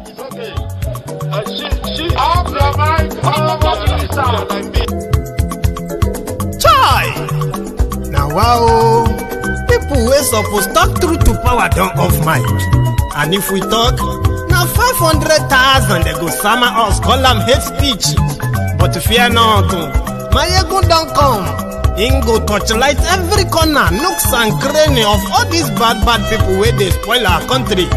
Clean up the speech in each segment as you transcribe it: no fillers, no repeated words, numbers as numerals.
It's okay. She off your mind. Chai! Now wow, people wey suppose talk through to power don't off mic. And if we talk, now 500,000 they go summer us, call them hate speech. But fear not, Maiyegun don't come. Ingo touchlight every corner, nooks and cranny of all these bad people where they spoil our country.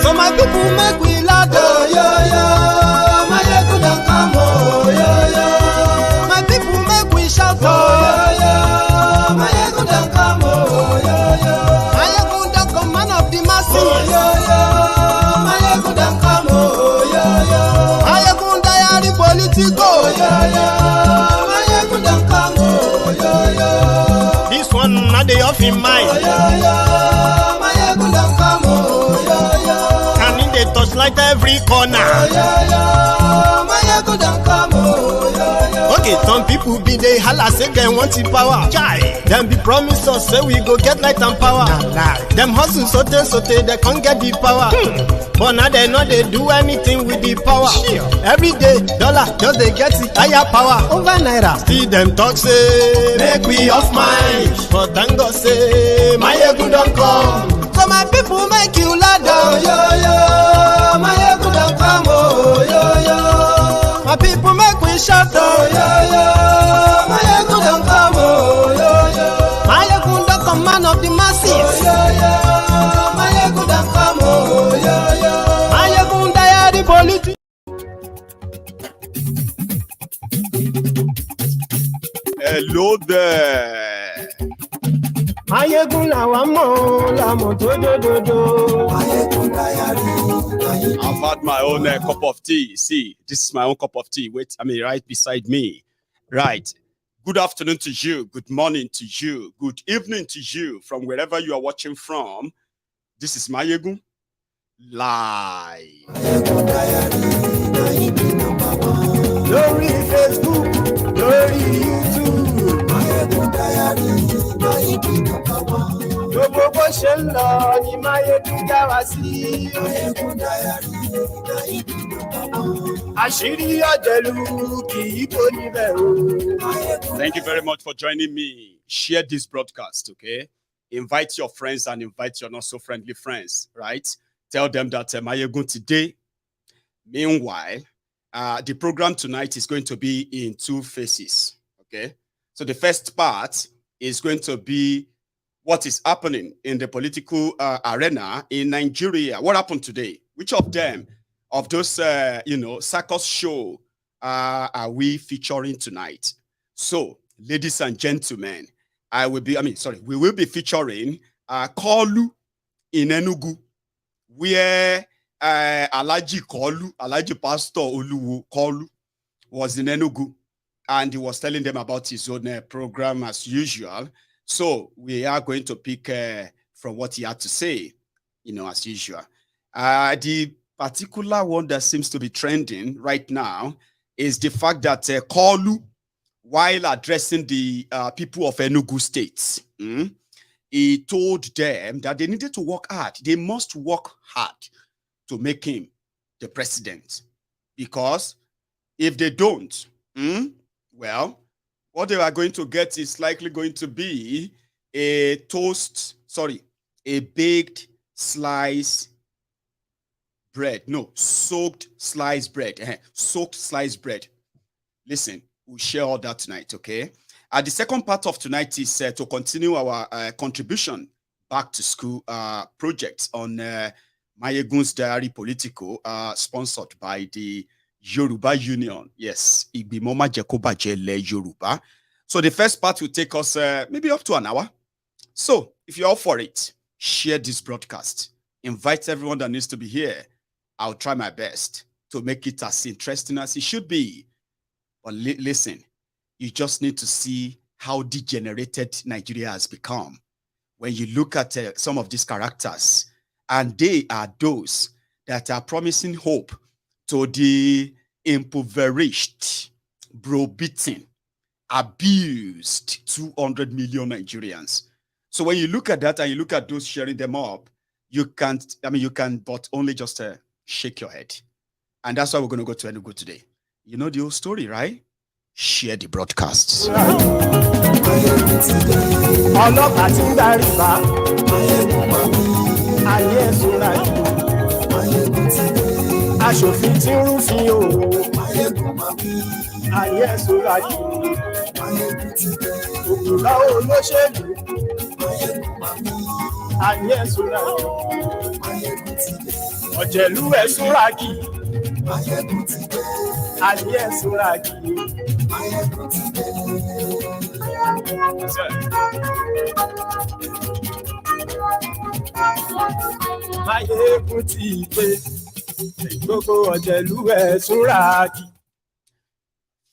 So my people make we loud, oh, yo, yo. Maiyegun don't come, oh, yo, yo. My people make we shout, oh, yo, yo. Maiyegun don't come, oh, yo, yo. Maiyegun don't come, man of the masses, oh, yo, yo. Maiyegun don't come, oh, yo, yo. Maiyegun diary Politico, oh, yo, yo. Maiyegun don't come, oh, yo, yo. This one not the off in mind, oh, yo, yo. Maiyegun don't come, oh, yo, yo. And in the touchlight every corner, oh, yo, yo. Maiyegun don't come, oh, yo, yo. Okay, some people be they holla say they want the power. Chai, them be promise us say we go get light and power. Nah. Them hustle sote they can't get the power. But now they know they do anything with the power. Every day, dollar just they get the higher power over naira. See them talk say make we off mind, but thank God say Maiyegun don't come. So my people make you loud, oh, yo, yo. Maiyegun don't come, oh, yo, yo. My people make we shout, oh, yo, yo. Maiyegun don't come, oh, yo, yo. Maiyegun don't come, man of the masses, oh, yo, yo. Maiyegun don't come, oh, yo, yo. Maiyegun diary Politico. Hello there. Maiyegun lamo do. Maiyegun diary. I've had my own cup of tea. See, this is my own cup of tea. Wait, right beside me. Right. Good afternoon to you. Good morning to you. Good evening to you from wherever you are watching from. This is Maiyegun live. Glory Facebook, glory YouTube. Maiyegun diary. Gbogbo bó ṣe ń lọ ni Maiyegun já wa sí. Maiyegun diary. Àṣírí ọ̀jẹ̀lú kì í bò níbẹ̀ o. Thank you very much for joining me. Share this broadcast, okay? Invite your friends and invite your not so friendly friends, right? Tell them that Maiyegun today. Meanwhile, the program tonight is going to be in two phases, okay? So the first part is going to be what is happening in the political arena in Nigeria. What happened today? Which of them, of those, circus show are we featuring tonight? So, ladies and gentlemen, we will be featuring Koolu in Enugu, where Alhaji Pastor Oluwo Koolu was in Enugu, and he was telling them about his own program as usual. So we are going to pick from what he had to say, as usual. The particular one that seems to be trending right now is the fact that Koolu, while addressing the people of Enugu State, he told them that they needed to work hard. They must work hard to make him the president. Because if they don't, well, what they are going to get is likely going to be a baked slice bread. No, soaked sliced bread. Soaked sliced bread. Listen, we'll share all that tonight, okay? The second part of tonight is to continue our contribution back to school project on MaiyegunSDiary Politico, sponsored by the Yoruba Union. Yes, Igbimoma Jekobajele Yoruba. So the first part will take us maybe up to an hour. So if you're all for it, share this broadcast. Invite everyone that needs to be here. I'll try my best to make it as interesting as it should be. But listen, you just need to see how degenerated Nigeria has become. When you look at some of these characters, and they are those that are promising hope to the impoverished, bro-beaten, abused 200 million Nigerians. So when you look at that and you look at those sharing them up, you can't, you can, but only just shake your head. And that's why we're going to go to Enugu today. You know the whole story, right? Share the broadcasts.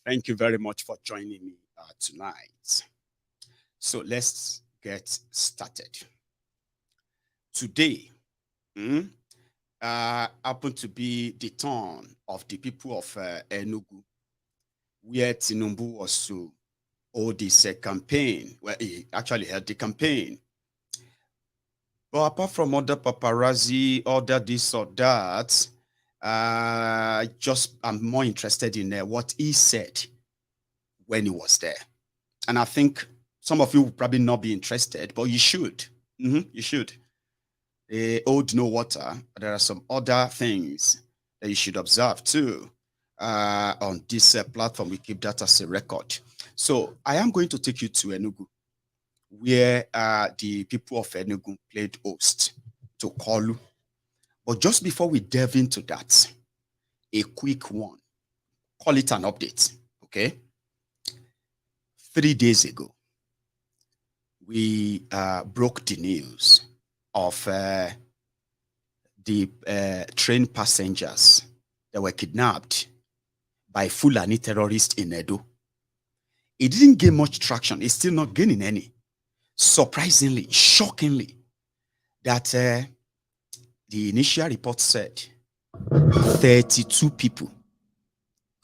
Thank you very much for joining me tonight. So let's get started. Today happened to be the turn of the people of Enugu, where Tinubu was to hold this campaign. Well, he actually held the campaign. But apart from other paparazzi, other this or that, I'm more interested in what he said when he was there. And I think some of you will probably not be interested, but you should. You should. They hold no water. There are some other things that you should observe too. On this platform, we keep that as a record. So I am going to take you to Enugu, where the people of Enugu played host to Koolu. But just before we delve into that, a quick one. Call it an update, okay? 3 days ago, we broke the news of the train passengers that were kidnapped by Fulani terrorists in Edo. It didn't gain much traction. It's still not gaining any. Surprisingly, shockingly, that the initial report said 32 people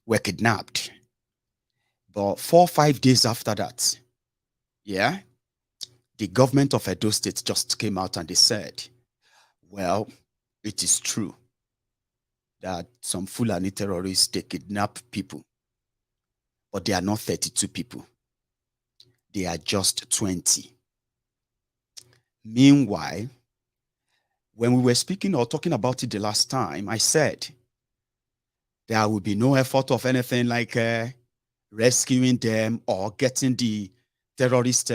were kidnapped. But 4 or 5 days after that, the government of Edo State just came out and they said, well, it is true that some Fulani terrorists, they kidnap people, but they are not 32 people. They are just 20. Meanwhile, when we were speaking or talking about it the last time, I said there will be no effort of anything like rescuing them or getting the terrorists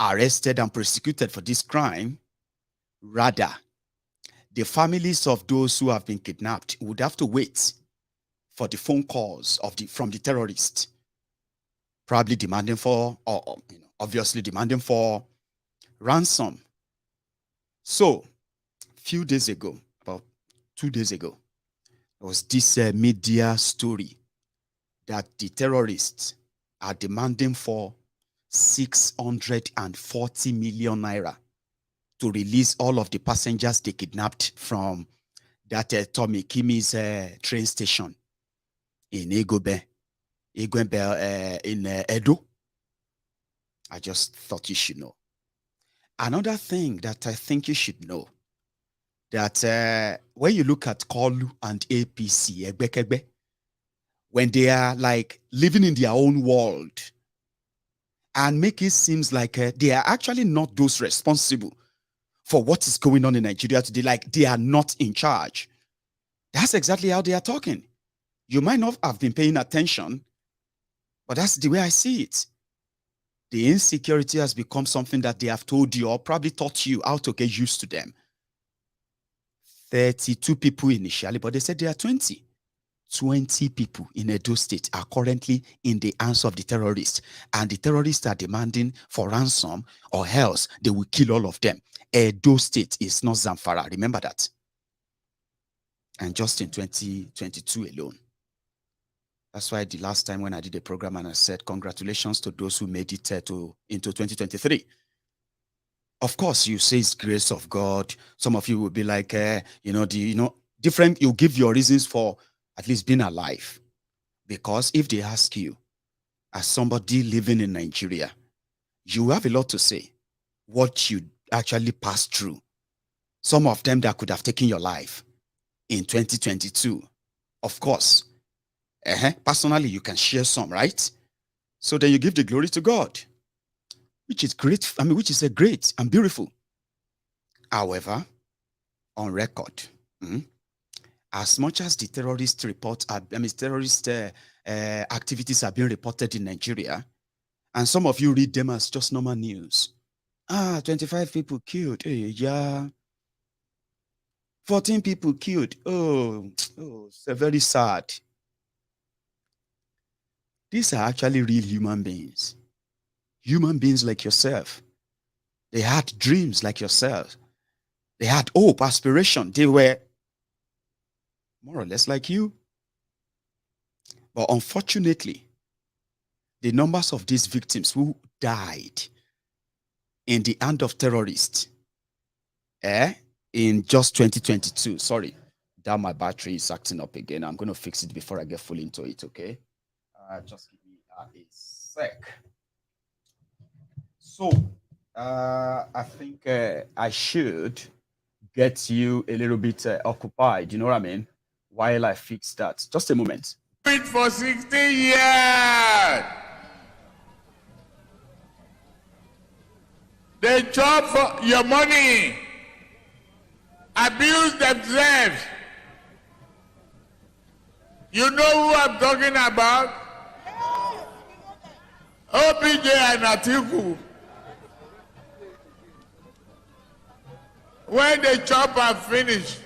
arrested and prosecuted for this crime. Rather, the families of those who have been kidnapped would have to wait for the phone calls from the terrorists, probably demanding for, or obviously demanding for ransom. So, few days ago, about 2 days ago, there was this media story that the terrorists are demanding for 640 million naira to release all of the passengers they kidnapped from that Tommy Kimi's train station in Igwebe, in Edo. I just thought you should know. Another thing that I think you should know, that when you look at Koolu and APC, Egbekegbe, when they are like living in their own world and make it seem like they are actually not those responsible for what is going on in Nigeria today, like they are not in charge. That's exactly how they are talking. You might not have been paying attention, but that's the way I see it. The insecurity has become something that they have told you or probably taught you how to get used to them. 32 people initially, but they said there are 20. 20 people in Edo State are currently in the hands of the terrorists, and the terrorists are demanding for ransom or else they will kill all of them. Edo State is not Zamfara, remember that. And just in 2022 alone. That's why the last time when I did a program and I said, congratulations to those who made it into 2023. Of course, you say it's grace of God. Some of you will be like, different, you give your reasons for at least being alive. Because if they ask you, as somebody living in Nigeria, you have a lot to say. what you actually passed through. Some of them that could have taken your life in 2022. Of course, personally, you can share some, right? So then you give the glory to God, which is great. I mean, which is a great and beautiful. However, on record, as much as the terrorist reports, terrorist activities are being reported in Nigeria, and some of you read them as just normal news. 25 people killed. Hey, yeah. 14 people killed. Oh, it's very sad. These are actually real human beings. Human beings like yourself. They had dreams like yourself. They had hope, aspiration. They were more or less like you. But unfortunately, the numbers of these victims who died in the hand of terrorists in just 2022, sorry, that my battery is acting up again. I'm going to fix it before I get fully into it, okay? Just give me a sec. So, I think I should get you a little bit occupied, you know what I mean? While I fix that. Just a moment. It for 60 years. They chop for your money, abuse themselves. You know who I'm talking about? OPJ and Atiku. When they chop and finish,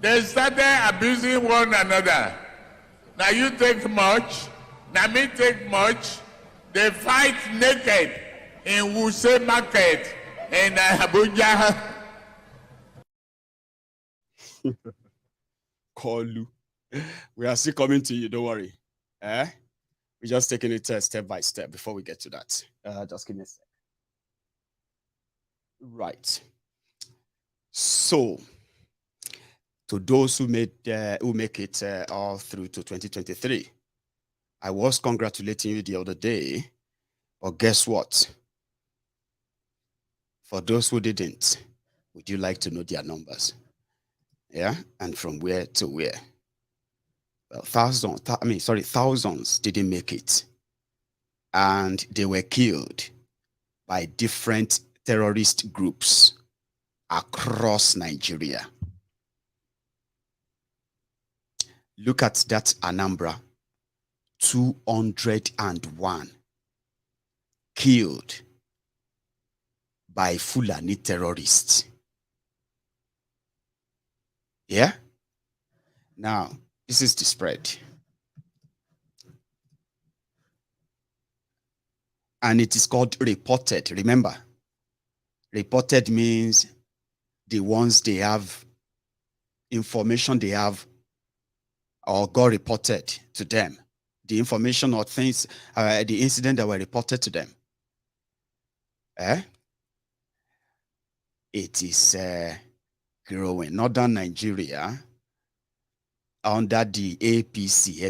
they started abusing one another. Now you take much, now me take much. They fight naked in Wuse Market in Abuja. Koolu. We are still coming to you, don't worry. We're just taking it step by step before we get to that. Just give me a sec. Right. So, to those who make it all through to 2023, I was congratulating you the other day, but guess what? For those who didn't, would you like to know their numbers? Yeah, and from where to where? Well, thousands didn't make it, and they were killed by different terrorist groups across Nigeria. Look at that Anambra, 201 killed by Fulani terrorists. Yeah? Now, this is the spread. And it is called reported. Remember, reported means the ones they have, information they have, or got reported to them. The information or things, the incident that were reported to them. It is growing. Northern Nigeria, under the APC,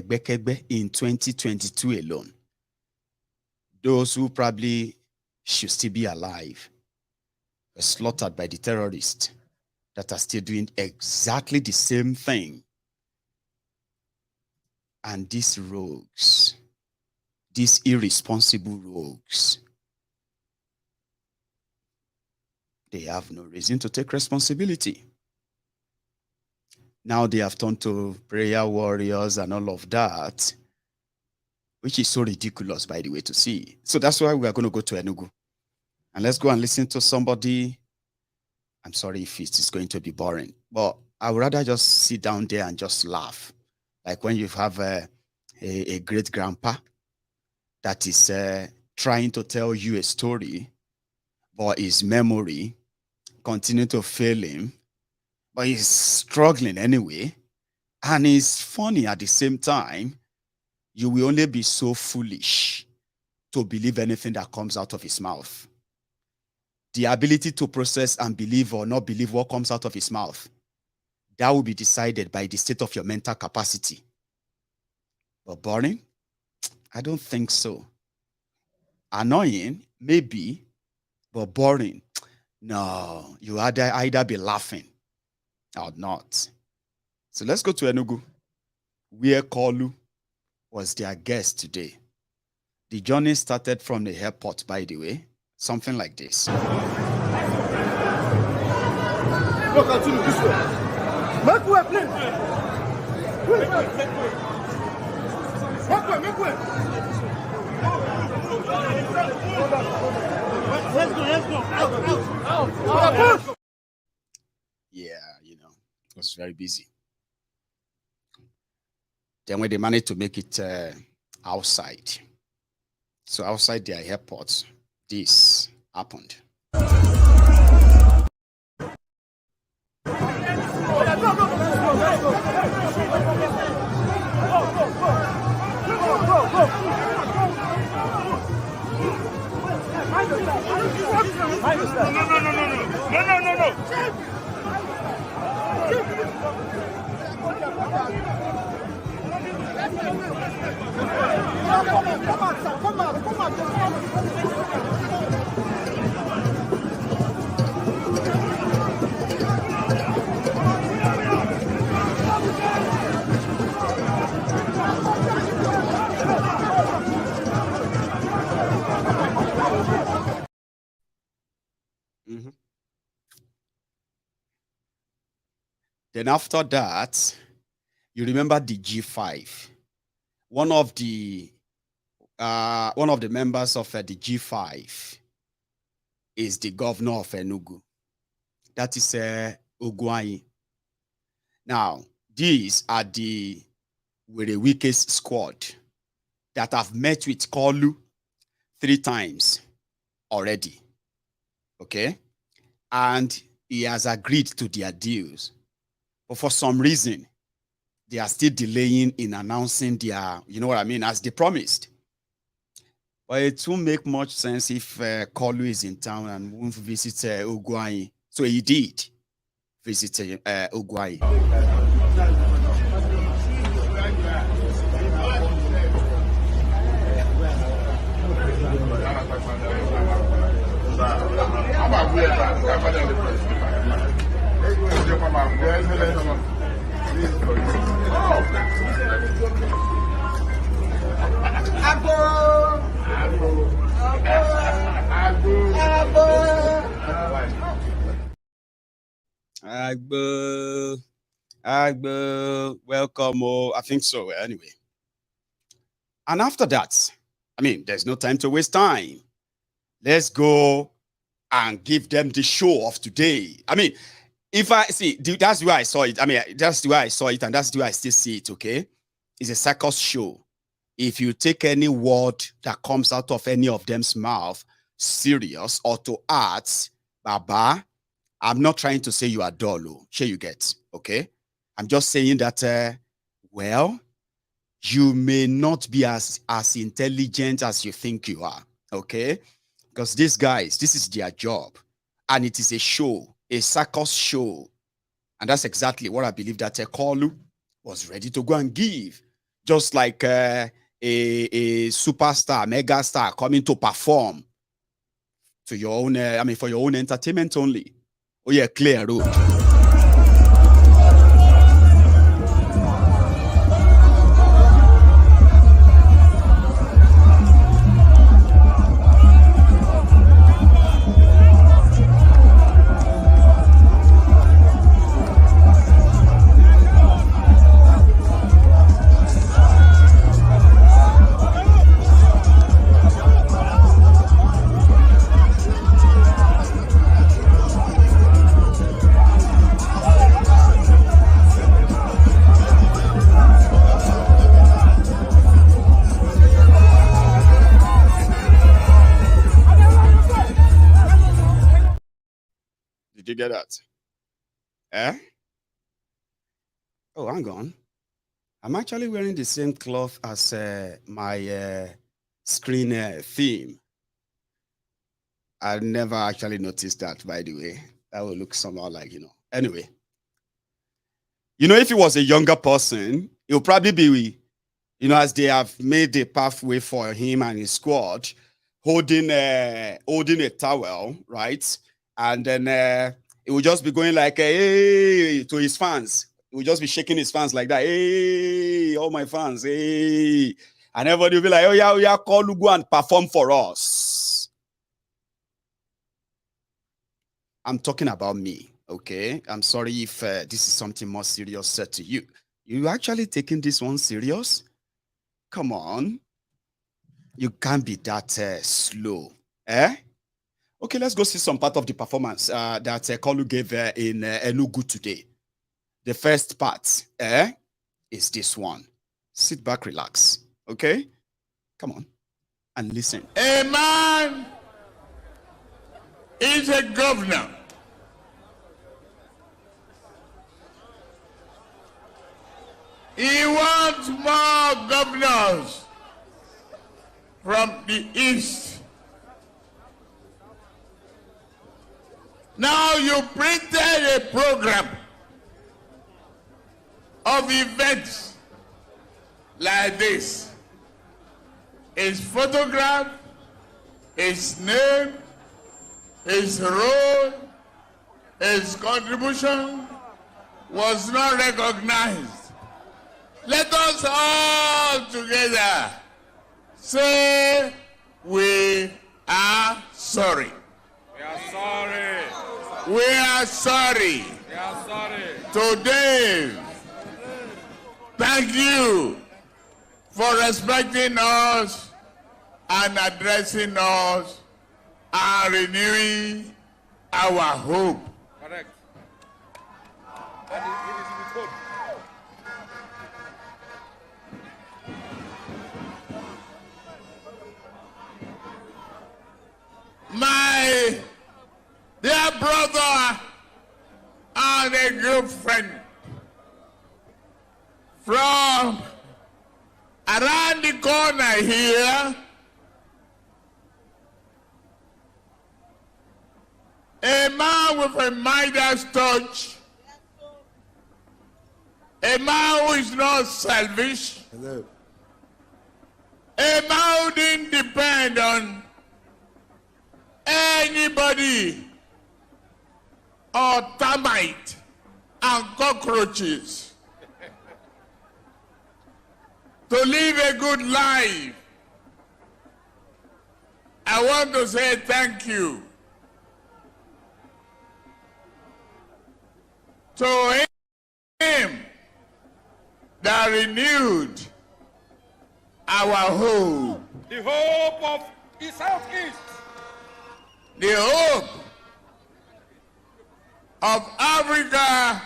in 2022 alone, those who probably should still be alive were slaughtered by the terrorists that are still doing exactly the same thing. And these rogues, these irresponsible rogues, they have no reason to take responsibility. Now they have turned to prayer warriors and all of that, which is so ridiculous, by the way, to see. So that's why we are going to go to Enugu. And let's go and listen to somebody. I'm sorry if it is going to be boring, but I would rather just sit down there and just laugh. Like when you have a great grandpa that is trying to tell you a story, but his memory continue to fail him, but he's struggling anyway, and it's funny at the same time. You will only be so foolish to believe anything that comes out of his mouth. The ability to process and believe or not believe what comes out of his mouth, that will be decided by the state of your mental capacity. But boring? I don't think so. Annoying? Maybe. but boring. No, you either be laughing or not. So let's go to Enugu, where Koolu was their guest today. The journey started from the airport, by the way, something like this. Go continue this way. Make way, please. Make way. Let's go. Out. Yeah, it was very busy. Then when they managed to make it outside, so outside their airport, this happened. No. Come on. Then after that, you remember the G5. One of the members of the G5 is the governor of Enugu. That is Ogwai. Now, these are the weakest squad that have met with Koolu 3 times already. Okay? And he has agreed to their deals. But for some reason, they are still delaying in announcing their, as they promised. But it won't make much sense if Koolu is in town and won't visit Ogwai. So he did visit Ogwai. Agbo, welcome. I think so. Anyway. And after that, there's no time to waste time. Let's go and give them the show of today. If I see, that's where I saw it. That's the way I saw it, and that's the way I still see it, okay? It's a circus show. If you take any word that comes out of any of them's mouth, serious or to arts, Baba, I'm not trying to say you are dull, sure you get, okay? I'm just saying that, you may not be as intelligent as you think you are, okay? Because these guys, this is their job. And it is a show, a circus show. And that's exactly what I believe that Koolu was ready to go and give. Just like a superstar, mega star coming to perform to your own, for your own entertainment only. Oh yeah, clear road. Did you get that? Oh, hang on. I'm actually wearing the same cloth as my screen theme. I never actually noticed that, by the way. That would look somehow like, Anyway. If he was a younger person, it would probably be, as they have made the pathway for him and his squad, holding a towel, right? And then it will just be going like, hey, to his fans. He will just be shaking his fans like that. Hey, all my fans, hey. And everybody will be like, oh yeah, Koolu, go and perform for us. I'm talking about me, okay? I'm sorry if this is something more serious said to you. You actually taking this one serious? Come on. You can't be that slow, eh? Okay, let's go see some part of the performance that Koolu gave in Enugu today. The first part is this one. Sit back, relax, okay? Come on and listen. A man is a governor. He wants more governors from the east. Now you printed a program of events like this. His photograph, his name, his role, his contribution was not recognized. Let us all together say we are sorry. We are sorry. We are sorry. We are sorry. Today, thank you for respecting us and addressing us and renewing our hope. Correct. And it is with hope. My dear brother and a good friend from around the corner here, a man with a Midas touch, a man who is not selfish, Hello. a man who didn't depend on anybody or termite and cockroaches to live a good life. I want to say thank you to him that renewed our hope. The hope of the Southeast. The hope of Africa.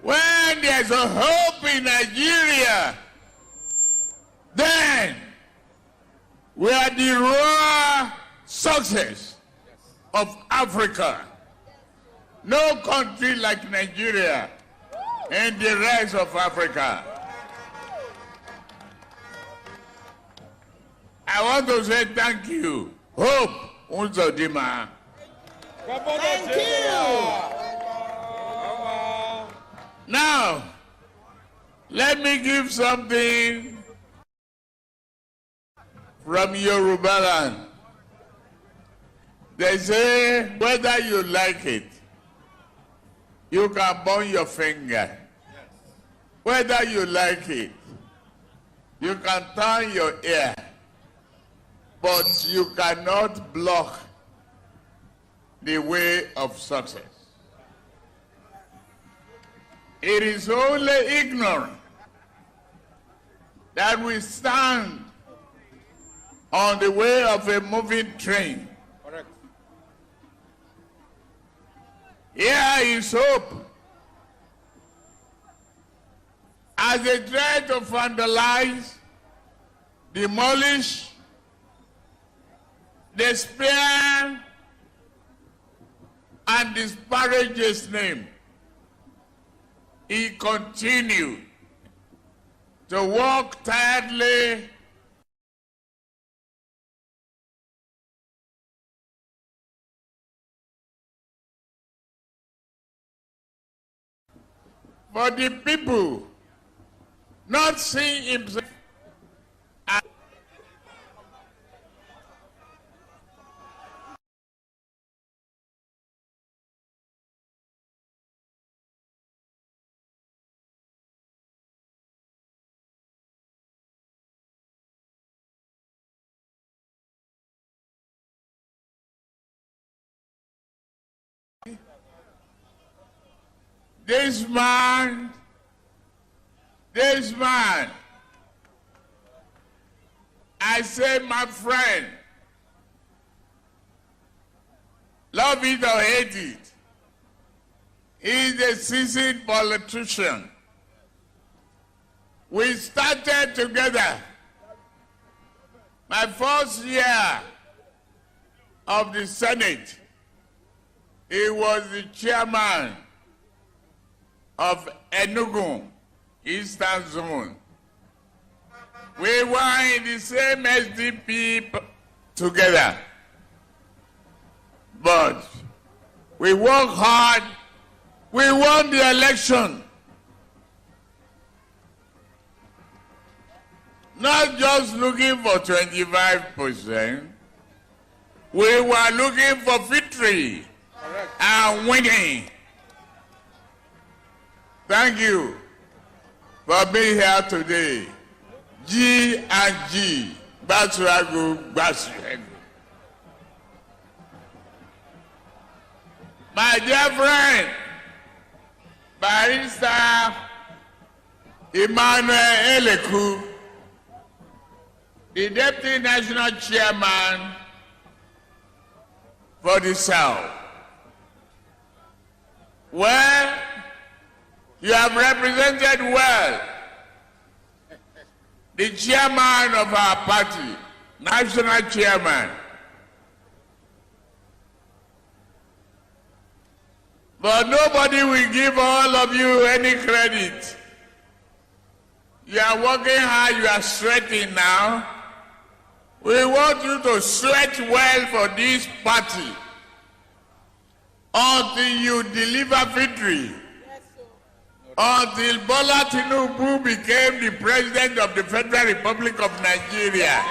When there's a hope in Nigeria, then we are the raw success of Africa. No country like Nigeria and the rest of Africa. I want to say thank you. Hope Uzodima. Thank you. Now, let me give something from Yoruba land. They say whether you like it, you can burn your finger. Whether you like it, you can turn your ear, but you cannot block the way of success. It is only ignorant that we stand on the way of a moving train. Correct. Here is hope. As they try to vandalize, demolish, despair, and disparage his name, he continued to work tirelessly for the people, not seeing himself as This man, I say, my friend, love it or hate it, he's a seasoned politician. We started together. My first year of the Senate, he was the chairman of Enugu, Eastern Zone. We were in the same SDP together. But we worked hard. We won the election. Not just looking for 25%. We were looking for victory and winning. Thank you for being here today. G and G. Basrago, Basrago. My dear friend, Barrister Emmanuel Eleku, the Deputy National Chairman for the South. Well, you have represented well the chairman of our party, national chairman. But nobody will give all of you any credit. You are working hard, you are sweating now. We want you to sweat well for this party until you deliver victory. Until Bola Tinubu became the president of the Federal Republic of Nigeria.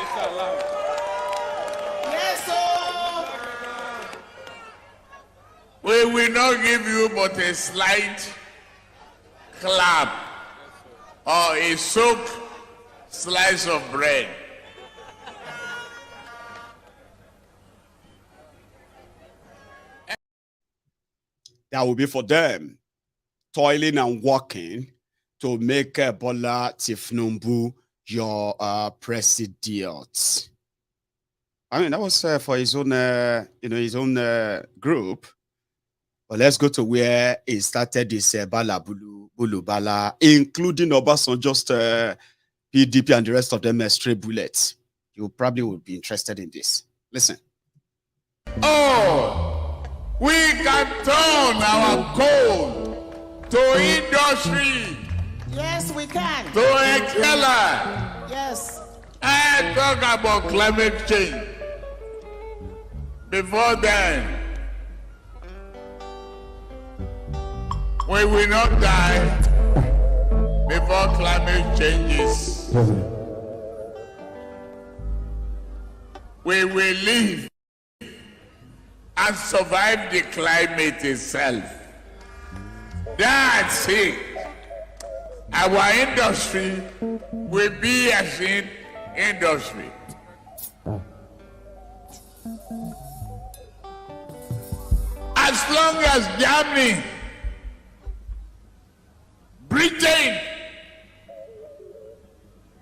Yes, sir. We will not give you but a slight clap or a soaked slice of bread. That will be for them, toiling and working to make Bola Tinubu your president. I mean, that was for his own, his own group. But let's go to where he started this Bala Bulu Bala, including Obasanjo's PDP and the rest of them stray bullets. You probably would be interested in this. Listen. Oh, we can turn our coal to industry. Yes, we can. To a killer. Yes. I talk about climate change. Before then, we will not die before climate changes. We will live and survive the climate itself. That's it. Our industry will be as in industry. As long as Germany, Britain,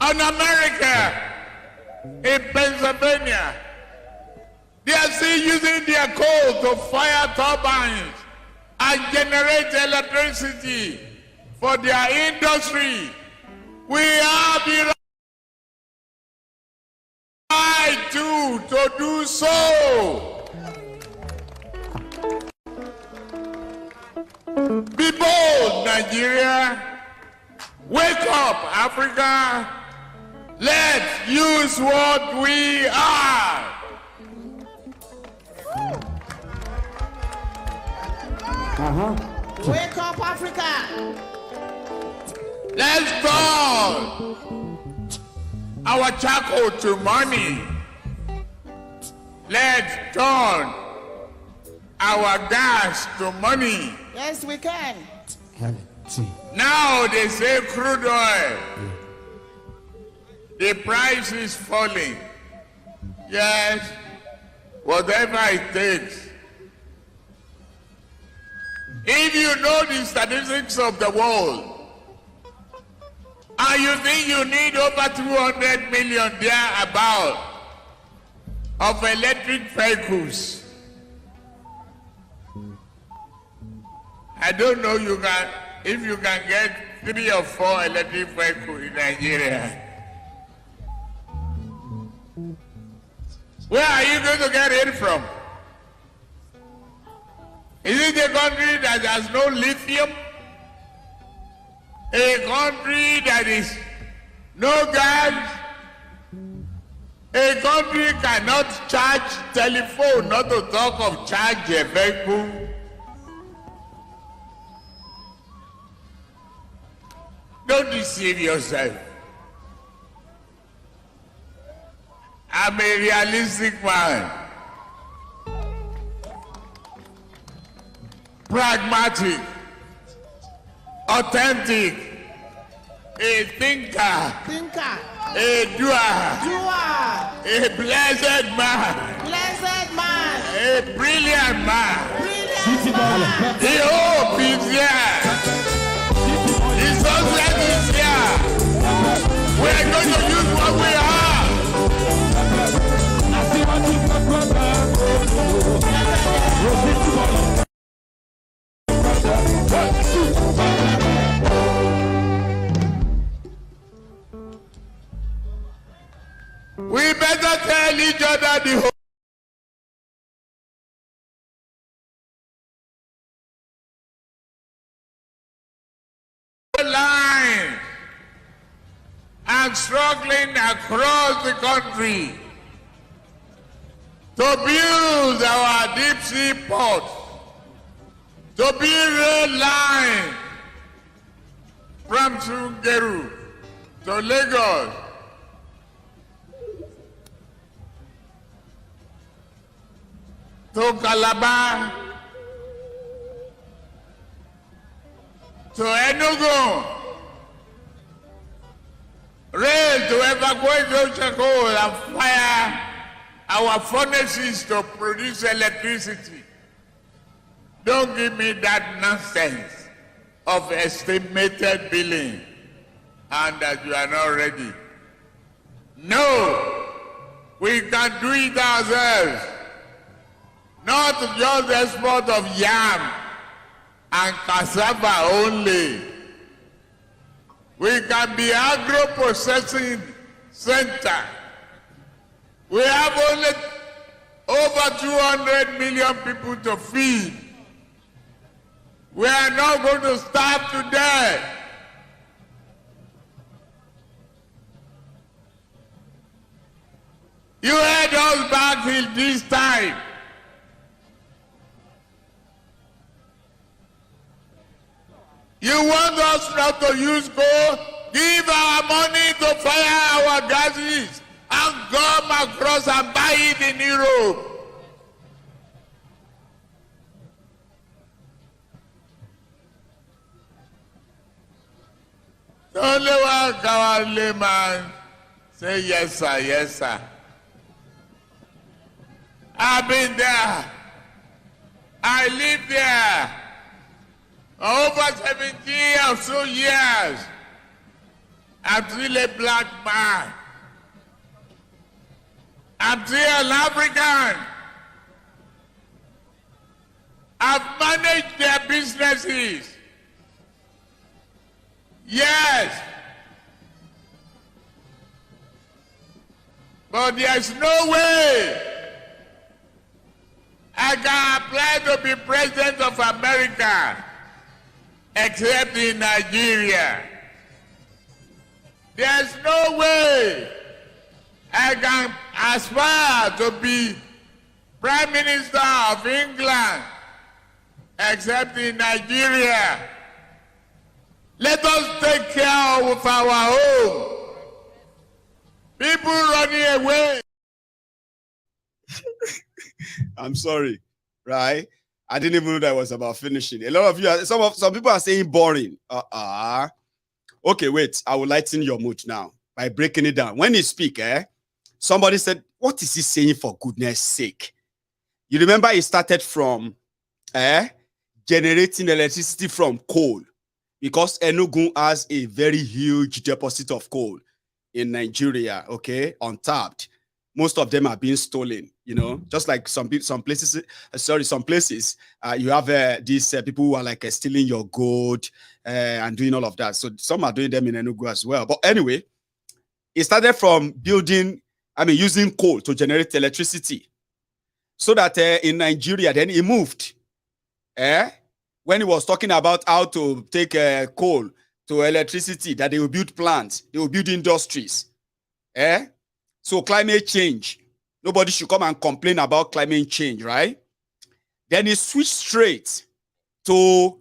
and America, in Pennsylvania, they are still using their coal to fire turbines and generate electricity for their industry. We have the right to do so. Be bold, Nigeria. Wake up, Africa. Let's use what we are. Wake up, Africa. Let's turn our charcoal to money. Let's turn our gas to money. Yes, we can. Now they say crude oil. The price is falling. Yes, whatever it takes. If you know the statistics of the world, and you think you need over 200 million thereabout of electric vehicles, I don't know if you can get 3 or 4 electric vehicles in Nigeria. Where are you going to get it from? Is it a country that has no lithium? A country that is no gas? A country cannot charge telephone, not to talk of charge a vehicle? Don't deceive yourself. I'm a realistic man. Pragmatic, authentic, a thinker, a doer, a blessed man, a brilliant man. The hope is here. The success is here. We're going to use what we have. We better tell each other the whole line and struggling across the country to build our deep sea ports, to build rail line from Sungeru to Lagos, to Calabar, to Enugu, rail to evacuate those charcoal and fire our furnaces to produce electricity. Don't give me that nonsense of estimated billing and that you are not ready. No, we can do it ourselves. Not just export of yam and cassava only. We can be agro-processing center. We have only over 200 million people to feed. We are not going to starve to death. You had us back till this time. You want us not to use gold? Give our money to fire our gases and come across and buy it in Europe. The only one cowardly man say yes sir, yes sir. I've been there. I live there. Over 17 or so years, I'm still a black man. I'm still an African. I've managed their businesses. Yes. But there's no way I can apply to be president of America except in Nigeria. There's no way I can aspire to be Prime Minister of England except in Nigeria. Let us take care of our home. People running away. I'm sorry, right? I didn't even know that was about finishing. A lot of you, some people are saying boring. Okay, wait. I will lighten your mood now by breaking it down. When you speak, somebody said, "What is he saying for goodness sake?" You remember he started from, generating electricity from coal, because Enugu has a very huge deposit of coal in Nigeria, okay, untapped. Most of them are being stolen, you know, just like some places, you have these people who are like stealing your gold and doing all of that. So some are doing them in Enugu as well. But anyway, it started from using coal to generate electricity. So that in Nigeria, then it moved. When he was talking about how to take coal to electricity, that they will build plants, they will build industries. So climate change, nobody should come and complain about climate change, right? Then he switched straight to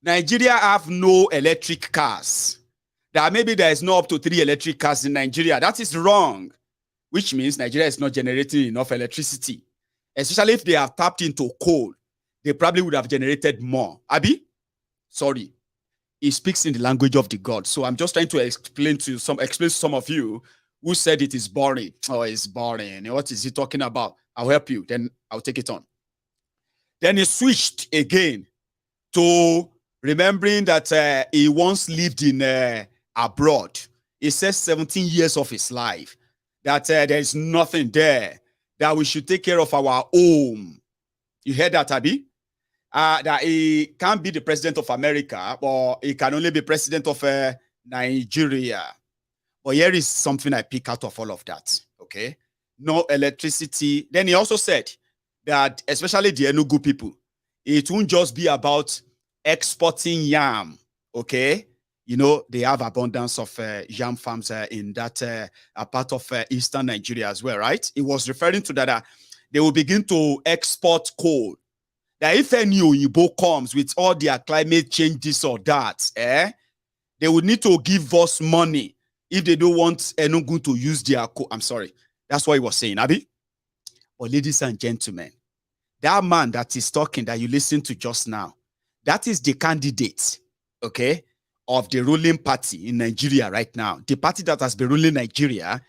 Nigeria have no electric cars. That maybe there is no up to 3 electric cars in Nigeria. That is wrong, which means Nigeria is not generating enough electricity. Especially if they have tapped into coal, they probably would have generated more. Abi? Sorry. He speaks in the language of the gods. So I'm just trying to explain to some of you who said it is boring. Oh, it's boring. What is he talking about? I'll help you. Then I'll take it on. Then he switched again to remembering that he once lived in abroad. He says 17 years of his life, that there is nothing there, that we should take care of our home. You heard that, Abi? That he can't be the president of America, or he can only be president of Nigeria. But here is something I pick out of all of that, okay? No electricity. Then he also said that, especially the Enugu people, it won't just be about exporting yam, okay? You know, they have abundance of yam farms in that part of eastern Nigeria as well, right? He was referring to that they will begin to export coal. That if any Oyibo comes with all their climate change, this or that, they would need to give us money if they don't want Enugu to use their coal. I'm sorry. That's what he was saying, Abi. But ladies and gentlemen, that man that is talking, that you listened to just now, that is the candidate, okay, of the ruling party in Nigeria right now. The party that has been ruling Nigeria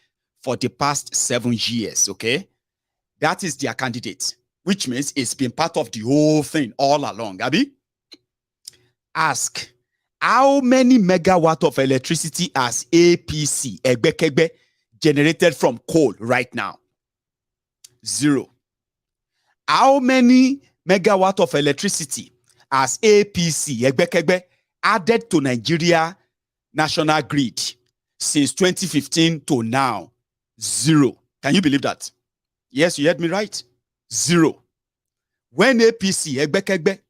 for the past 7 years, okay? That is their candidate, which means it's been part of the whole thing all along. Abi, ask, how many megawatt of electricity has APC, Egbekegbe, generated from coal right now? 0. How many megawatt of electricity has APC, Egbekegbe, added to Nigeria national grid since 2015 to now? 0. Can you believe that? Yes, you heard me right. 0. When APC, Egbekegbe,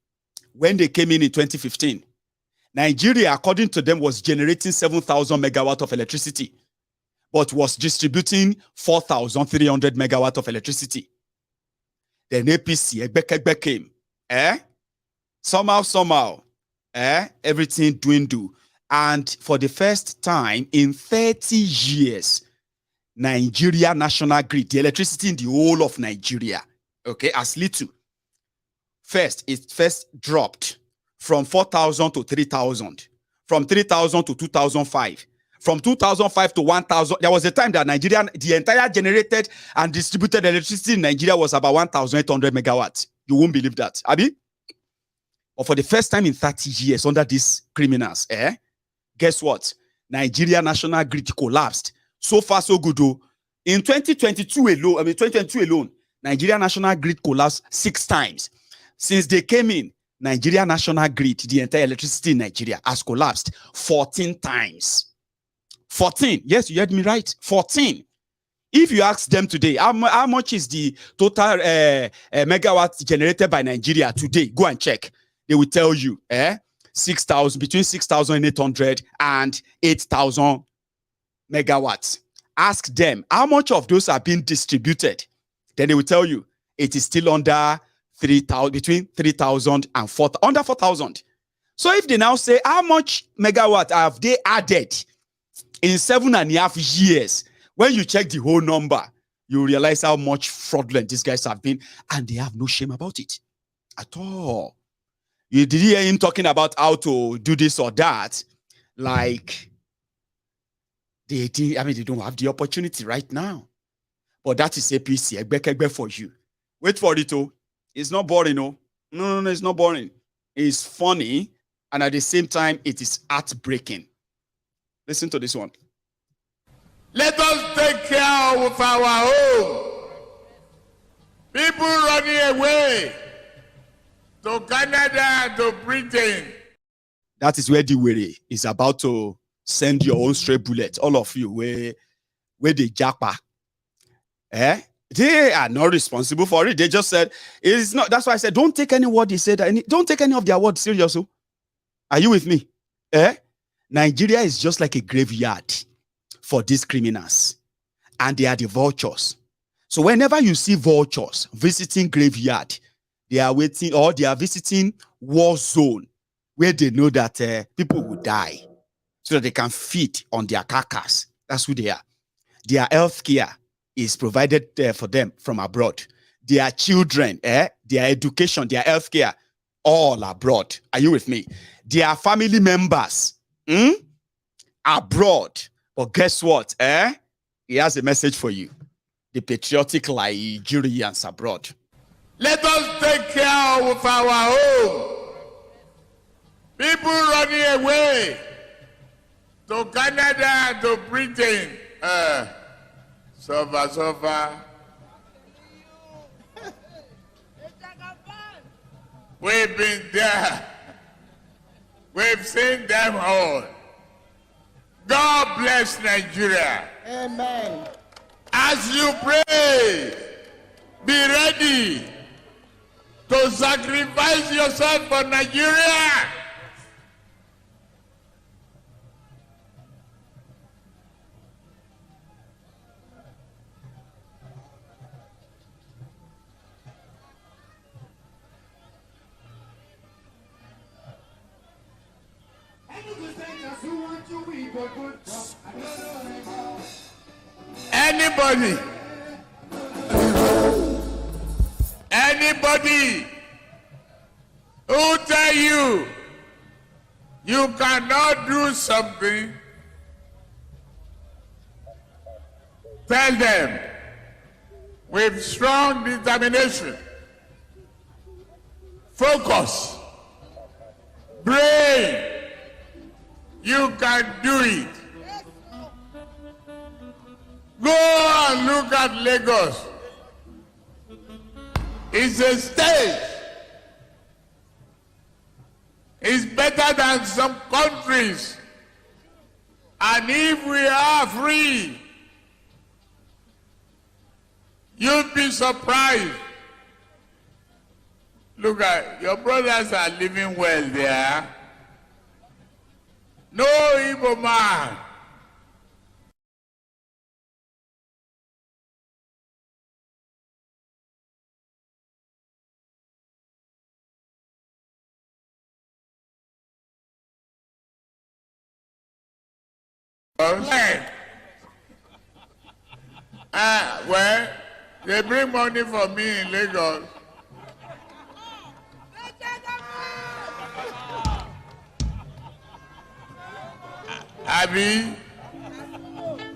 when they came in 2015, Nigeria, according to them, was generating 7,000 megawatt of electricity, but was distributing 4,300 megawatt of electricity. Then APC, Egbekegbe came. Somehow, everything dwindled. And for the first time in 30 years, Nigeria national grid, the electricity in the whole of Nigeria, okay, as little. It first dropped from 4,000 to 3,000, from 3,000 to 2,005, from 2,005 to 1,000. There was a time that the entire generated and distributed electricity in Nigeria was about 1,800 megawatts. You won't believe that, Abi? But for the first time in 30 years under these criminals, guess what? Nigeria national grid collapsed. So far, so good. In 2022 alone, Nigeria national grid collapsed 6 times. Since they came in, Nigeria national grid, the entire electricity in Nigeria, has collapsed 14 times. 14. Yes, you heard me right. 14. If you ask them today, how much is the total megawatts generated by Nigeria today? Go and check. They will tell you, 6,000, between 6,800 and 8,000 megawatts. Ask them how much of those are being distributed. Then they will tell you it is still under 3,000, between 3,000 and 4,000, under 4,000. So if they now say how much megawatt have they added in 7.5 years, when you check the whole number, you realize how much fraudulent these guys have been, and they have no shame about it at all. You did hear him talking about how to do this or that, like they don't have the opportunity right now. But that is APC, Egbekegbe for you. Wait for it, oh. It's not boring, oh. No, it's not boring. It's funny, and at the same time, it is heartbreaking. Listen to this one. Let us take care of our home. People running away to Canada, to Britain. That is where the Were is about to send your own stray bullet. All of you, where the japa. They are not responsible for it. They just said it's not. That's why I said don't take any word they said. Don't take any of their words seriously. Are you with me? Nigeria is just like a graveyard for these criminals, and they are the vultures. So whenever you see vultures visiting graveyard, they are waiting, or they are visiting war zone where they know that people will die, so that they can feed on their carcass. That's who they are. Their health care is provided for them from abroad. Their children, their education, their health care, all abroad. Are you with me? Their family members, abroad. But guess what? He has a message for you. The patriotic Nigerians abroad. Let us take care of our home. People running away to Canada, to Britain. Suffer. We've been there. We've seen them all. God bless Nigeria. Amen. As you pray, be ready to sacrifice yourself for Nigeria. Anybody who tell you you cannot do something, tell them with strong determination, focus, brain, you can do it. Go and look at Lagos. It's a stage. It's better than some countries. And if we are free, you'll be surprised. Look at your brothers are living well there. No Igbo man. Well, they bring money for me in Lagos. Abi?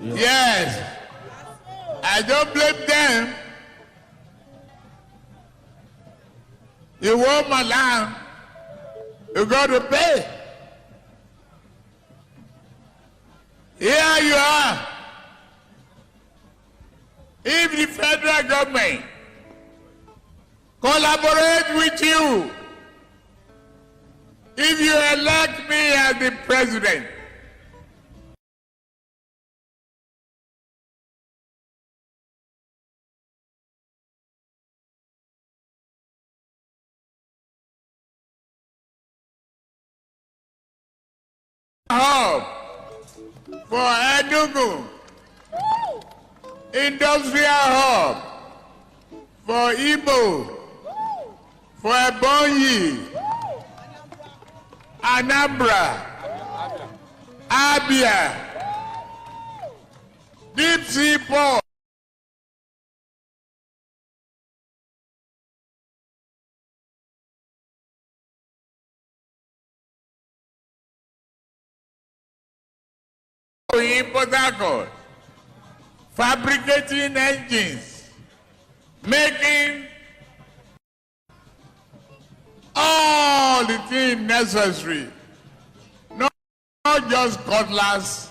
Yes. I don't blame them. You want my land, you got to pay. Here you are. If the federal government collaborate with you, if you elect me as the president, hub for Enugu, industrial hub for Igbo, for Ebonyi, Anambra, Abia, deep sea port. In Politico, fabricating engines, making all the things necessary, not just cutlass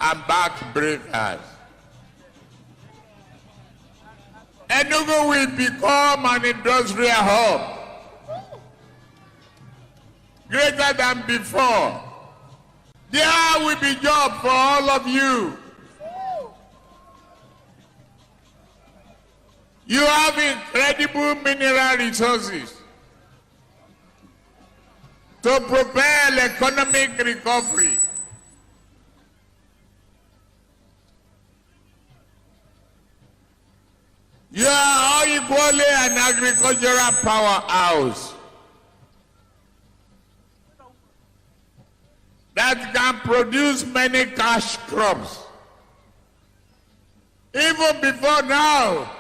and backbreakers. Enugu will become an industrial hub, greater than before. There will be job for all of you. You have incredible mineral resources to propel economic recovery. You are all equally an agricultural powerhouse that can produce many cash crops. Even before now,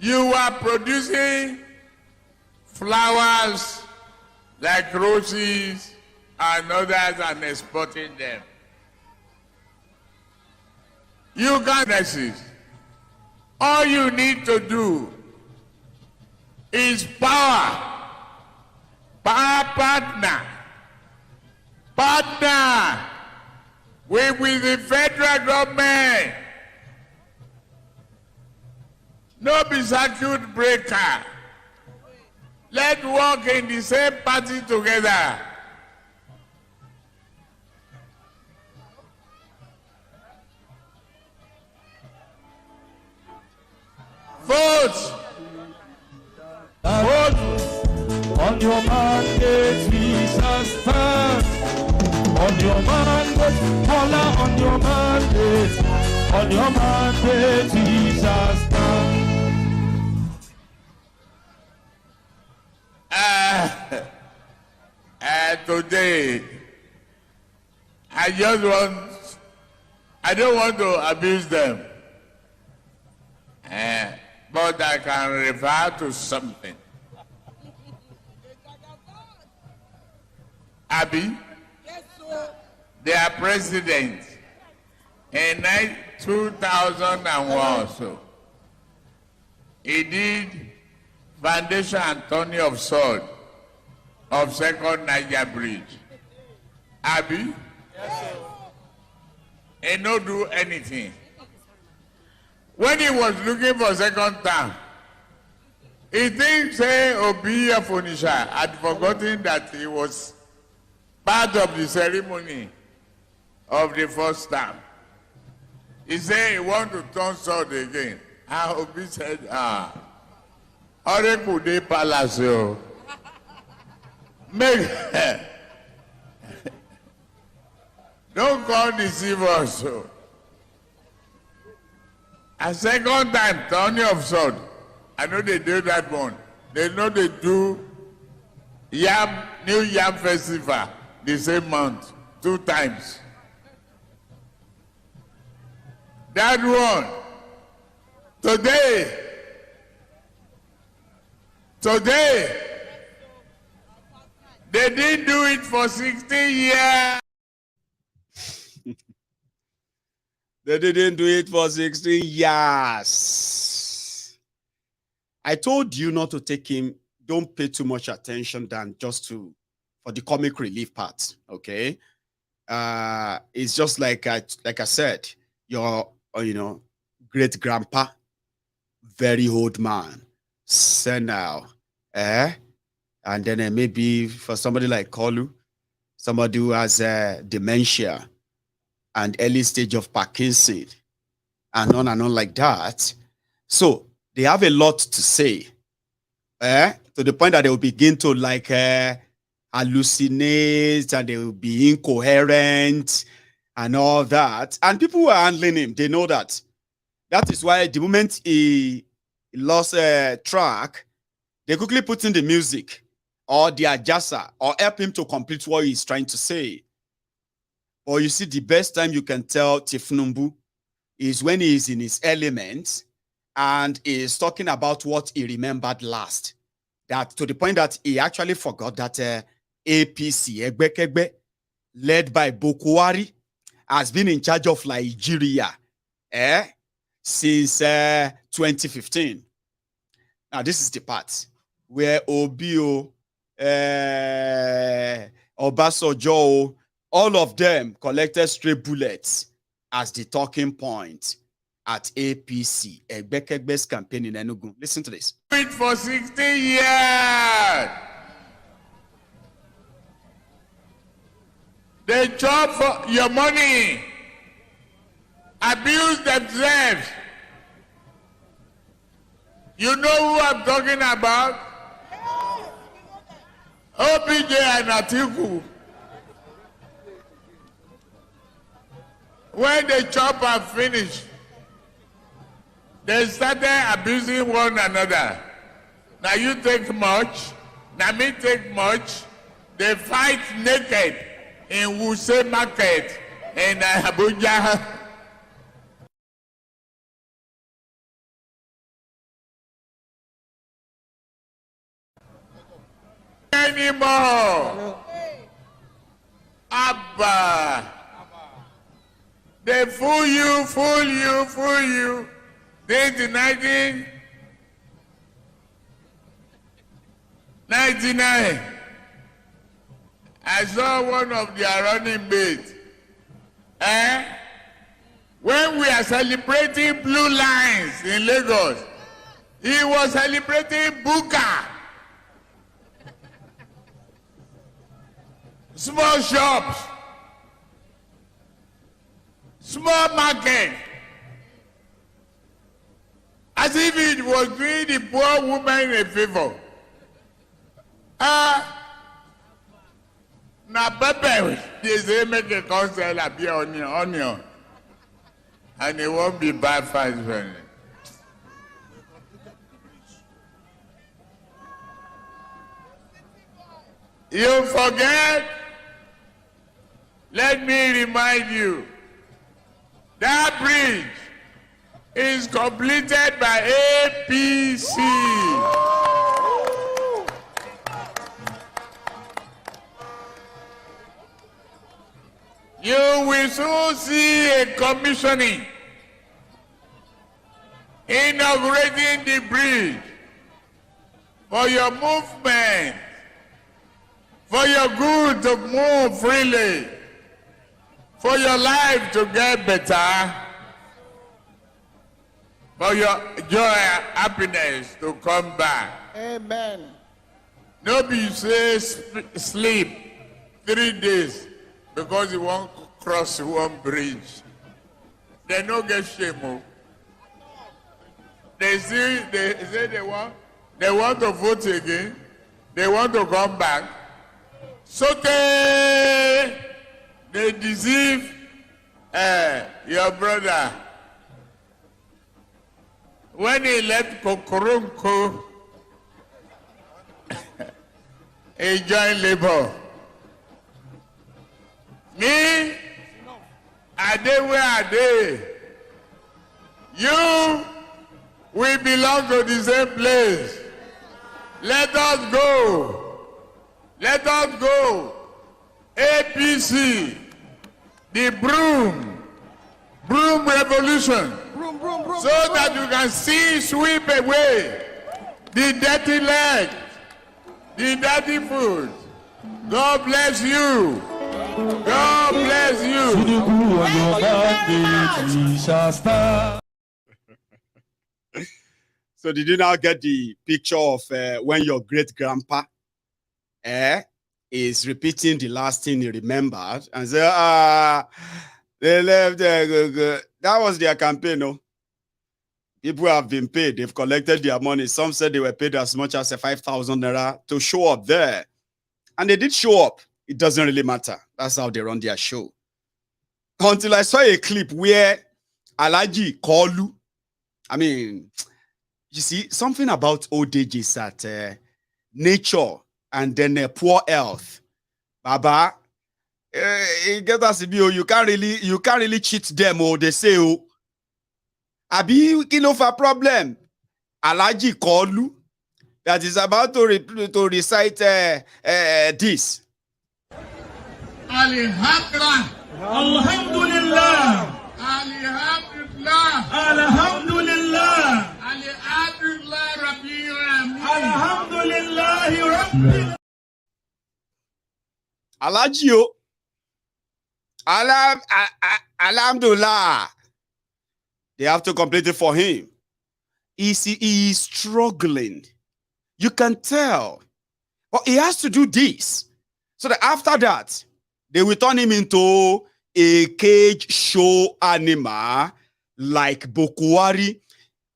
you are producing flowers like roses and others and exporting them. You can resist. All you need to do is power partner with the federal government. No be circuit breaker. Let's work in the same party together. Vote. Vote. On your mandate, we shall stand. On your mandate, holla on your mandate. On your mandate, we shall stand. Today, I don't want to abuse them, but I can refer to something. Abi, their president, in 2001 so, he did foundation Anthony of Sword of Second Niger Bridge. Abi? Yes, sir. He no do anything. When he was looking for second term, he thinks Obi Afonisha had forgotten that he was part of the ceremony of the first term. He said he want to turn sword again. And Obi said, Orekude Palace, make don't call deceive us. A second time, Tony of Sword. I know they do that one. They know they do New Yam Festival the same month, 2 times. That one. Today, they didn't do it for 60 years. They didn't do it for 16 years. I told you not to take him, don't pay too much attention than just for the comic relief part, okay? It's just like I said, your, great grandpa, very old man, senile, and then maybe for somebody like Koolu, somebody who has dementia and early stage of Parkinson, and on like that. So they have a lot to say, to the point that they will begin to hallucinate and they will be incoherent and all that. And people who are handling him, they know that. That is why the moment he lost a track, they quickly put in the music or the adjustor or help him to complete what he's trying to say. Or you see, the best time you can tell Tifnumbu is when he is in his element and is talking about what he remembered last. That to the point that he actually forgot that APC, Egbekegbe, led by Bokwari, has been in charge of Nigeria since 2015. Now, this is the part. where Obio, Obasanjo, all of them collected stray bullets as the talking point at APC, Egbekegbe's campaign in Enugu. Listen to this. For 60 years. They chop for your money, abuse themselves. You know who I'm talking about? OBJ and Atiku. When the chop are finished, they started abusing one another. Now you take much, now me take much. They fight naked in Wuse Market in Abuja. Anymore. Abba. They fool you. Since 1999, I saw one of their running mates. When we are celebrating blue lines in Lagos, he was celebrating Buka. Small shops, small market, as if it was doing the poor woman a favor. Now, Pepe, they say make a concert appear onion, and it won't be bad for his friend. You forget? Let me remind you, that bridge is completed by APC. You will soon see a commissioning, inaugurating the bridge for your movement, for your good to move freely, for your life to get better, for your joy and happiness to come back. Amen. Nobody says sleep 3 days because you won't cross one bridge. They don't get shame. They say they want to vote again. They want to come back. So they deceive your brother. When he left Kokorunko, he joined Labour. Me, are they where are they? You, we belong to the same place. Let us go. Let us go. APC, the broom revolution. So that you can see sweep away the dirty leg, the dirty food. God bless you. God bless you. So did you now get the picture of when your great-grandpa is repeating the last thing he remembered and say, they left there. That was their campaign, no? People have been paid. They've collected their money. Some said they were paid as much as 5,000 naira to show up there. And they did show up. It doesn't really matter. That's how they run their show. Until I saw a clip where Alhaji Koolu, I mean, you see, something about old age is that nature and then poor health. Baba, get us you can't really cheat them, or they say, oh, Abi kilo for problem. Alhaji Koolu that is about to recite this. Alhamdulillah. Alhamdulillah. Alhamdulillah. Alhamdulillah. Alhamdulillah. Rabbil Alamin. Alhamdulillah. Alajio. Alhamdulillah. They have to complete it for him. He is struggling. You can tell. But he has to do this. So that after that, they will turn him into a cage show animal like Bokuwari.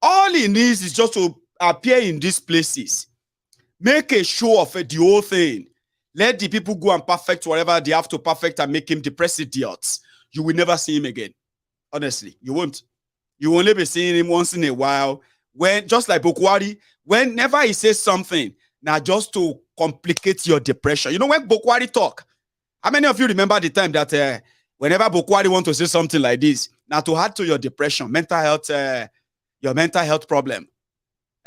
All he needs is just to appear in these places. Make a show of the whole thing. Let the people go and perfect whatever they have to perfect and make him the president. You will never see him again. Honestly, you won't. You will only be seeing him once in a while. When, just like Bokwari, whenever he says something, now just to complicate your depression. You know, when Bokwari talk, how many of you remember the time that whenever Bokwari want to say something like this, now to add to your depression, mental health, your mental health problem,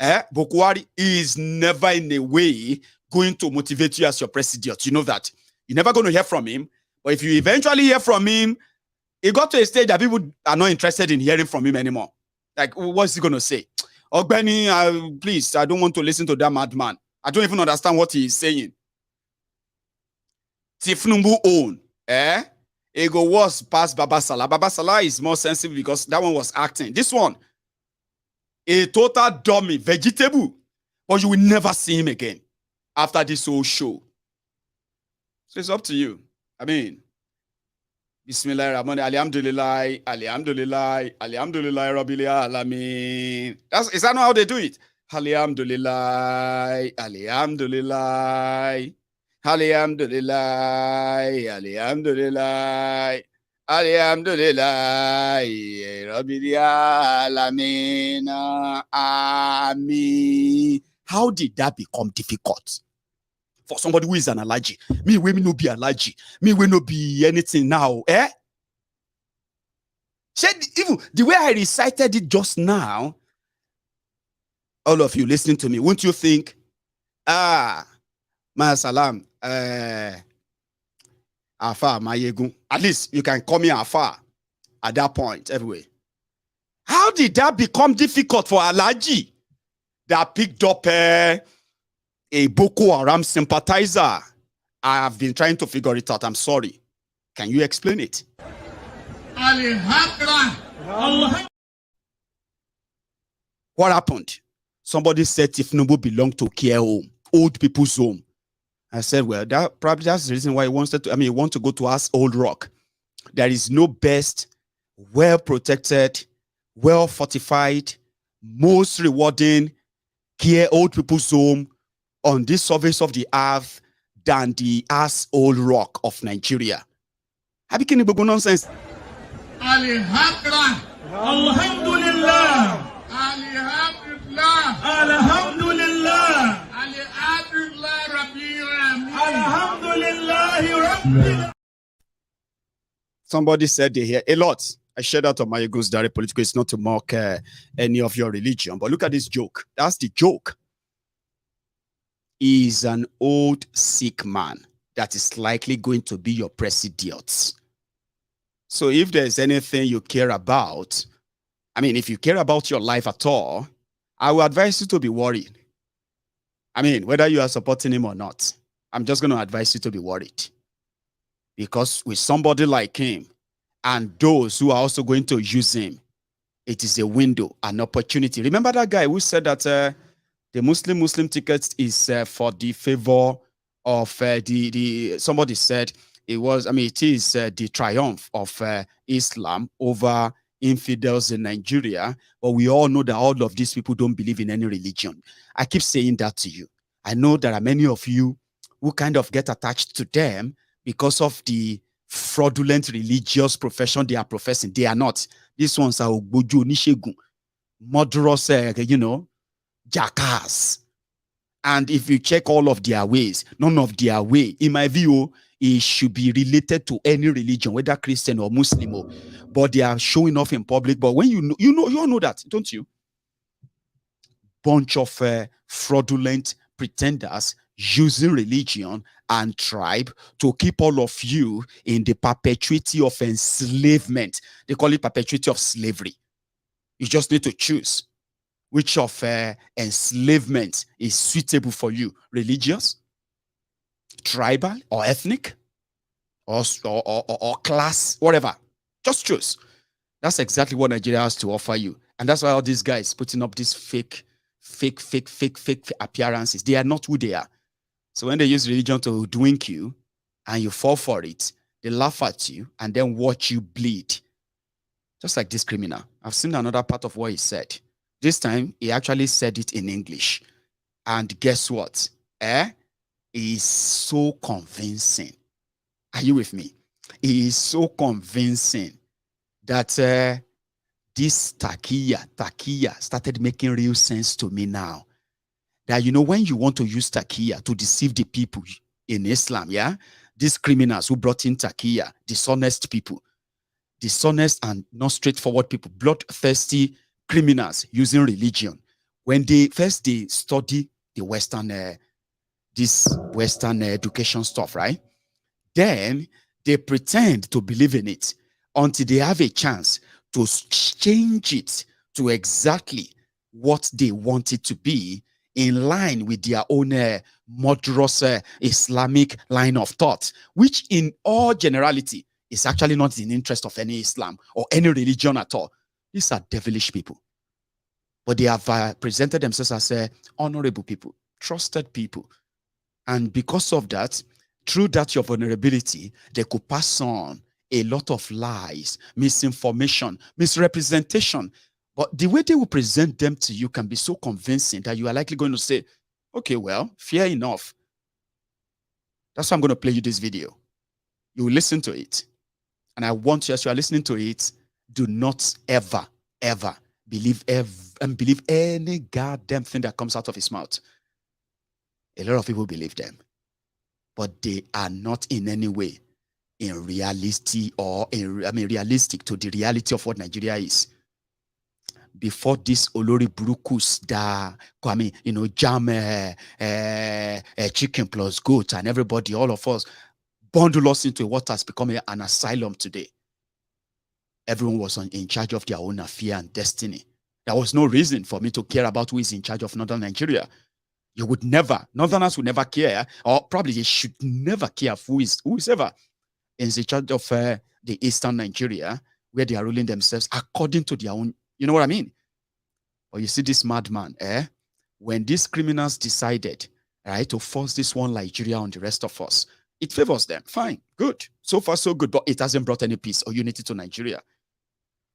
Bokwari is never in a way going to motivate you as your president. You know that. You're never going to hear from him. But if you eventually hear from him, it got to a stage that people are not interested in hearing from him anymore. Like, what's he going to say? Oh, Benny, please, I don't want to listen to that madman. I don't even understand what he is saying. Tifnumbu own, it go worse past Baba Salah. Baba Salah is more sensitive because that one was acting. This one, a total dummy, vegetable. But you will never see him again after this whole show. So it's up to you. I mean, Bismillah Rahman, Alhamdulillah, Alhamdulillah, Alhamdulillah, Rabbil Alamin. Is that not how they do it? Alhamdulillah, Alhamdulillah, Alhamdulillah, Alhamdulillah, Alhamdulillah, Rabbil Alamin, Amen. How did that become difficult? For somebody who is an allergy. Me, we no be allergy. Me, we no be anything now. Even the way I recited it just now, all of you listening to me, won't you think, Ma Salam, Afa, Maiyegun. At least you can call me Afa at that point, everywhere. How did that become difficult for allergy that picked up a Boko Haram sympathizer? I have been trying to figure it out. I'm sorry. Can you explain it? What happened? Somebody said Tifnubu belonged to care home, old people's home. I said, well, that's the reason why he wants to go to us Old Rock. There is no best, well-protected, well-fortified, most rewarding care old people's home on this surface of the earth than the ass Old Rock of Nigeria. Have you any nonsense? Alhamdulillah. Alhamdulillah. Alhamdulillah. Alhamdulillah. Somebody said they hear a lot. I shared out on MaiyegunsDiary Politico. It's not to mock any of your religion, but look at this joke. That's the joke. Is an old sick man that is likely going to be your president. So if there's anything you care about, if you care about your life at all, I will advise you to be worried. Whether you are supporting him or not, I'm just going to advise you to be worried. Because with somebody like him and those who are also going to use him, it is a window, an opportunity. Remember that guy who said that the Muslim ticket is for the favor of somebody said it is the triumph of Islam over infidels in Nigeria. But we all know that all of these people don't believe in any religion. I keep saying that to you. I know there are many of you who kind of get attached to them because of the fraudulent religious profession they are professing. They are not. These ones are Ogboju Nishegun, murderous, jackass. And if you check all of their ways, none of their way, in my view, it should be related to any religion, whether Christian or Muslim. But they are showing off in public. But when you all know that, don't you? Bunch of fraudulent pretenders using religion and tribe to keep all of you in the perpetuity of enslavement. They call it perpetuity of slavery. You just need to choose which of enslavement is suitable for you. Religious tribal or ethnic or class, whatever. Just choose. That's exactly what Nigeria has to offer you. And that's why all these guys putting up these fake appearances. They are not who they are. So when they use religion to hoodwink you and you fall for it, they laugh at you and then watch you bleed. Just like this criminal. I've seen another part of what he said. This time, he actually said it in English. And guess what? He is so convincing. Are you with me? He is so convincing that this takiya started making real sense to me now. That, you know, when you want to use takiya to deceive the people in Islam, yeah? These criminals who brought in takiya, dishonest people, dishonest and not straightforward people, bloodthirsty criminals using religion. When they study the Western, this Western education stuff, right? Then they pretend to believe in it until they have a chance to change it to exactly what they want it to be, in line with their own murderous Islamic line of thought, which in all generality is actually not in the interest of any Islam or any religion at all. These are devilish people. But they have presented themselves as honorable people, trusted people. And because of that, through that your vulnerability, they could pass on a lot of lies, misinformation, misrepresentation. But the way they will present them to you can be so convincing that you are likely going to say, okay, well, fair enough. That's why I'm going to play you this video. You will listen to it. And I want you, as you are listening to it, do not ever believe any goddamn thing that comes out of his mouth. A lot of people believe them. But they are not in any way in reality or realistic to the reality of what Nigeria is. Before this Olori Burukus da, jam chicken plus goat and everybody, all of us, bundle us into what has become an asylum today. Everyone was in charge of their own affair and destiny. There was no reason for me to care about who is in charge of Northern Nigeria. You would never, Northerners would never care, or probably they should never care who is ever in charge of the Eastern Nigeria, where they are ruling themselves according to their own. You know what I mean? But you see this madman, when these criminals decided, right, to force this one Nigeria on the rest of us, it favors them. Fine, good. So far, so good. But it hasn't brought any peace or unity to Nigeria.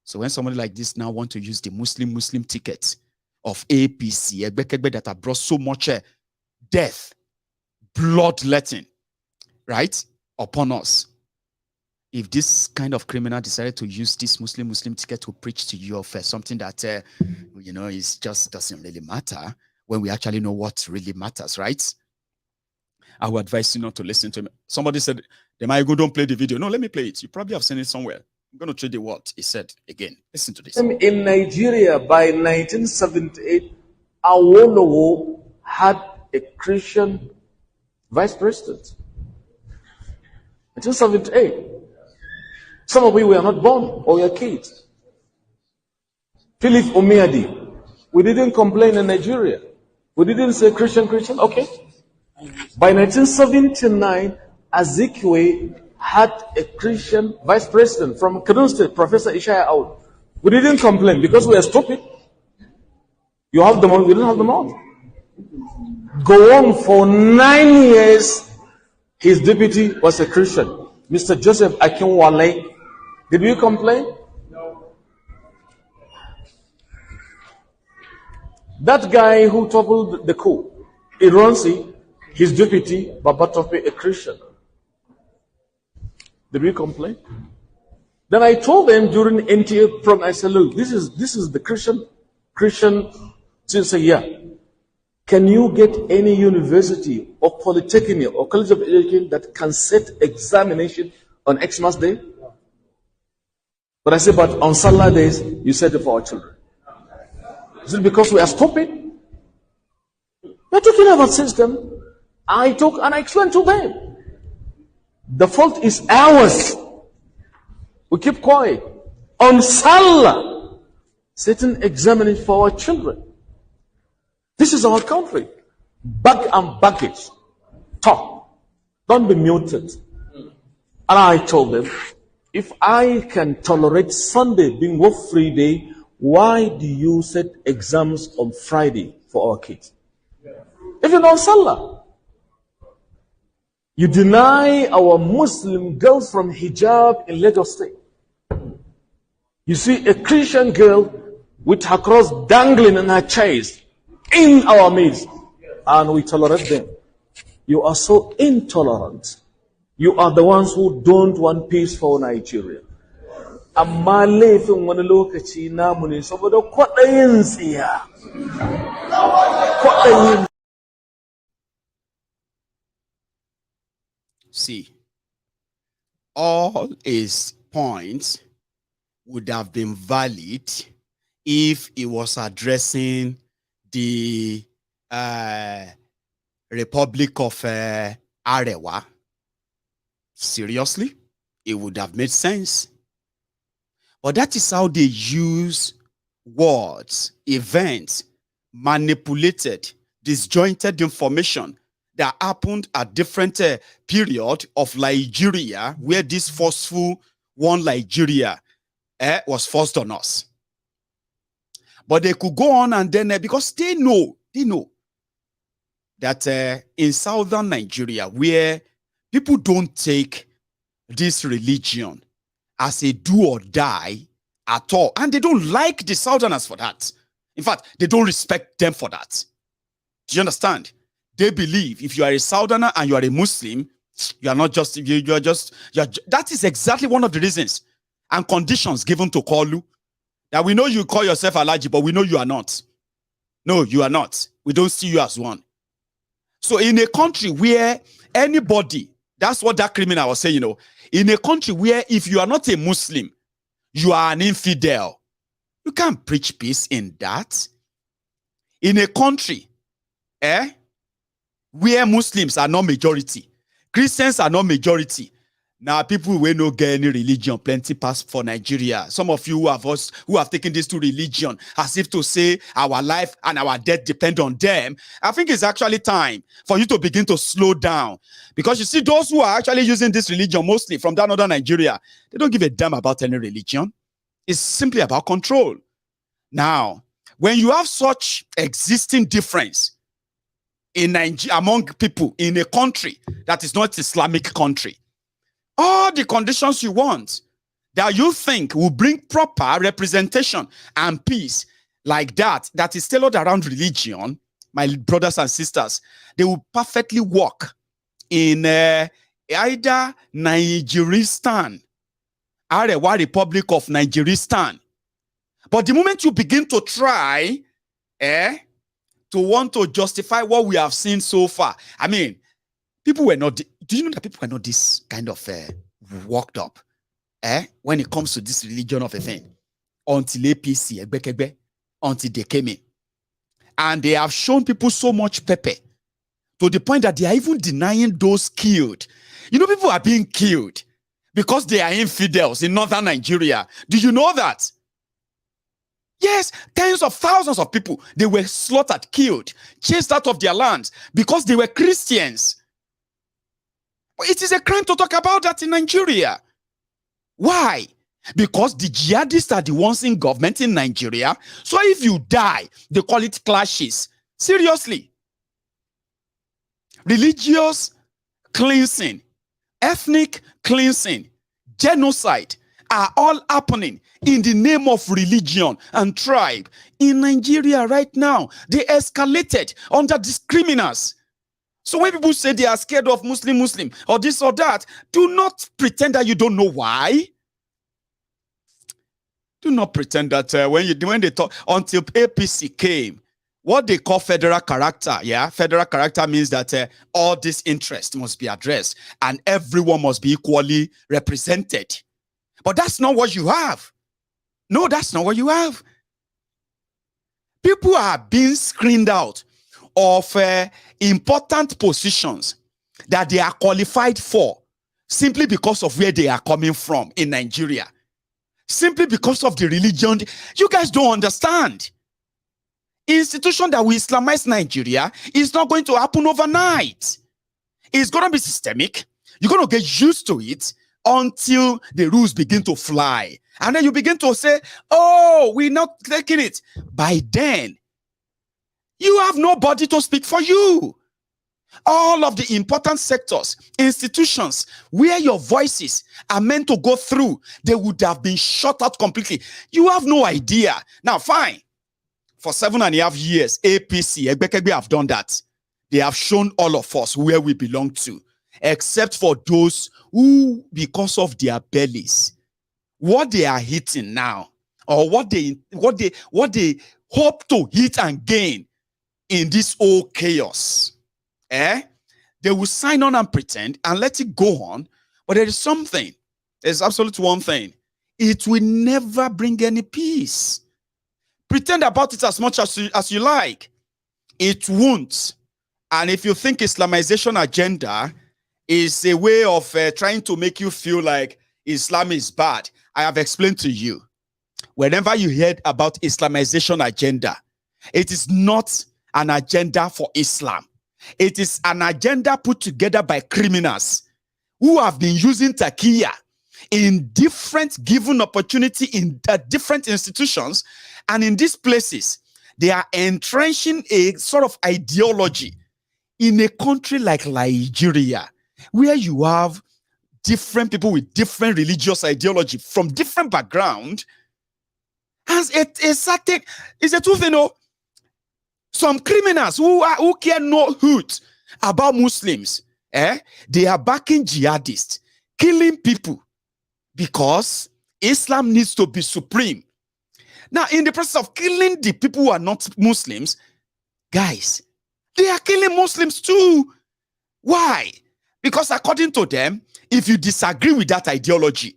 So when somebody like this now want to use the Muslim ticket of APC, that have brought so much death, bloodletting, right, upon us, if this kind of criminal decided to use this Muslim ticket to preach to you of something that, is just doesn't really matter, when we actually know what really matters, right? I would advise you not to listen to him. Somebody said, Maiyegun, don't play the video. No, let me play it. You probably have seen it somewhere. I'm going to trade the what he said again. Listen to this. In Nigeria, by 1978, Awolowo had a Christian vice president. 1978. Some of you were not born or were kids. Philip Omiadi. We didn't complain in Nigeria. We didn't say Christian. Okay. By 1979, Azikiwe had a Christian vice president from Kaduna State, Professor Ishaya Aoud. We didn't complain because we are stupid. You have them all, we didn't have them all. Go on for 9 years, his deputy was a Christian, Mr. Joseph Akinwale. Did we complain? No. That guy who toppled the coup, Ironsi, his deputy, Babatope, a Christian. Did we complain? Then I told them during NTA prom, I said, look, this is the Christian, so say, yeah. Can you get any university or polytechnic or college of education that can set examination on Xmas Day? But I said, but on Salah days, you set it for our children. Is it because we are stupid? We're talking about system. I talk and I explain to them. The fault is ours. We keep quiet. On Salah, certain examining for our children. This is our country. Bag and baggage. Talk. Don't be muted. And I told them, if I can tolerate Sunday being work-free day, why do you set exams on Friday for our kids? Even on Salah. You deny our Muslim girls from hijab in Lagos State. You see a Christian girl with her cross dangling in her chest in our midst, and we tolerate them. You are so intolerant. You are the ones who don't want peace for Nigeria. Amma laifin wani lokaci namu ne saboda kwaɗayin tsiya. Kwaɗayin. See, all his points would have been valid if he was addressing the Republic of Arewa. Seriously, it would have made sense. But that is how they use words, events, manipulated, disjointed information that happened at different period of Nigeria, where this forceful one Nigeria was forced on us. But they could go on and then, because they know that in southern Nigeria, where people don't take this religion as a do or die at all, and they don't like the southerners for that. In fact, they don't respect them for that. Do you understand? They believe if you are a southerner and you are a Muslim, you are not just, that is exactly one of the reasons and conditions given to Koolu. That we know you call yourself Alaji, but we know you are not. No, you are not. We don't see you as one. So in a country where anybody, that's what that criminal was saying, you know, in a country where if you are not a Muslim, you are an infidel, you can't preach peace in that. In a country, where Muslims are not majority, Christians are not majority. Now, people will not get any religion, plenty pass for Nigeria. Some of you who have taken this to religion as if to say our life and our death depend on them. I think it's actually time for you to begin to slow down. Because you see, those who are actually using this religion, mostly from that northern Nigeria, they don't give a damn about any religion. It's simply about control. Now, when you have such existing difference in Nigeria, among people in a country that is not Islamic country, all the conditions you want that you think will bring proper representation and peace like that is tailored around religion, my brothers and sisters, they will perfectly work in either Nigeristan, Arewa Republic of Nigeristan. But the moment you begin to try to want to justify what we have seen so far, I mean, people were not, do you know that people were not this kind of worked up when it comes to this religion of a thing until APC, until they came in. And they have shown people so much pepper to the point that they are even denying those killed. You know, people are being killed because they are infidels in northern Nigeria. Do you know that? Yes, tens of thousands of people, they were slaughtered, killed, chased out of their lands because they were Christians. But it is a crime to talk about that in Nigeria. Why? Because the jihadists are the ones in government in Nigeria. So if you die, they call it clashes. Seriously. Religious cleansing, ethnic cleansing, genocide are all happening in the name of religion and tribe. In Nigeria right now, they escalated under these criminals. So when people say they are scared of Muslim, or this or that, do not pretend that you don't know why. Do not pretend that when they talk, until APC came, what they call federal character, federal character means that all this interest must be addressed and everyone must be equally represented. But that's not what you have. No, that's not what you have. People are being screened out of important positions that they are qualified for simply because of where they are coming from in Nigeria. Simply because of the religion. You guys don't understand. Institution that will Islamize Nigeria is not going to happen overnight. It's going to be systemic. You're going to get used to it until the rules begin to fly. And then you begin to say, oh, we're not taking it. By then, you have nobody to speak for you. All of the important sectors, institutions, where your voices are meant to go through, they would have been shut out completely. You have no idea. Now, fine. For 7.5 years, APC, Egbekegbe have done that. They have shown all of us where we belong to, except for those who, because of their bellies, what they are hitting now, or what they hope to hit and gain in this old chaos. They will sign on and pretend and let it go on. But there is something. There's absolutely one thing. It will never bring any peace. Pretend about it as much as you like. It won't. And if you think Islamization agenda is a way of trying to make you feel like Islam is bad, I have explained to you. Whenever you heard about Islamization agenda, it is not an agenda for Islam. It is an agenda put together by criminals who have been using taqiyya in different given opportunity in different institutions. And in these places, they are entrenching a sort of ideology in a country like Nigeria, where you have different people with different religious ideology from different background. Has it's a truth, you know. Some criminals who care no hoot about Muslims, they are backing jihadists, killing people because Islam needs to be supreme. Now, in the process of killing the people who are not Muslims, guys, they are killing Muslims too. Why? Because according to them, if you disagree with that ideology,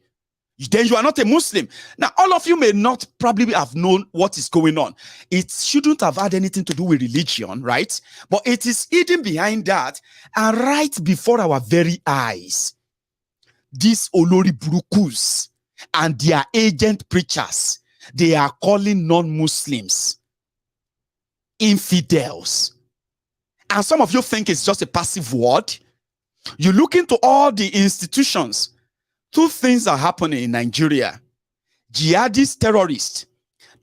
then you are not a Muslim. Now, all of you may not probably have known what is going on. It shouldn't have had anything to do with religion, right? But it is hidden behind that and right before our very eyes. These Olori Burukus and their agent preachers, they are calling non-Muslims infidels. And some of you think it's just a passive word. You look into all the institutions. Two things are happening in Nigeria. Jihadist terrorists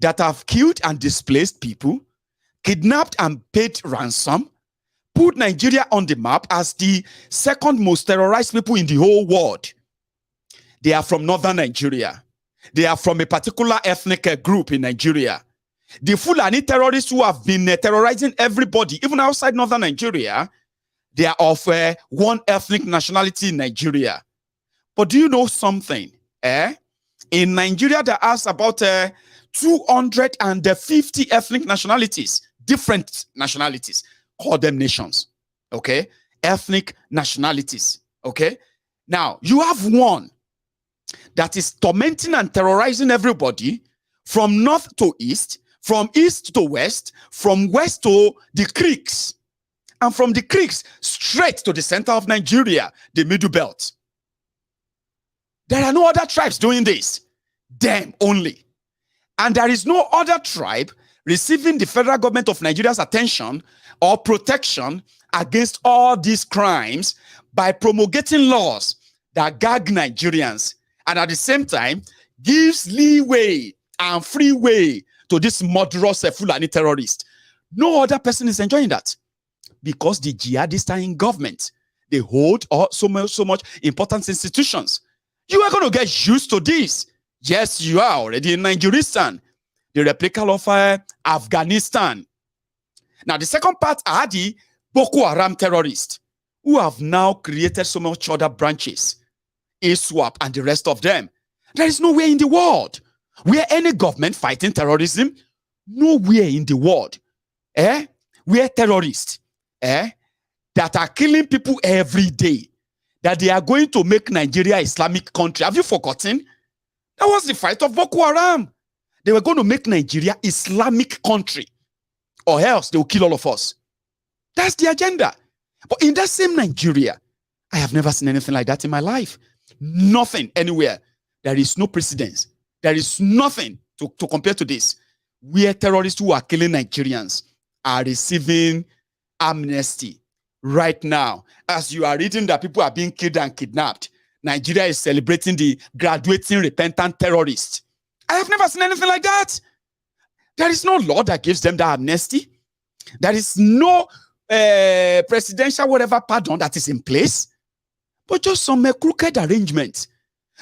that have killed and displaced people, kidnapped and paid ransom, put Nigeria on the map as the second most terrorized people in the whole world. They are from northern Nigeria. They are from a particular ethnic group in Nigeria. The Fulani terrorists who have been terrorizing everybody, even outside northern Nigeria, they are of one ethnic nationality in Nigeria. But do you know something? In Nigeria, there are about 250 ethnic nationalities, different nationalities. Call them nations, okay? Ethnic nationalities, okay? Now, you have one that is tormenting and terrorizing everybody from north to east, from east to west, from west to the creeks, and from the creeks straight to the center of Nigeria, the Middle Belt. There are no other tribes doing this. Them only. And there is no other tribe receiving the federal government of Nigeria's attention or protection against all these crimes by promulgating laws that gag Nigerians and at the same time gives leeway and free way to this murderous Fulani terrorist. No other person is enjoying that because the jihadists are in government. They hold so much important institutions. You are going to get used to this. Yes, you are already in Nigeristan, the replica of Afghanistan. Now, the second part are the Boko Haram terrorists who have now created so much other branches, ISWAP and the rest of them. There is nowhere in the world where any government fighting terrorism, nowhere in the world, where terrorists that are killing people every day, that they are going to make Nigeria Islamic country. Have you forgotten? That was the fight of Boko Haram. They were going to make Nigeria Islamic country, or else they will kill all of us. That's the agenda. But in that same Nigeria, I have never seen anything like that in my life. Nothing anywhere. There is no precedence. There is nothing to compare to this, where terrorists who are killing Nigerians are receiving amnesty, right now, as you are reading that people are being killed and kidnapped, Nigeria is celebrating the graduating repentant terrorists. I have never seen anything like that. There is no law that gives them that amnesty. There is no presidential whatever pardon that is in place, but just some crooked arrangement.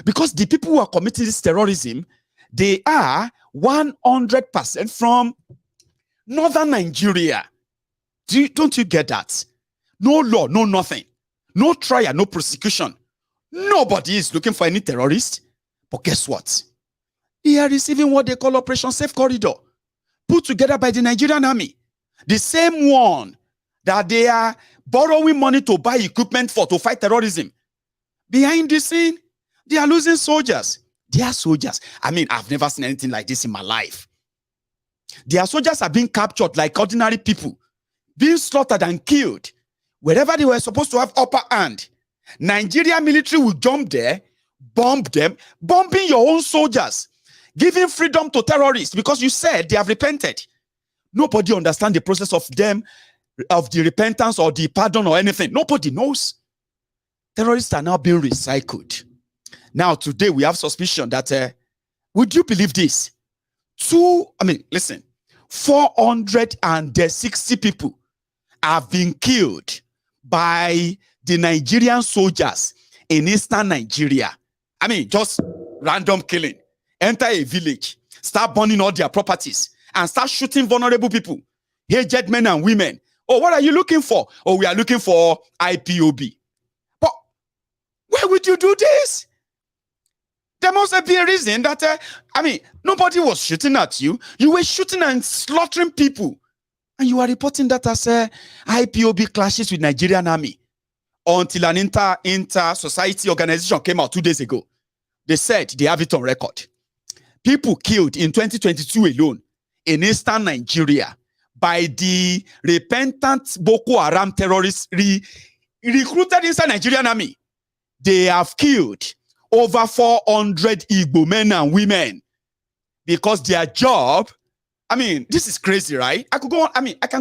Because the people who are committing this terrorism, they are 100% from northern Nigeria. Don't you get that? No law, no nothing. No trial, no prosecution. Nobody is looking for any terrorist. But guess what? They are receiving what they call Operation Safe Corridor, put together by the Nigerian army. The same one that they are borrowing money to buy equipment for to fight terrorism. Behind the scene, they are losing soldiers. They are soldiers. I mean, I've never seen anything like this in my life. Their soldiers are being captured like ordinary people, being slaughtered and killed. Wherever they were supposed to have upper hand, Nigerian military will jump there, bomb them, bombing your own soldiers, giving freedom to terrorists because you said they have repented. Nobody understands the process of them, of the repentance or the pardon or anything. Nobody knows. Terrorists are now being recycled. Now, today we have suspicion that, would you believe this? 460 people have been killed by the Nigerian soldiers in eastern Nigeria. I mean, just random killing. Enter a village, start burning all their properties, and start shooting vulnerable people, aged men and women. Oh, what are you looking for? Oh, we are looking for IPOB. But why would you do this? There must be a reason that, nobody was shooting at you. You were shooting and slaughtering people. And you are reporting that as IPOB clashes with Nigerian army. Until an inter-society organization came out 2 days ago. They said they have it on record. People killed in 2022 alone in eastern Nigeria by the repentant Boko Haram terrorists recruited inside Nigerian army. They have killed over 400 Igbo men and women because their job, this is crazy, right? I can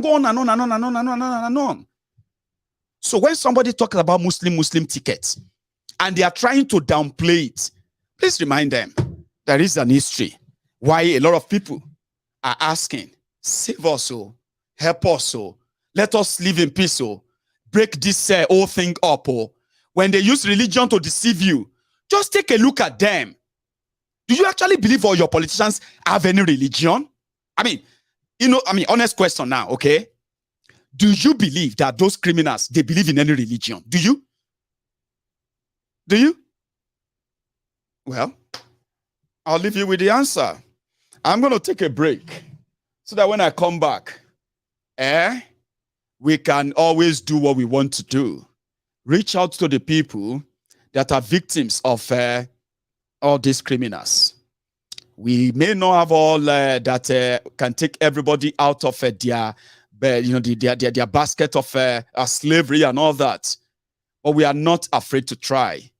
go on and on. So when somebody talks about Muslim tickets and they are trying to downplay it, please remind them there is an history why a lot of people are asking, save us, help us, let us live in peace, break this whole thing up. When they use religion to deceive you, just take a look at them. Do you actually believe all your politicians have any religion? Honest question now, okay? Do you believe that those criminals, they believe in any religion? Do you? Do you? Well, I'll leave you with the answer. I'm going to take a break so that when I come back, we can always do what we want to do. Reach out to the people that are victims of all these criminals. We may not have all that can take everybody out of their basket of slavery and all that, but we are not afraid to try.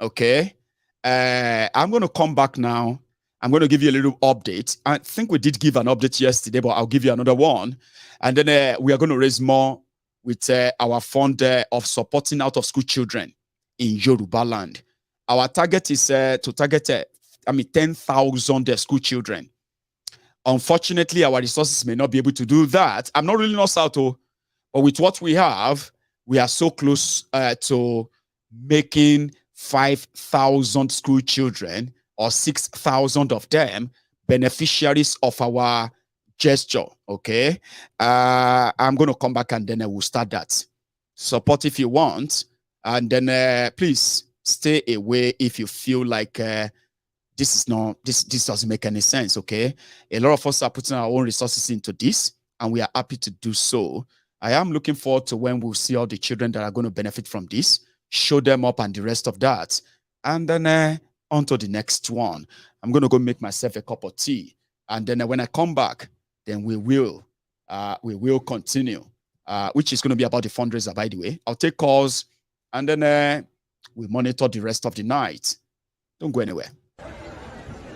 Okay, I'm going to come back now. I'm going to give you a little update. I think we did give an update yesterday, but I'll give you another one, and then we are going to raise more with our fund of supporting out of school children in Yoruba land. Our target is to target 10,000 school children. Unfortunately, our resources may not be able to do that. I'm not really not out, but with what we have, we are so close to making 5,000 school children or 6,000 of them beneficiaries of our gesture. Okay, I'm going to come back and then we'll start that. Support if you want, and then please stay away if you feel like this doesn't make any sense. Okay, a lot of us are putting our own resources into this, and we are happy to do so. I am looking forward to when we'll see all the children that are going to benefit from this, show them up and the rest of that, and then on to the next one. I'm going to go make myself a cup of tea, and then when I come back, then we will continue, which is going to be about the fundraiser, by the way. I'll take calls, and then we monitor the rest of the night. Don't go anywhere.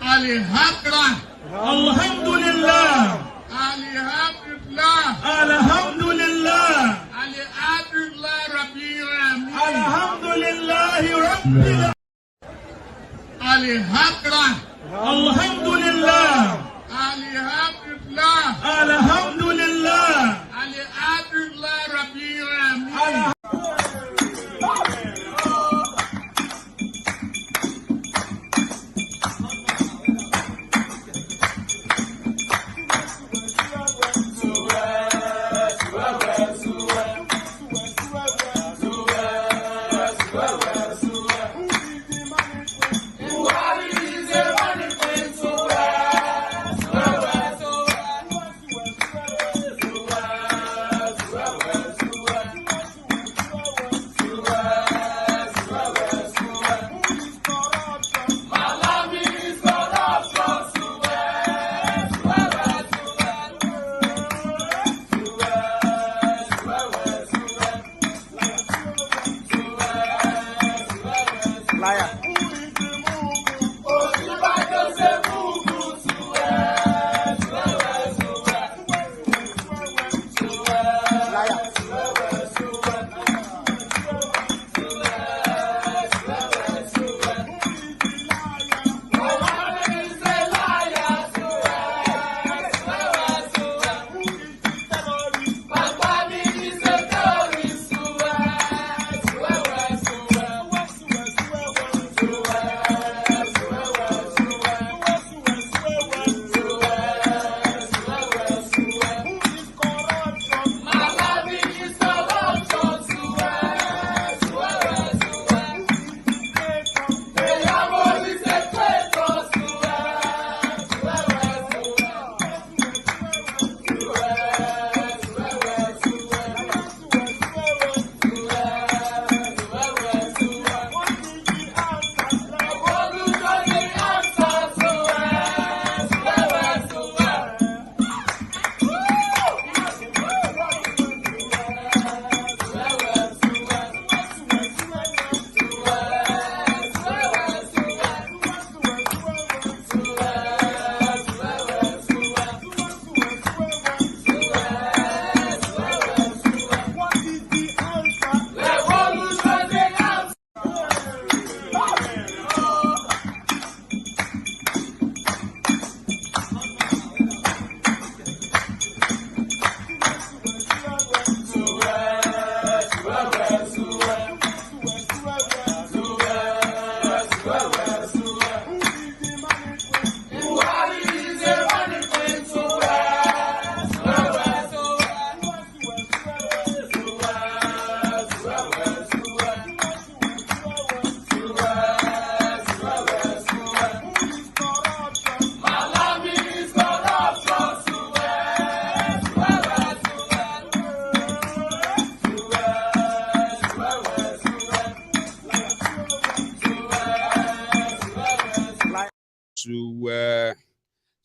Alhamdulillah. Alhamdulillah. Alhamdulillah. Alhamdulillah. Alhamdulillah. Alhamdulillah. Alhamdulillah. Alhamdulillah Rabbil Alamin.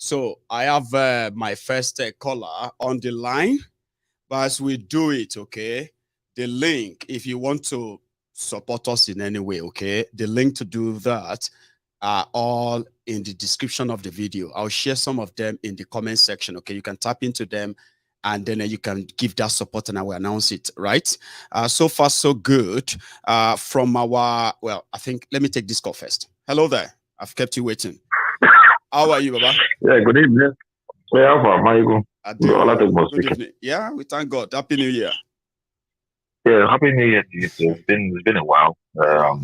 So I have my first caller on the line, but as we do it, okay, the link, if you want to support us in any way, okay, the link to do that are all in the description of the video. I'll share some of them in the comment section, okay? You can tap into them and then you can give that support and I will announce it, right? So far, so good. From our, well, I think, let me take this call first. Hello there. I've kept you waiting. How are you, Baba? Yeah, good evening. Yeah, Maiyegun. Good evening. Yeah, we thank God. Happy New Year. Yeah, Happy New Year to you too. It's been a while. I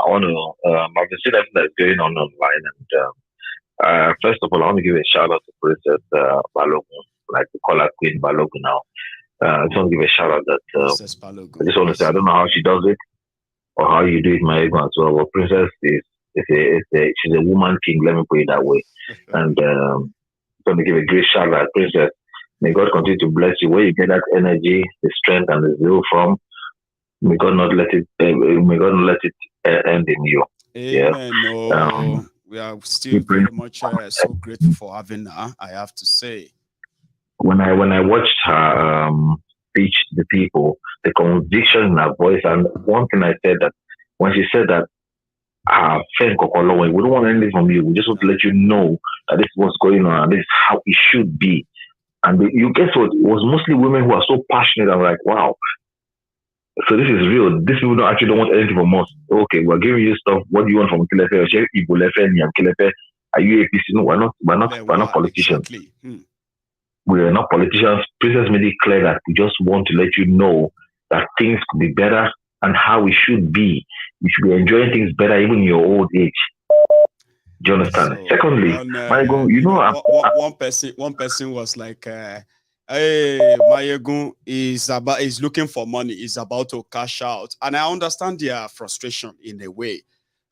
want to, I've been seeing everything that's going on online. And first of all, I want to give a shout out to Princess Balogun, like we call her Queen Balogun now. I just want to give a shout out that I just want to say, I don't know how she does it or how you do it, Maiyegun as well. But Princess she's a woman king, let me put it that way. And I'm going to give a great shout out, Princess. May God continue to bless you. Where you get that energy, the strength, and the zeal from, may God not let it. End in you. Amen. Yeah. We are still very much so grateful for having her, I have to say. When I watched her speech to the people, the conviction in her voice, and one thing I said that when she said that, friend Kokolo, we don't want anything from you. We just want to let you know that this is what's going on and this is how it should be. And you guess what? It was mostly women who are so passionate. I'm like, wow. So this is real. These people don't want anything from us. Okay, we're giving you stuff. What do you want from Kilefe? Are you APC? No, we're not politicians. Exactly. We are not politicians. Princess made it clear that we just want to let you know that things could be better and how we should be. You should be enjoying things better even in your old age. Do you understand? So, Secondly, Maiyegun, one person was like, "Hey, Maiyegun is looking for money. Is about to cash out," and I understand their frustration in a way.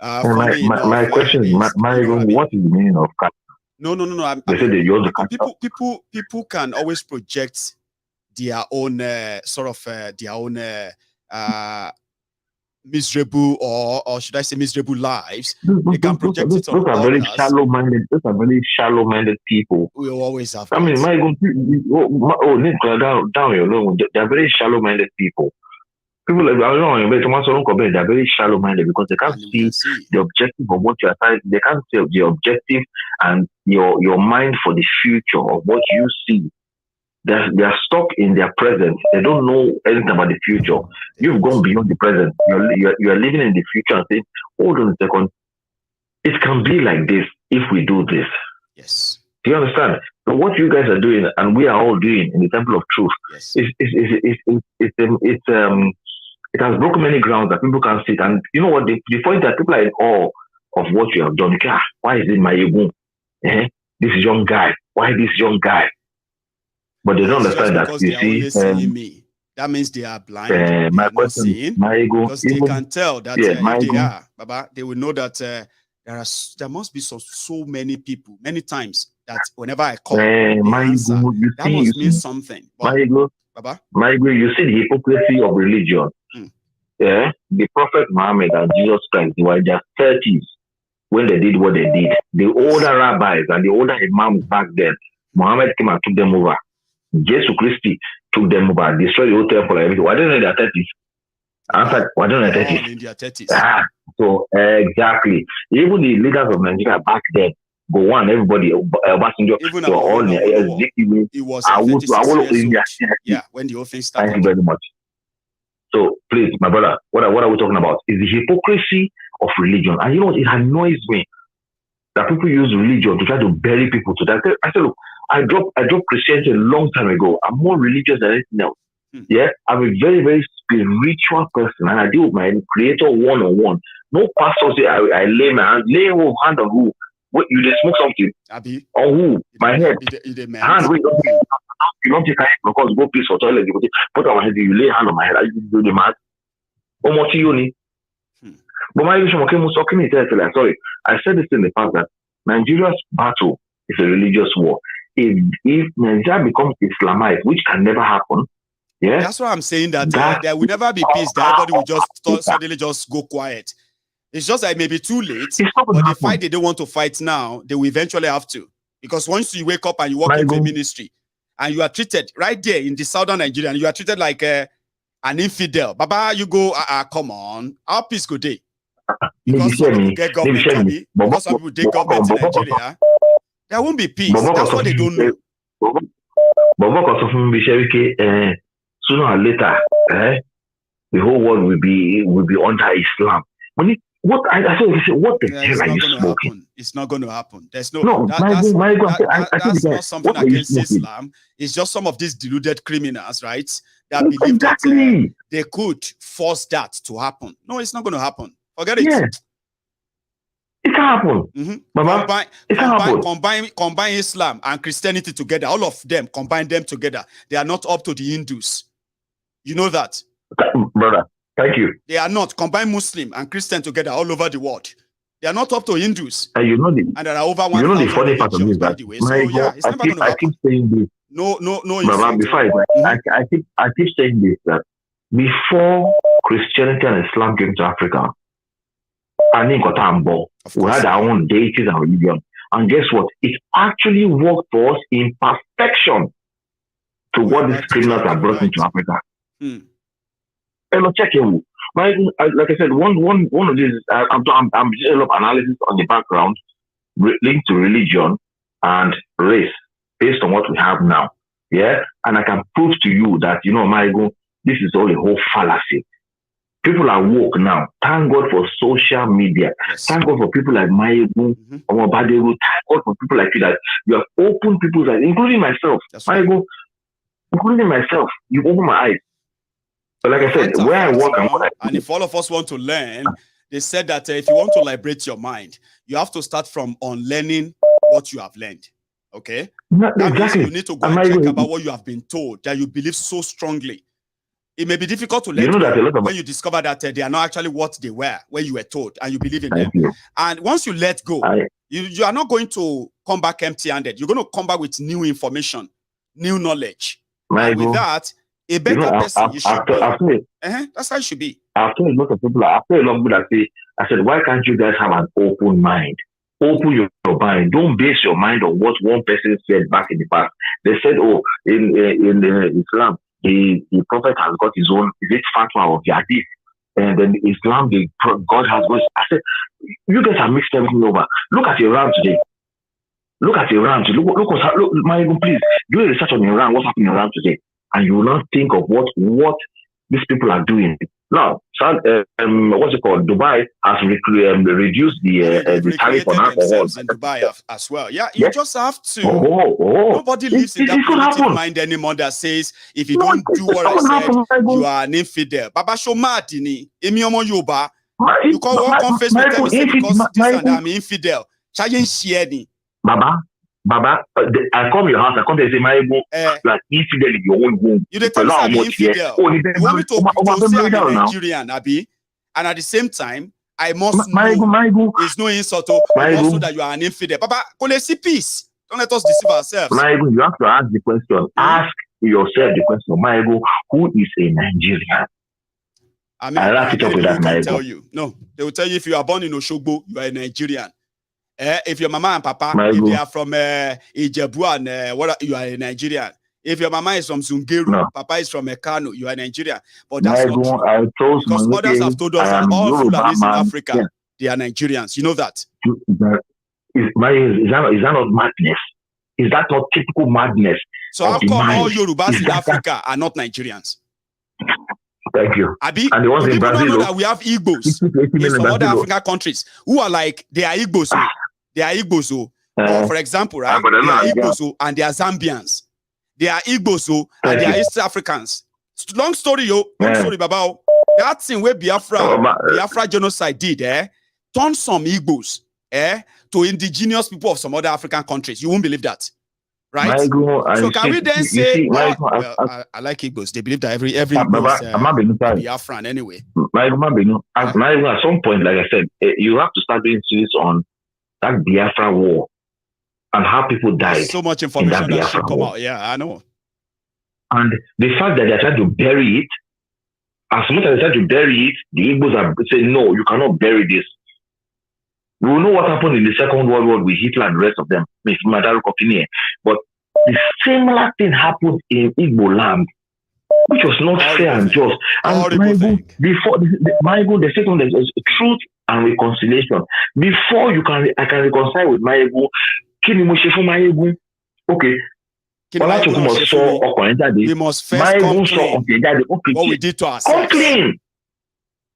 My question is, Maiyegun, what is the meaning of cash? No. People can always project their own miserable or should I say miserable lives. They can project it on others. Very shallow-minded. Those are very shallow-minded people. We always have. I mean, Maiyegun, down your loan. They're very shallow-minded people. People like they're very shallow-minded because they can't see the objective of what you are trying. They can't see the objective and your mind for the future of what you see. They are stuck in their present. They don't know anything about the future. You've gone beyond the present. You are living in the future and saying, hold on a second, it can be like this if we do this. Yes. Do you understand? So what you guys are doing and we are all doing in the Temple of Truth, yes, it has broken many grounds that people can't see. And you know what? The point that people are in awe of what you have done. Why is it Maiyegun? This young guy. Why this young guy? But they don't understand that. You see, me. That means they are blind. My question, Maiyegun, because they can tell that if they are, Baba, they will know that there must be so many people, many times that whenever I call, Maiyegun, that must mean something. Maiyegun, Baba, Maiyegun, you see the hypocrisy of religion. Yeah, the Prophet Muhammad and Jesus Christ, they were just 30s when they did what they did. The older rabbis and the older imams back then, Muhammad came and took them over. Jesus Christ took them over, destroyed the whole temple and everything. Why don't they in their 30s? Answer, why don't they in their 30s? So exactly. Even the leaders of Nigeria back then, go on, everybody, even all it was 36 years old. Yeah, when the whole thing started. Thank you very much. So please, my brother, what are we talking about? Is the hypocrisy of religion. And you know what? It annoys me that people use religion to try to bury people to that. I said, look, I dropped Christianity a long time ago. I'm more religious than anything else. Yeah, I'm a very, very spiritual person, and I deal with my Creator one-on-one. No pastor say I lay my hand, hand on who? What, you just smoke something? Abi. On who? My head. Hand. Wait, you don't take a hand because go piss for toilet. You put on my head. You lay hand on my head. I do the math. But my sorry, I said this in the past that Nigeria's battle is a religious war. If Nigeria becomes Islamized, which can never happen, yeah, that's why I'm saying that there will never be peace. That everybody will just suddenly just go quiet. It's just like maybe too late. But the fight they don't want to fight now, they will eventually have to. Because once you wake up and you walk into a ministry and you are treated right there in the southern Nigeria, and you are treated like an infidel. Baba, you go, come on, our peace go day. Because some people get government, because some people get government in Nigeria, there won't be peace. That's what they don't know. But sooner or later, the whole world will be under Islam. What the hell are you smoking? It's not going to happen. There's that's not something against Islam. It's just some of these deluded criminals, right? That believe that they could force that to happen. No, it's not going to happen. Forget it. Yeah. It can't happen. Combine Islam and Christianity together. All of them, combine them together. They are not up to the Hindus. You know that? Brother, thank you. They are not. Combine Muslim and Christian together all over the world. They are not up to Hindus. And and there are over 1,000 You know the funny part of this, by the way. So yeah, it's never going to happen. I keep saying this. No. Brother, before I keep saying this, that before Christianity and Islam came to Africa, we had our own deities and religion. And guess what? It actually worked for us in perfection to what these criminals have brought into Africa. Hello, check you. Like I said, one of these, I'm doing a lot of analysis on the background linked to religion and race based on what we have now. Yeah, and I can prove to you that Maiyegun, this is all a whole fallacy. People are woke now. Thank God for social media. Yes. Thank God for people like Maiyegun, Omobaderu. Thank God for people like you that you have opened people's eyes, including myself. That's right. Maiyegun, including myself. You open my eyes. But like I said, where I work and what I do. And if all of us want to learn, they said that if you want to liberate your mind, you have to start from unlearning what you have learned. Okay? That means you need to go and check about what you have been told that you believe so strongly. It may be difficult to let go when you discover that they are not actually what they were when you were told and you believe in them. And once you let go, you are not going to come back empty-handed. You're going to come back with new information, new knowledge. And with that, a better person you should be. That's how it should be. After a lot of people that say, I said, why can't you guys have an open mind? Open your mind. Don't base your mind on what one person said back in the past. They said, oh, in Islam, the prophet has got his own, is it fatwa of the hadith? And then Islam, God has got. I said, you guys are mixed everything over. Look at Iran today. Look at Iran. Look, Maiyegun, please do a research on Iran. What's happening in Iran today? And you will not think of what these people are doing. Now, what's it called? Dubai has reduced the tariff on alcohol. In Dubai as well. Yeah, you just have to. Nobody lives in that primitive mind anymore that says, if you don't do what I said, you are an infidel. Baba Shomatini, Emi Omo Yoruba. You can't walk on Facebook and say because this and I'm infidel. Baba, I come to your house, I come to say, Maiyegun, like infidel in your own home. You tell me I'm infidel. You want me to say I'm a Nigerian, Abi? And at the same time, I must know it's no insult to also that you are an infidel. Baba, see peace. Don't let us deceive ourselves. Maiyegun, you have to ask the question. Ask yourself the question, Maiyegun, who is a Nigerian? I mean, I can tell you. No, they will tell you if you are born in Oshogbo, you are a Nigerian. If your mama and papa, if they are from Ijebu and you are a Nigerian. If your mama is from Zungeru, papa is from Kano, you are a Nigerian. But that's not true. Because others have told us that all Fulanis in Africa, they are Nigerians. You know that? Is that not madness? Is that not typical madness? So how come all Yorubas in Africa are not Nigerians? Thank you. Abi, and the ones in Brazil, know that we have Igbos in some other African countries who are like, they are Igbos. They are Igbos. For example, right? They are Igbos and they are Zambians. They are Igbos and they are East Africans. Long story, long story, Baba. That thing where Biafra genocide did, turned some Igbos, to indigenous people of some other African countries. You won't believe that. Right? So can we then say, I like Igbos. They believe that every Igbo is Biafran anyway. At some point, like I said, you have to start doing series on that Biafra war and how people died. There's so much information that should come out. Yeah, I know. And the fact that they're trying to bury it, as much as they're trying to bury it, the Igbos are saying, no, you cannot bury this. We will know what happened in the Second World War with Hitler and the rest of them. But the similar thing happened in Igbo land, which was not fair and just. And before the second is truth and reconciliation. Before I can reconcile with Maiyegun, okay. We must first come clean. What we did to ourselves. Come clean.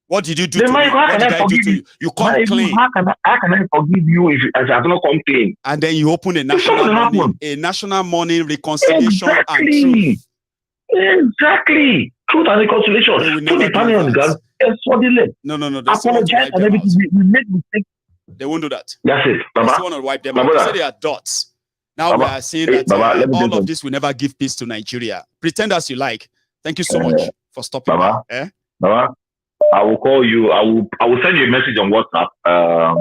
What did you do to me? What did I do to you? You come clean. How can I forgive you if I have not come clean? And then you open a national money reconciliation and truth. Exactly. Truth and reconciliation. Put the panel on the ground. No. Apologize and everything. We make mistakes. They won't do that. That's it. Baba. They want to wipe them out. They say they are dots. Now we are saying that all of this will never give peace to Nigeria. Pretend as you like. Thank you so much for stopping. Baba. Baba. I will call you. I will send you a message on WhatsApp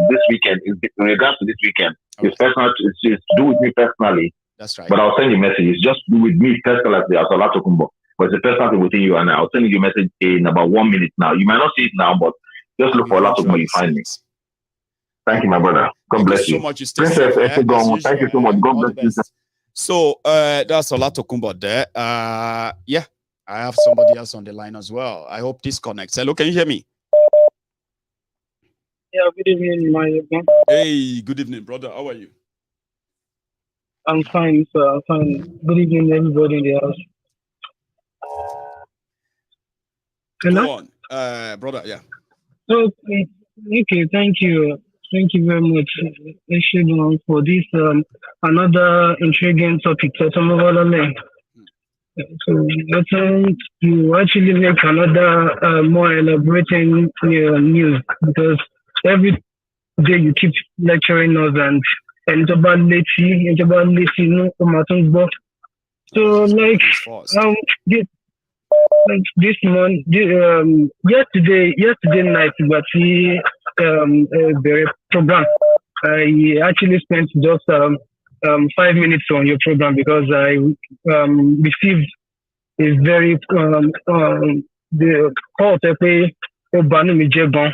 this weekend. In regards to this weekend, it's personal. It's to do with me personally. That's right. But I'll send you a message. It's just to do with me personally as a lot of Kumbo. But it's a personal thing within you, and I'll send you a message in about 1 minute now. You might not see it now, but just look for a lot of when you find me. Thank you, my brother. God bless you. So much. Princess, thank you so much. God bless you. So that's a lot of Kumbo there. Yeah. I have somebody else on the line as well. I hope this connects. Hello, can you hear me? Yeah, good evening, Maiyegun. Hey, good evening, brother. How are you? I'm fine, sir. Fine. Good evening, everybody in the house. Hello? brother, yeah. Okay, thank you. Thank you very much, Eshegun, for this another intriguing topic. So I think you actually make another more elaborating news, because every day you keep lecturing us and it's about no. So this month, yesterday night, but the program, I actually spent just 5 minutes on your program, because I received a very the call to pay Maiyegun.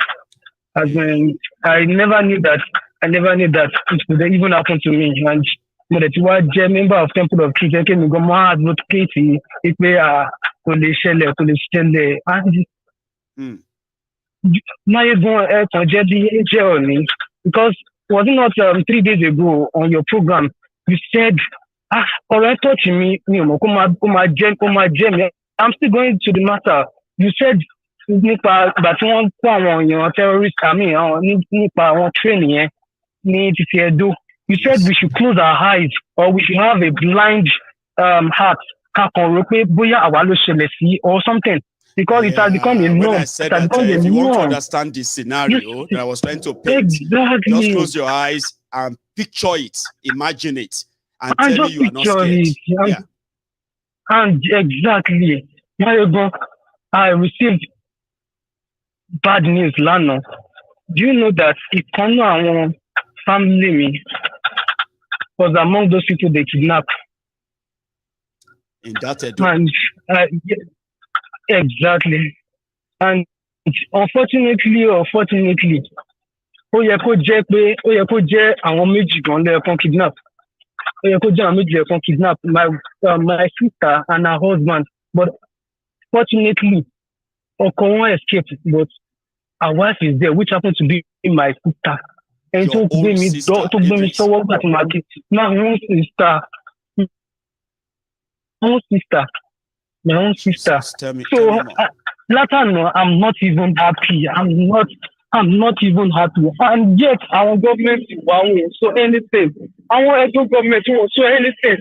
As in, I never knew that it could even happen to me. And but you are a member of Temple of Truth, and go more advocate if we are to the Maiyegun because was it not 3 days ago on your program you said touch me, I'm still going to the matter. You said nípa ìgbà tí wọ́n kó àwọn èèyàn terrorist nípa àwọn training ní títí Edo. You said we should close our eyes or we should have a blind heart kakàn rò pé bóyá àwa ló ṣẹlẹ̀ sí or something, because it has become a norm. I said that, if you want to understand this scenario that I was trying to paint, just close your eyes and picture it, imagine it, and tell me you are not scared. And exactly, I received bad news lánàá. Do you know that ìkan náà àwọn family me was among those people they kidnapped? In that and exactly, and unfortunately ó yẹ kó jẹ́ àwọn méjì gan lẹ́ẹ̀kan kidnap. Ó yẹ kó jẹ́ àwọn méjì lẹ́ẹ̀kan kidnap my sister and her husband, but fortunately ọkọ wọn escaped, but her wife is there, which happened to be my sister. And tó gbé mi sọ́wọ́ gbà tí màá kí my own sister. So látàná I'm not even happy. I'm not even happy. And yet our government won't so anything. Our Edo government won't so anything.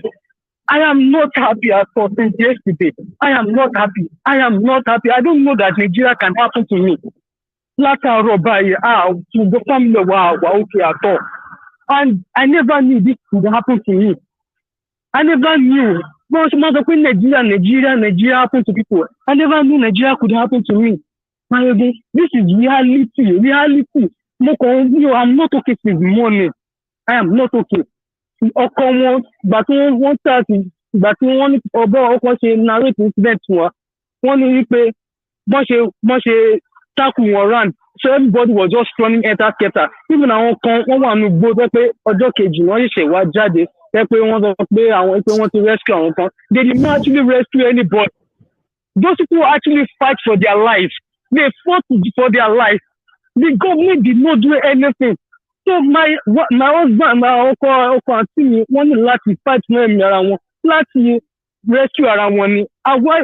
I am not happy at all since yesterday. I am not happy. I don't know that Nigeria can happen to me. Látàárọ̀ báyìí, to the family were okay at all. And I never knew this could happen to me. I never knew. But Nigeria happened to people. I never knew Nigeria could happen to me. This is reality. I'm not okay since morning. I am not okay. Ọkọ wọn gbà tí wọ́n tààtì gbà tí wọ́n ní ọkọ ṣe narrate incident wọn wọ́n ní wípé bọ́n ṣe tackle wọn round, so everybody was just running enter. Even àwọn kan wọ́n wà ní gbó pé ọjọ́ kejì wọ́n ṣẹ̀ṣẹ̀ wá jáde pé wọ́n sọ pé wọ́n ti rescue àwọn kan. They did not actually rescue anybody. Those people actually fight for their life. They fought for their life. The government did not do anything. So my husband, my ọkọ àti mi, wọ́n ní láti fight fún ẹ̀mí ara wọn, láti rescue ara wọn ni. Àwa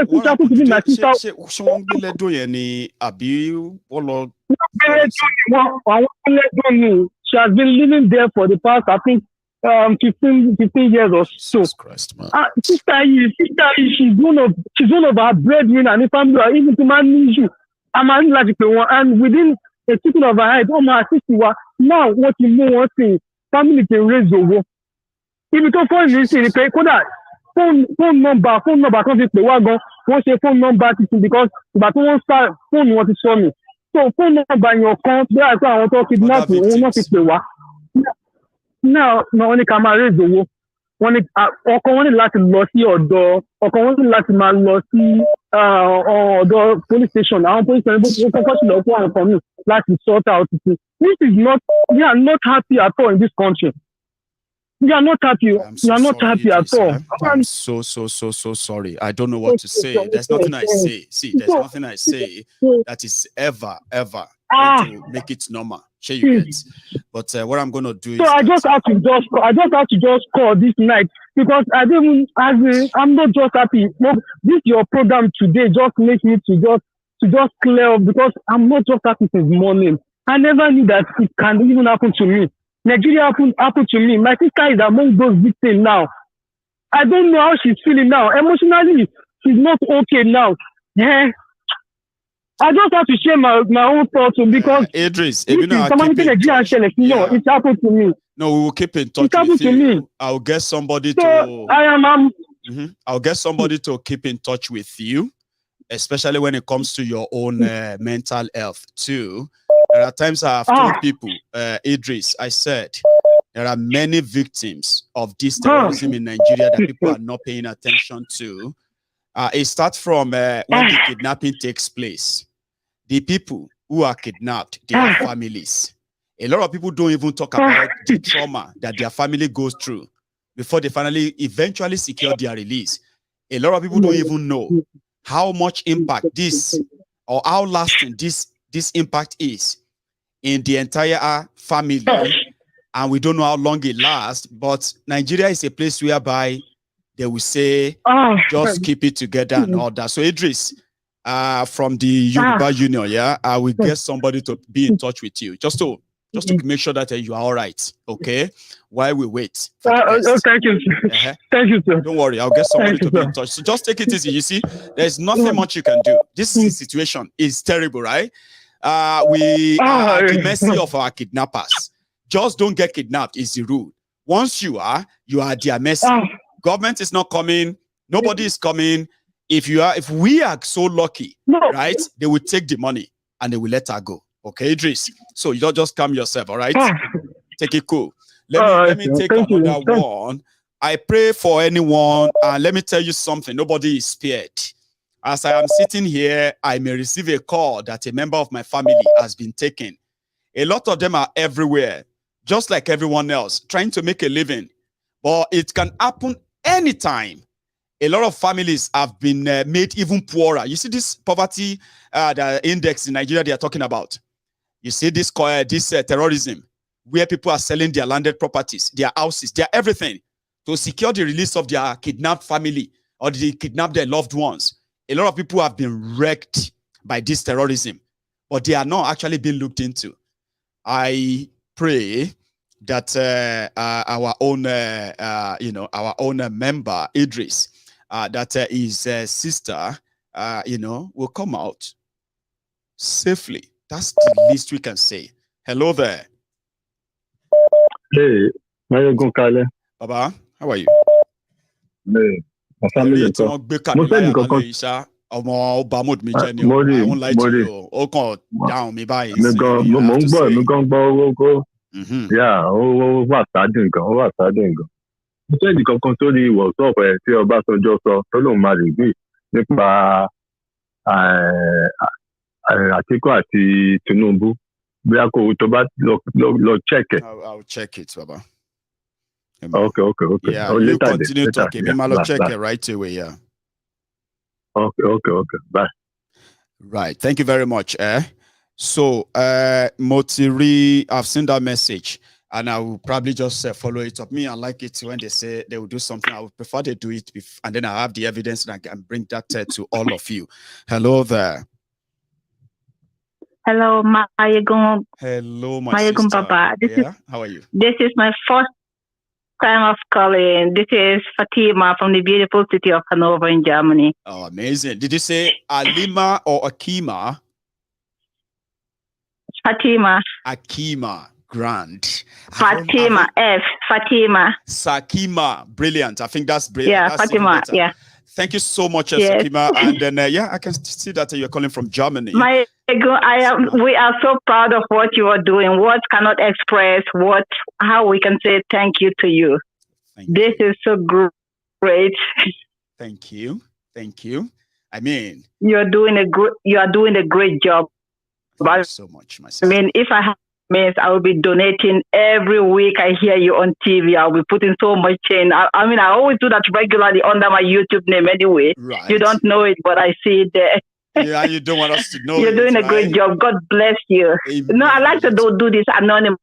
ikú sáfù ti bí my sister. Ṣé wọ́n gbé lẹ́dọ̀ yẹn ni àbí wọ́n lọ? Àwọn lẹ́dọ̀ ni. She has been living there for the past, I think, 15 years or so. Christ, man. Sister, she's one of our breadwinner and the family are even to manage you. I'm like one, and within a second of our head, my sister, now what you know, one thing, family can raise over. If you don't find this, you pay phone number kan fi pè wá gan. Wọ́n ṣe phone number tuntun because ìgbà tí wọ́n start phone wọn ti sọ mi. So phone number yẹn kan bí àti àwọn tó kidnap òun náà fi pè wá. Now wọ́n ní ká máa raise owó. Wọ́n ní ọkọ wọn ní láti lọ sí ọ̀dọ̀ ọkọ wọn ní láti máa lọ sí ọ̀dọ̀ police station. Àwọn police station bó kọ́kọ́ sì lọ fún àwọn kan mi láti sort out it. We are not happy at all in this country. We are not happy. We are not happy at all. I'm so sorry. I don't know what to say. There's nothing I say. See, there's nothing I say that is ever going to make it normal. Sure you get. But what I'm going to do is. So I just have to just call this night because I'm not just happy. No, this your program today just makes me to just to just clear up because I'm not just happy since morning. I never knew that it can even happen to me. Nigeria happened to me. My sister is among those victims now. I don't know how she's feeling now. Emotionally, she's not okay now. Yeah. I just have to share my own thoughts because Idris, it happened to me. No, we will keep in touch with you. I'll get somebody I'll get somebody to keep in touch with you, especially when it comes to your own mental health too. There are times I have told people, Idris, I said, there are many victims of this terrorism in Nigeria that people are not paying attention to. It starts from when the kidnapping takes place. The people who are kidnapped, their families. A lot of people don't even talk about the trauma that their family goes through before they finally eventually secure their release. A lot of people don't even know how much impact this or how lasting this impact is in the entire family. And we don't know how long it lasts, but Nigeria is a place whereby they will say, just keep it together and all that. So Idris, from the Yoruba Union, I will get somebody to be in touch with you, just to make sure that you are all right, okay? While we wait. Thank you. Thank you, sir. Don't worry, I'll get somebody to be in touch. So just take it easy. You see, there's nothing much you can do. This situation is terrible, right? We are at the mercy of our kidnappers. Just don't get kidnapped is the rule. Once you are at their mercy. Government is not coming. Nobody is coming. If we are so lucky, right, they will take the money and they will let her go. Okay, Idris. So you don't just calm yourself, all right? Take it cool. Let me take another one. I pray for anyone, and let me tell you something. Nobody is spared. As I am sitting here, I may receive a call that a member of my family has been taken. A lot of them are everywhere, just like everyone else, trying to make a living. But it can happen anytime. A lot of families have been made even poorer. You see this poverty the index in Nigeria they are talking about. You see this terrorism, where people are selling their landed properties, their houses, their everything to secure the release of their kidnapped family or they kidnap their loved ones. A lot of people have been wrecked by this terrorism, but they are not actually being looked into. I pray that our own member Idris, that his sister, will come out safely. That's the least we can say. Hello there. Hey, Maiyegun Kale. Baba, how are you? Hey, my family is I won't lie to you. Down me by. Yeah, wà sádùn gan, wà sádùn gan. Mo fẹ́ di kankan sórí WhatsApp tí Ọbásanjọ́ sọ tó lóun máa lè gbé nípa Àtíkù àti Tinubu. Bí a kò tó bá lọ check it. I'll check it, Baba. Okay. Yeah, you continue talking. I'll check it right away, yeah. Okay. Bye. Right. Thank you very much. So, Motiri, I've seen that message, and I will probably just follow it up. Me, I like it when they say they will do something. I would prefer they do it, and then I have the evidence, and I can bring that to all of you. Hello there. Hello, Maiyegun. Hello, my Maiyegun sister. Papa. How are you? This is my first time of calling. This is Fatima from the beautiful city of Hanover in Germany. Oh, amazing. Did you say Alima or Akima? Fatima. Akima. Grand. Fatima. Fatima. Sakima. Brilliant. I think that's brilliant. Yeah, that's Fatima. Yeah. Thank you so much, Sakima. And then, I can see that you're calling from Germany. We are so proud of what you are doing. Words cannot express how we can say thank you to you. This is so great. Thank you. I mean, you are doing a great job. Thank you so much, my sister. I mean, if I have means, I will be donating every week. I hear you on TV. I'll be putting so much in. I always do that regularly under my YouTube name anyway. Right. You don't know it, but I see it there. Yeah, you don't want us to know. You're doing a great job. God bless you. Amen. No, I like to do this anonymous.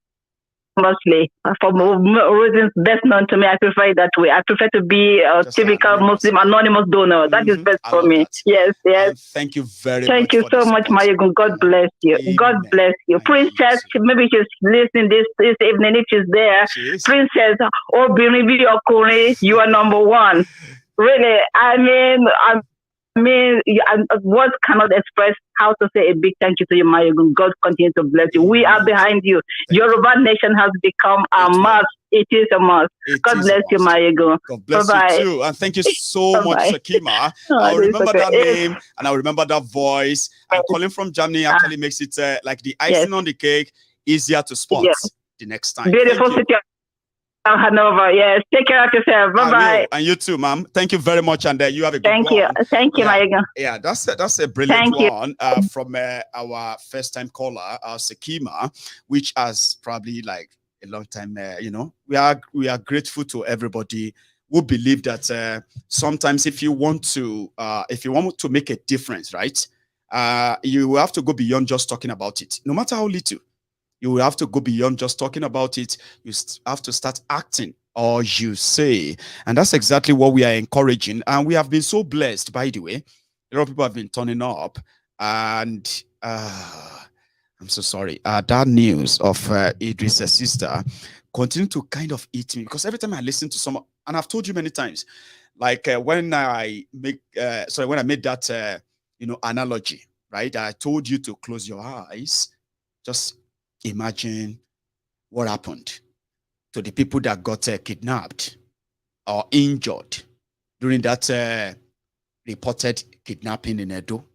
anonymously. For reasons best known to me, I prefer it that way. I prefer to be a typical Muslim anonymous donor. That is best for me. Yes, yes. Thank you very much. Thank you so much, Maiyegun. God bless you. God bless you. Princess, maybe she's listening this evening if she's there. Princess, Obiribi Okuri, you are number one. Really, I mean, words cannot express how to say a big thank you to you, Maiyegun. God continue to bless you. We are behind you. Yoruba nation has become a must. It is a must. God bless you, Maiyegun. God bless you too. And thank you so much, Sakima. I'll remember that name and I'll remember that voice. And calling from Germany actually makes it like the icing on the cake easier to spot the next time. Beautiful city. Hanover, yes. Take care of yourself. Bye bye. And you too, ma'am. Thank you very much, and you have a good one. Thank you, Maiyegun. Yeah, that's a brilliant one from our first time caller, Sakima, which has probably like a long time. You know, we are grateful to everybody who believe that sometimes if you want to make a difference, right, you have to go beyond just talking about it, no matter how little. You will have to go beyond just talking about it. You have to start acting, or you say. And that's exactly what we are encouraging. And we have been so blessed, by the way. A lot of people have been turning up. And I'm so sorry. That news of Idris' sister continue to kind of eat me. Because every time I listen to someone, and I've told you many times, like when I made that, analogy, right? I told you to close your eyes. Just imagine what happened to the people that got kidnapped or injured during that reported kidnapping in Edo.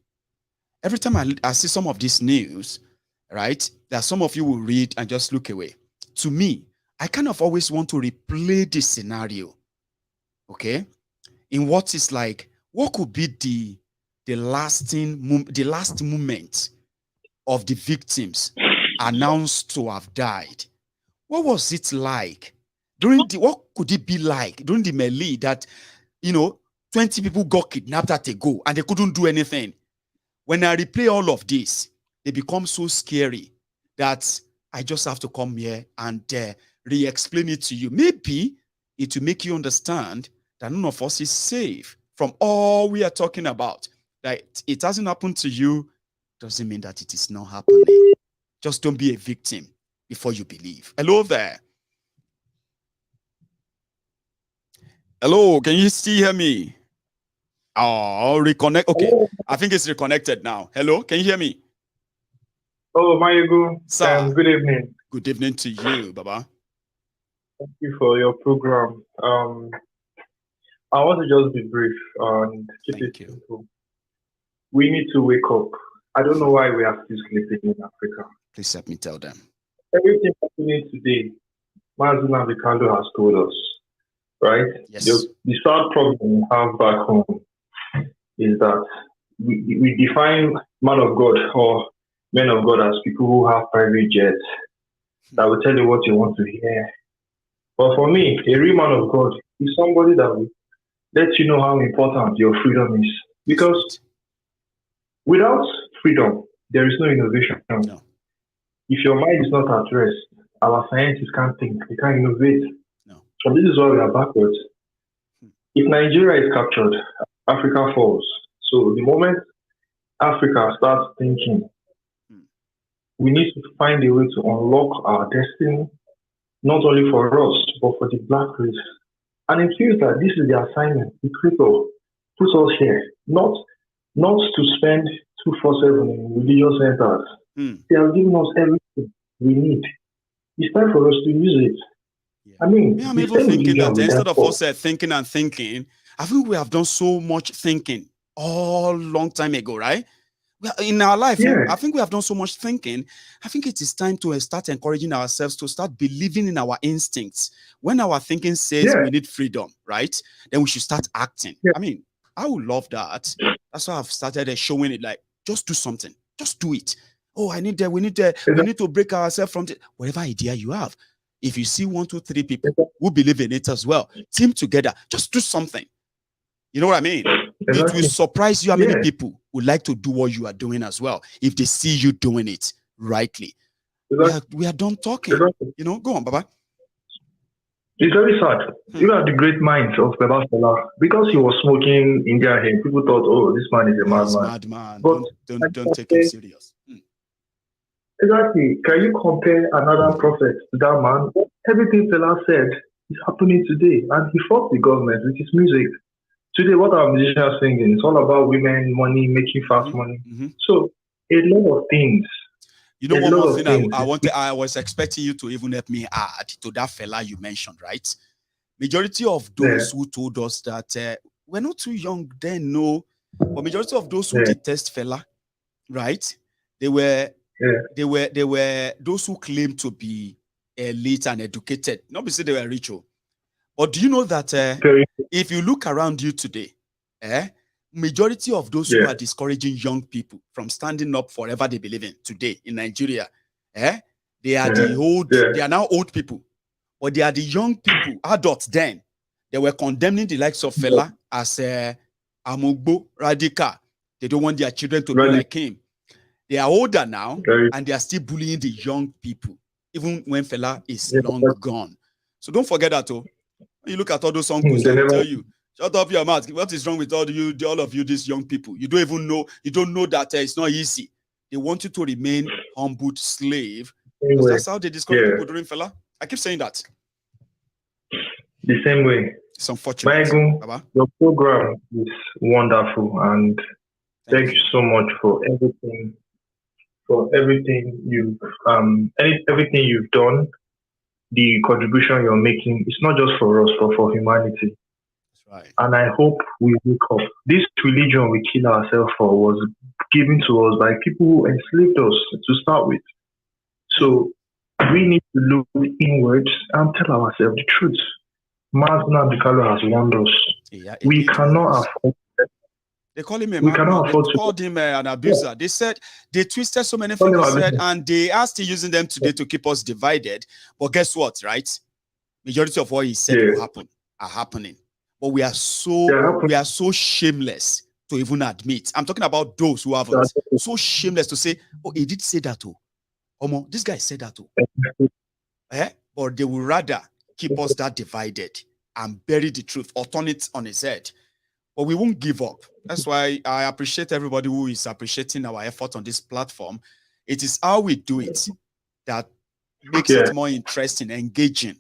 Every time I see some of this news, right, that some of you will read and just look away. To me, I kind of always want to replay this scenario, okay? In what is like, what could be the last moment of the victims announced to have died? What was it like what could it be like during the melee that 20 people got kidnapped at a go and they couldn't do anything? When I replay all of this, they become so scary that I just have to come here and re-explain it to you. Maybe it will make you understand that none of us is safe from all we are talking about. That it hasn't happened to you doesn't mean that it is not happening. Just don't be a victim before you believe. Hello there. Hello, can you still hear me? Oh, reconnect. Okay, I think it's reconnected now. Hello, can you hear me? Oh, Maiyegun. Good evening. Good evening to you, Baba. Thank you for your program. I want to just be brief and keep it simple. We need to wake up. I don't know why we are still sleeping in Africa. Please let me tell them. Everything happening today, Mazen Abikando has told us, right? Yes. The sad problem we have back home is that we define man of God or men of God as people who have private jets that will tell you what you want to hear. But for me, a real man of God is somebody that will let you know how important your freedom is. Because without freedom, there is no innovation. No. If your mind is not at rest, our scientists can't think, they can't innovate. No. So this is why we are backwards. If Nigeria is captured, Africa falls. So the moment Africa starts thinking, we need to find a way to unlock our destiny, not only for us, but for the black race. And it feels that this is the assignment. The Creator puts us here, not to spend 247 in religious centers. They have given us everything we need. It's time for us to use it. Yeah. I mean, I'm even thinking that instead of us thinking and thinking, I think we have done so much thinking all long time ago, right? In our life, I think we have done so much thinking. I think it is time to start encouraging ourselves to start believing in our instincts. When our thinking says we need freedom, right? Then we should start acting. I mean, I would love that. That's why I've started showing it, like, just do something. Just do it. Oh, we need to break ourselves from whatever idea you have. If you see 1, 2, 3 people who believe in it as well, team together, just do something. You know what I mean? It will surprise you how many people would like to do what you are doing as well if they see you doing it rightly. We are done talking. You know, go on, Baba. It's very sad. You are the great minds of Baba Salah. Because he was smoking India here, people thought, oh, this man is a madman. But don't take him serious. Exactly. Can you compare another prophet to that man? Everything Salah said is happening today. And he fought the government with his music. Today, what our musicians singing? It's all about women, money, making fast money. So, a lot of things. You know, one more thing I was expecting you to even help me add to that fella you mentioned, right? Majority of those who told us that we're not too young then, no. But majority of those who detest fella, right? They were those who claim to be elite and educated. Not because they were rich. But do you know that if you look around you today, majority of those who are discouraging young people from standing up for whatever they believe in today in Nigeria, they are they are now old people, but they are the young people, adults then. They were condemning the likes of fella as Amugbo, radical. They don't want their children to be like him. They are older now, and they are still bullying the young people, even when fella is long gone. So don't forget that, when you look at all those uncles, they will tell you, shut up your mouth. What is wrong with all of you, these young people? You don't even know. You don't know that it's not easy. They want you to remain humbled slave. Because that's how they discourage people during fella. I keep saying that. The same way. It's unfortunate. Maiyegun, your program is wonderful, and thank you so much for everything. For everything you've done, the contribution you're making. It's not just for us, but for humanity. Right. And I hope we wake up. This religion we kill ourselves for was given to us by people who enslaved us to start with. So we need to look inwards and tell ourselves the truth. Mazna Bikalo has warned us. We cannot afford. They call him a madman. They called him an abuser. They said they twisted so many things, and they are still using them today to keep us divided. But guess what, right? Majority of what he said will happen are happening. But we are so shameless to even admit. I'm talking about those who haven't. So shameless to say, oh, he did say that too. Omo, this guy said that too. But they will rather keep us that divided and bury the truth or turn it on its head. But we won't give up. That's why I appreciate everybody who is appreciating our effort on this platform. It is how we do it that makes it more interesting, engaging.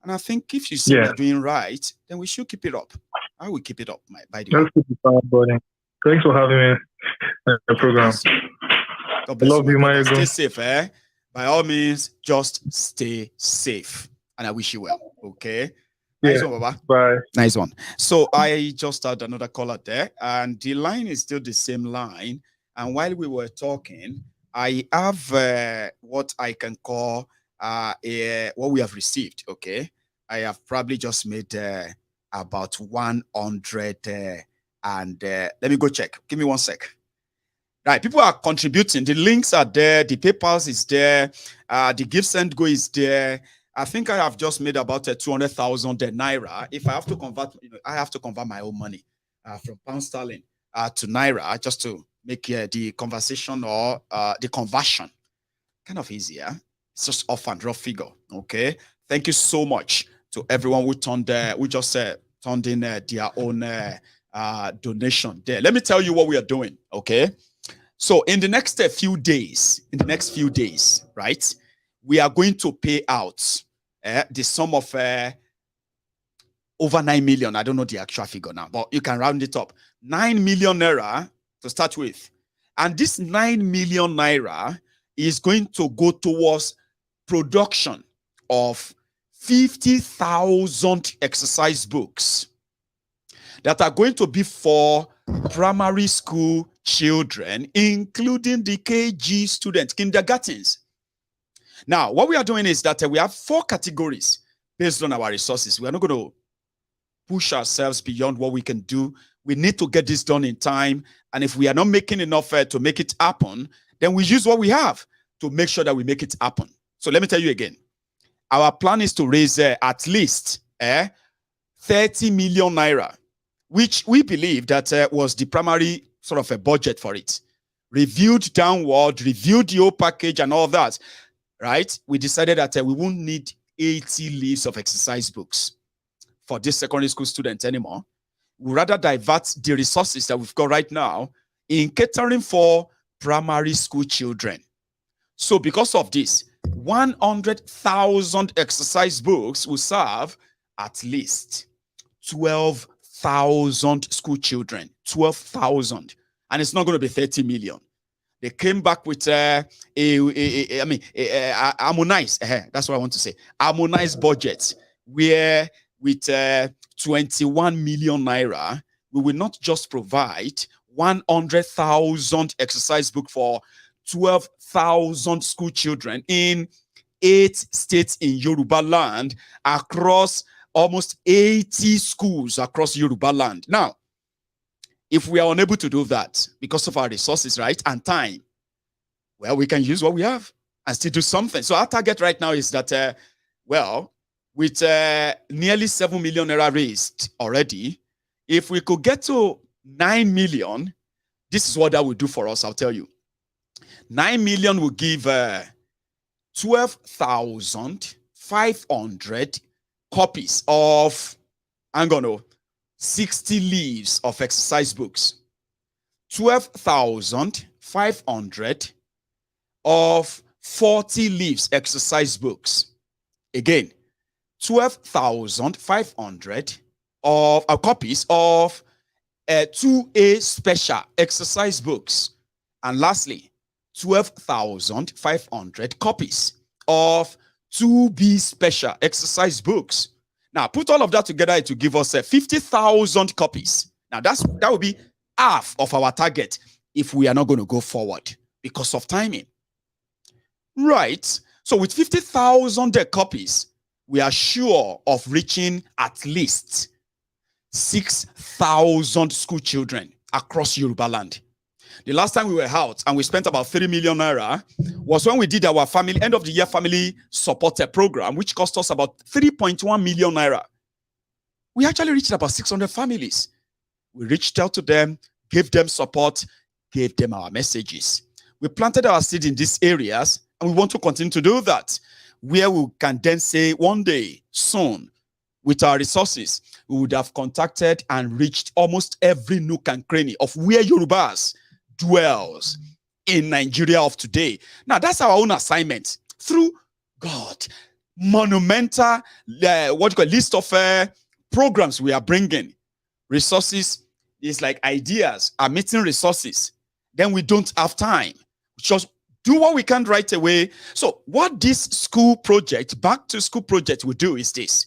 And I think if you see we're doing right, then we should keep it up. I will keep it up, by the way. Thanks for having me on the program. God bless you, Maiyegun. Stay safe, By all means, just stay safe. And I wish you well, okay? Nice one, Baba. Bye. Nice one. So I just had another caller there, and the line is still the same line. And while we were talking, I have what I can call what we have received, okay? I have probably just made about 100 and let me go check. Give me 1 sec. Right, people are contributing. The links are there. The PayPal is there. The Give Send Go is there. I think I have just made about 200,000 naira. If I have to convert, I have to convert my own money from pound sterling to naira just to make the conversation or the conversion kind of easier. It's just off and draw figure. Okay. Thank you so much to everyone who turned in their own donation there. Let me tell you what we are doing. Okay. So in the next few days, right, we are going to pay out the sum of over 9 million. I don't know the actual figure now, but you can round it up. 9 million naira to start with. And this 9 million naira is going to go towards production of 50,000 exercise books that are going to be for primary school children, including the KG students, kindergartens. Now, what we are doing is that we have 4 categories based on our resources. We are not going to push ourselves beyond what we can do. We need to get this done in time. And if we are not making enough to make it happen, then we use what we have to make sure that we make it happen. So let me tell you again. Our plan is to raise at least 30 million naira, which we believe that was the primary sort of a budget for it. Reviewed downward, reviewed the whole package and all that. right? We decided that we won't need 80 leaves of exercise books for this secondary school students anymore. We rather divert the resources that we've got right now in catering for primary school children. So because of this, 100,000 exercise books will serve at least 12,000 school children. 12,000. And it's not going to be 30 million. They came back with harmonized, that's what I want to say, harmonized budget, where with 21 million naira, we will not just provide 100,000 exercise book for 12,000 school children in 8 states in Yoruba land across almost 80 schools across Yoruba land. Now, if we are unable to do that because of our resources, right, and time, well, we can use what we have and still do something. So our target right now is that, well, with nearly 7 million naira raised already, if we could get to 9 million, this is what that will do for us, I'll tell you. 9 million will give 12,500 copies of, I'm going to 60 leaves of exercise books. 12,500 of 40 leaves exercise books. Again, 12,500 of copies of 2A special exercise books. And lastly, 12,500 copies of 2B special exercise books. Now, put all of that together to give us 50,000 copies. Now, that would be half of our target if we are not going to go forward because of timing. Right. So with 50,000 copies, we are sure of reaching at least 6,000 school children across Yoruba land. The last time we were out and we spent about 3 million naira was when we did our family end of the year family supporter program, which cost us about 3.1 million naira. We actually reached about 600 families. We reached out to them, gave them support, gave them our messages. We planted our seed in these areas, and we want to continue to do that, where we can then say one day, soon, with our resources, we would have contacted and reached almost every nook and cranny of where Yorubas dwells in Nigeria of today. Now, that's our own assignment through God, monumental list of programs we are bringing. Resources is like ideas are meeting resources. Then we don't have time. Just do what we can right away. So what this school project, back to school project will do is this.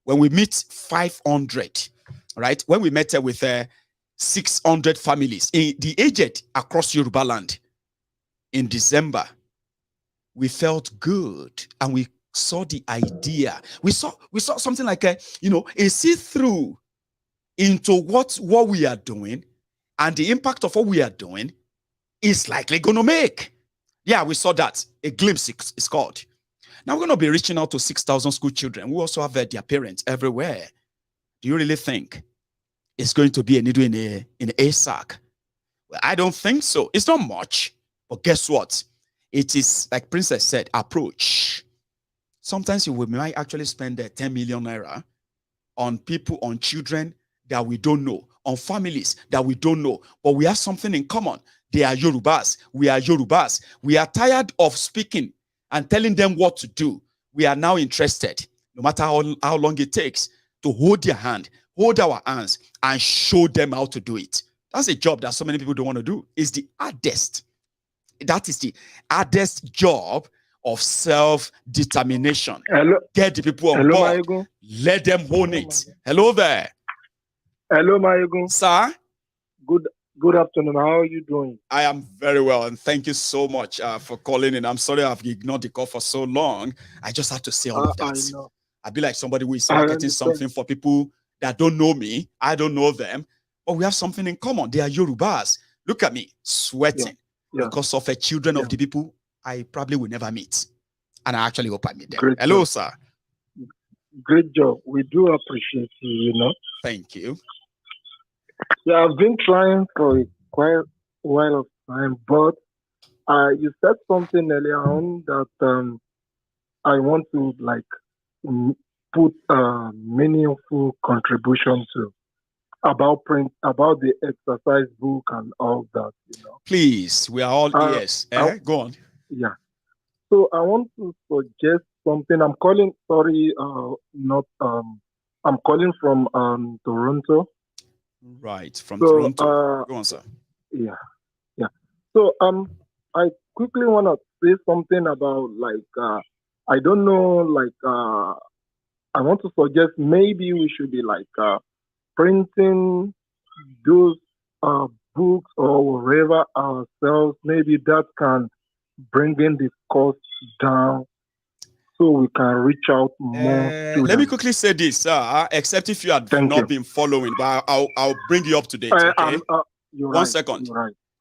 When we meet 500, right? When we met with 600 families, the aged across Yoruba land in December, we felt good and we saw the idea. We saw something like a see-through into what we are doing and the impact of what we are doing is likely going to make. Yeah, we saw that. A glimpse is called. Now we're going to be reaching out to 6,000 school children. We also have their parents everywhere. Do you really think it's going to be a needle in a sack? Well, I don't think so. It's not much. But guess what? It is, like Princess said, approach. Sometimes you might actually spend 10 million naira on people, on children that we don't know, on families that we don't know, but we have something in common. They are Yorubas. We are Yorubas. We are tired of speaking and telling them what to do. We are now interested, no matter how long it takes, to hold their hand, hold our hands, and show them how to do it. That's a job that so many people don't want to do. It's the hardest. That is the hardest job of self-determination. Get the people on board. Maiyegun. Let them own it. Hello there. Hello, Maiyegun. Sir? Good afternoon. How are you doing? I am very well, and thank you so much for calling in. I'm sorry I've ignored the call for so long. I just had to say all of that. I know. I'd be like somebody who is marketing something for people that don't know me. I don't know them, but we have something in common. They are Yorubas. Look at me, sweating because of children of the people I probably will never meet. And I actually hope I meet them. Great Hello, job. sir. Great job. We do appreciate you, Thank you. Yeah, I've been trying for quite a while of time, but You said something earlier on that I want to put a meaningful contribution to about the exercise book and all that. Please, we are all ears. Go on. Yeah. So I want to suggest something. I'm calling. Sorry, not. I'm calling from Toronto. Right, from Toronto. Go on, sir. Yeah. So I quickly want to say something about I don't know, I want to suggest maybe we should be printing those books or whatever ourselves. Maybe that can bring in the cost down so we can reach out more. Let me quickly say this, sir, except if you have not been following, but I'll bring you up to date, okay? One second.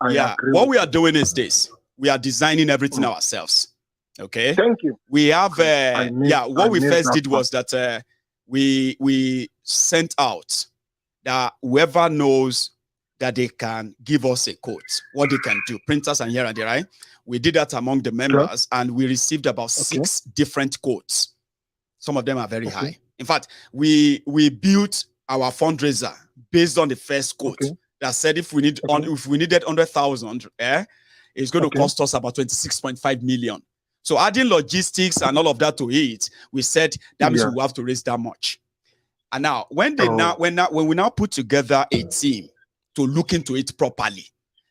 Right. What we are doing is this. We are designing everything ourselves, okay? Thank you. We have, what we first did was that we sent out that whoever knows that they can give us a quote, what they can do, printers and here and there, right? We did that among the members, and we received about 6 different quotes. Some of them are very high. In fact, we built our fundraiser based on the first quote that said if we needed 100,000, it's going to cost us about 26.5 million. So adding logistics and all of that to it, we said that means we have to raise that much. And now when we now put together a team to look into it properly,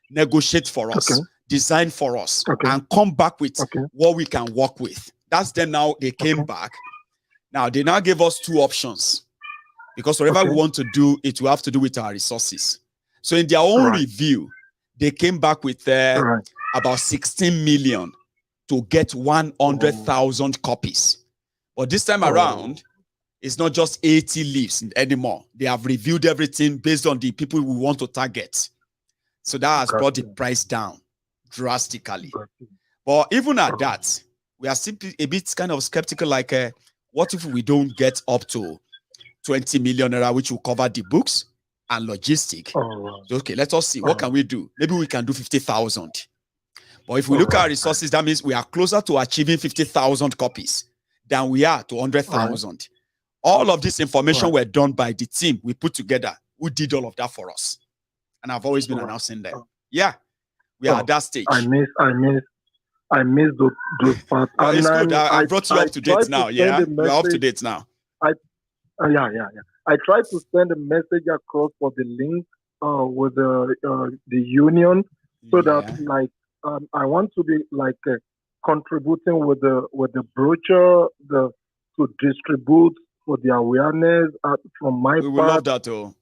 negotiate for us, design for us, and come back with what we can work with. That's then now they came back. Now they now gave us 2 options, because whatever we want to do, it will have to do with our resources. So in their own review, they came back with about 16 million to get 100,000 copies. But this time around, it's not just 80 leaves anymore. They have reviewed everything based on the people we want to target. So that has brought the price down drastically. But even at that, we are simply a bit kind of skeptical, what if we don't get up to 20 million naira, which will cover the books and logistic? Okay, let us see. What can we do? Maybe we can do 50,000. But if we look at our resources, that means we are closer to achieving 50,000 copies than we are to 100,000. All of this information were done by the team we put together, who did all of that for us. And I've always been announcing them. Yeah, we are at that stage. I miss those parts. It's good. I brought you up to date now. Yeah, you're up to date now. I tried to send a message across for the link with the union, so that I want to be contributing with the brochure to distribute for the awareness from my part. We will love that too.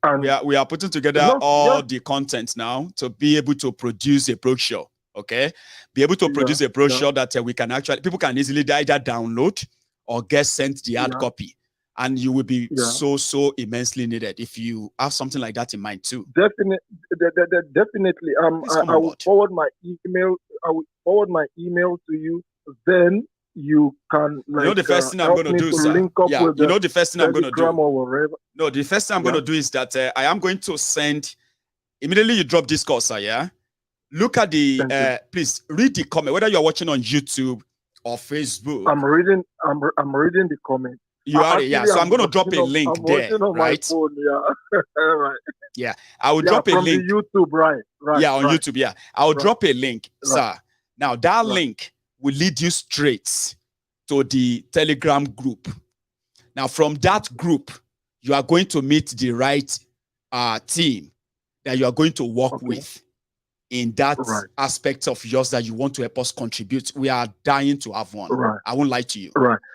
We are putting together all the content now to be able to produce a brochure. Okay, be able to produce a brochure that we can people can easily either download or get sent the hard copy. And you will be so immensely needed if you have something like that in mind too. Definitely. I will forward my email. I will forward my email to you. Then you can the first thing I'm going to do, sir. The first thing I'm going to do. No, the first thing I'm going to do is that I am going to send immediately. You drop this course, sir. Yeah. Look at the. Please read the comment. Whether you're watching on YouTube or Facebook. I'm reading the comment. You are, so I'm going to drop a link there, right? Phone, right. Yeah, I will drop a link. YouTube, right. Yeah, on YouTube, yeah. I will drop a link, sir. Now, that link will lead you straight to the Telegram group. Now, from that group, you are going to meet the right team that you are going to work with in that aspect of yours that you want to help us contribute. We are dying to have one. I won't lie to you.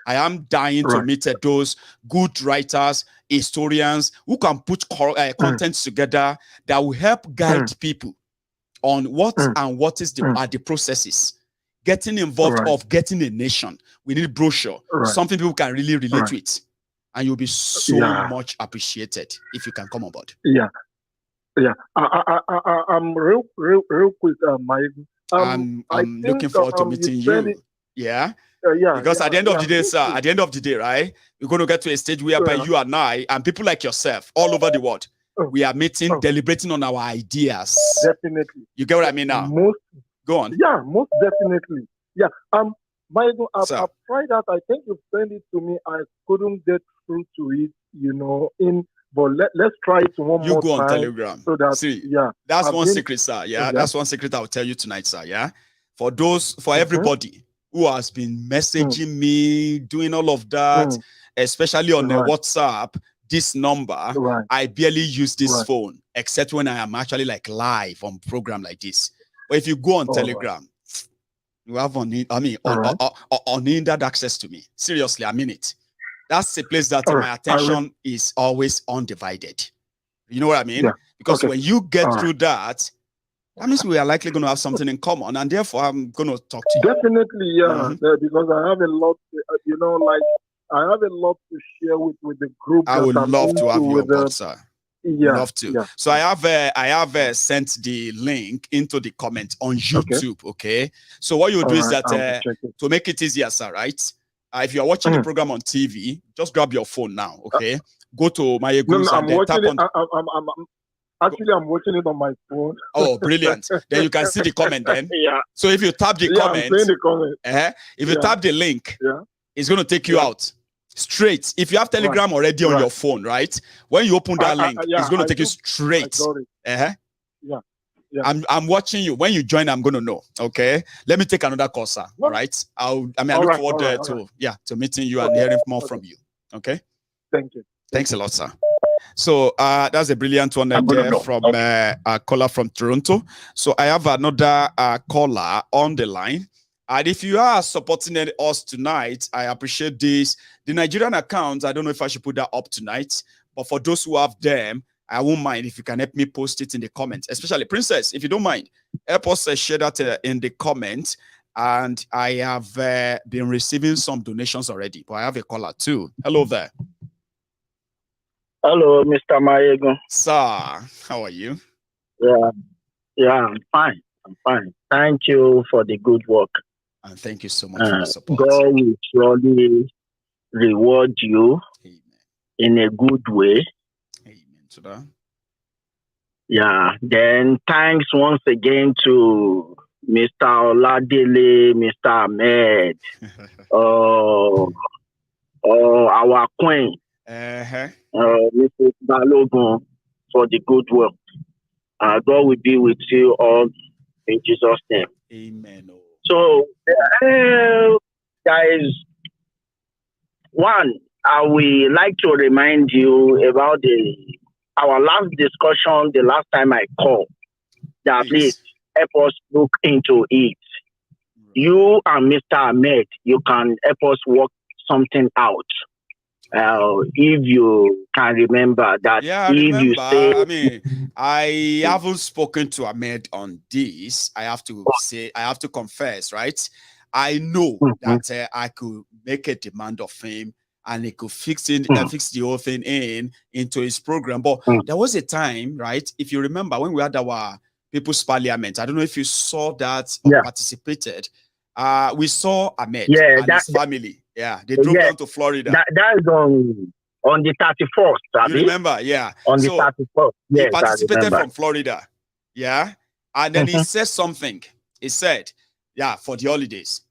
I am dying to meet those good writers, historians who can put content together that will help guide people on what and what is the processes. Getting involved of getting a nation. We need brochure, something people can really relate with. And you'll be so much appreciated if you can come on board. I'm real quick, Maiyegun. I'm looking forward to meeting you. Because at the end of the day, sir, at the end of the day, right, we're going to get to a stage whereby you and I and people like yourself all over the world, we are meeting, deliberating on our ideas. Definitely. You get what I mean now? Go on. Yeah, most definitely. Yeah. Maiyegun, I've tried that. I think you sent it to me. I couldn't get through to it, but let's try it one more time. You go on Telegram. So that, see, yeah. That's one secret, sir. Yeah, that's one secret I'll tell you tonight, sir. Yeah. For everybody who has been messaging me, doing all of that, especially on the WhatsApp, this number, I barely use this phone, except when I am actually like live on program like this. But if you go on Telegram, you have unhindered access to me. Seriously, I mean it. That's a place that my attention is always undivided. You know what I mean? Yeah. Because when you get through that means we are likely going to have something in common, and therefore I'm going to talk to you. Definitely, yeah. Because I have a lot, I have a lot to share with the group. I would love to have you on board, sir. Yeah, love to. Yeah. So I have sent the link into the comment on YouTube. Okay. So what you do is that to make it easier, sir, right? If you are watching the program on TV, just grab your phone now. Okay. Go to Maiyegun. I'm watching it on my phone. Oh, brilliant. Then you can see the comment then. Yeah. So if you tap the comment, if you tap the link, it's going to take you out straight. If you have Telegram already on your phone, right? When you open that link, it's going to take you straight. Yeah. I'm watching you. When you join, I'm going to know. Okay. Let me take another course, sir. All right. I look forward to meeting you and hearing more from you. Okay. Thank you. Thanks a lot, sir. So that's a brilliant one there from a caller from Toronto. So I have another caller on the line. And if you are supporting us tonight, I appreciate this. The Nigerian accounts, I don't know if I should put that up tonight, but for those who have them, I won't mind if you can help me post it in the comments, especially Princess, if you don't mind, help us share that in the comments. And I have been receiving some donations already, but I have a caller too. Hello there. Hello, Mr. Maiyegun. Sir, how are you? Yeah, I'm fine. Thank you for the good work. And thank you so much for the support. God will surely reward you in a good way. Amen to that. Yeah, then thanks once again to Mr. Oladele, Mr. Ahmed, our queen. Mrs. Balogun, for the good work. God will be with you all in Jesus' name. Amen. So, guys, one, I will like to remind you about our last discussion, the last time I called, that please help us look into it. You and Mr. Ahmed, you can help us work something out. If you can remember that, you say, I mean, I haven't spoken to Ahmed on this. I have to confess, right? I know that I could make a demand of him and he could fix the whole thing into his program. But there was a time, right? If you remember when we had our People's Parliament, I don't know if you saw that or participated. We saw Ahmed and his family. Yeah, they drove down to Florida. That is on the 31st. You remember? Yeah. On the 31st. Yes, he participated from Florida. Yeah. And then he said something. He said, for the holidays.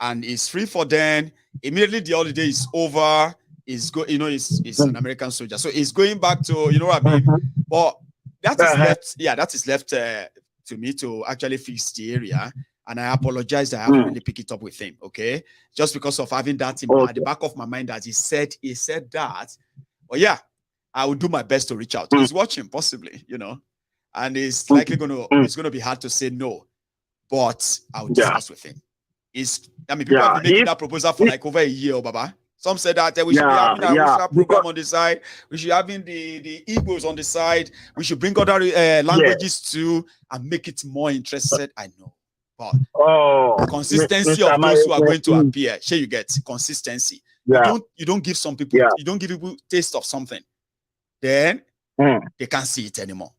And he's free for then. Immediately the holiday is over. He's an American soldier. So he's going back to, you know what I mean? But that is left. Yeah, that is left to me to actually fix the area. And I apologize that I haven't really picked it up with him, okay? Just because of having that at the back of my mind that he said that. But yeah, I will do my best to reach out. He's watching, possibly, and it's likely it's gonna be hard to say no. But I will discuss with him. People have been making that proposal for like over a year, Baba. Some said that we should be having a Russia program on the side. We should having the Igbos on the side. We should bring other languages too and make it more interested. I know. But consistency of those who are going to appear, sure you get consistency. You don't give some people, you don't give people taste of something, then they can't see it anymore.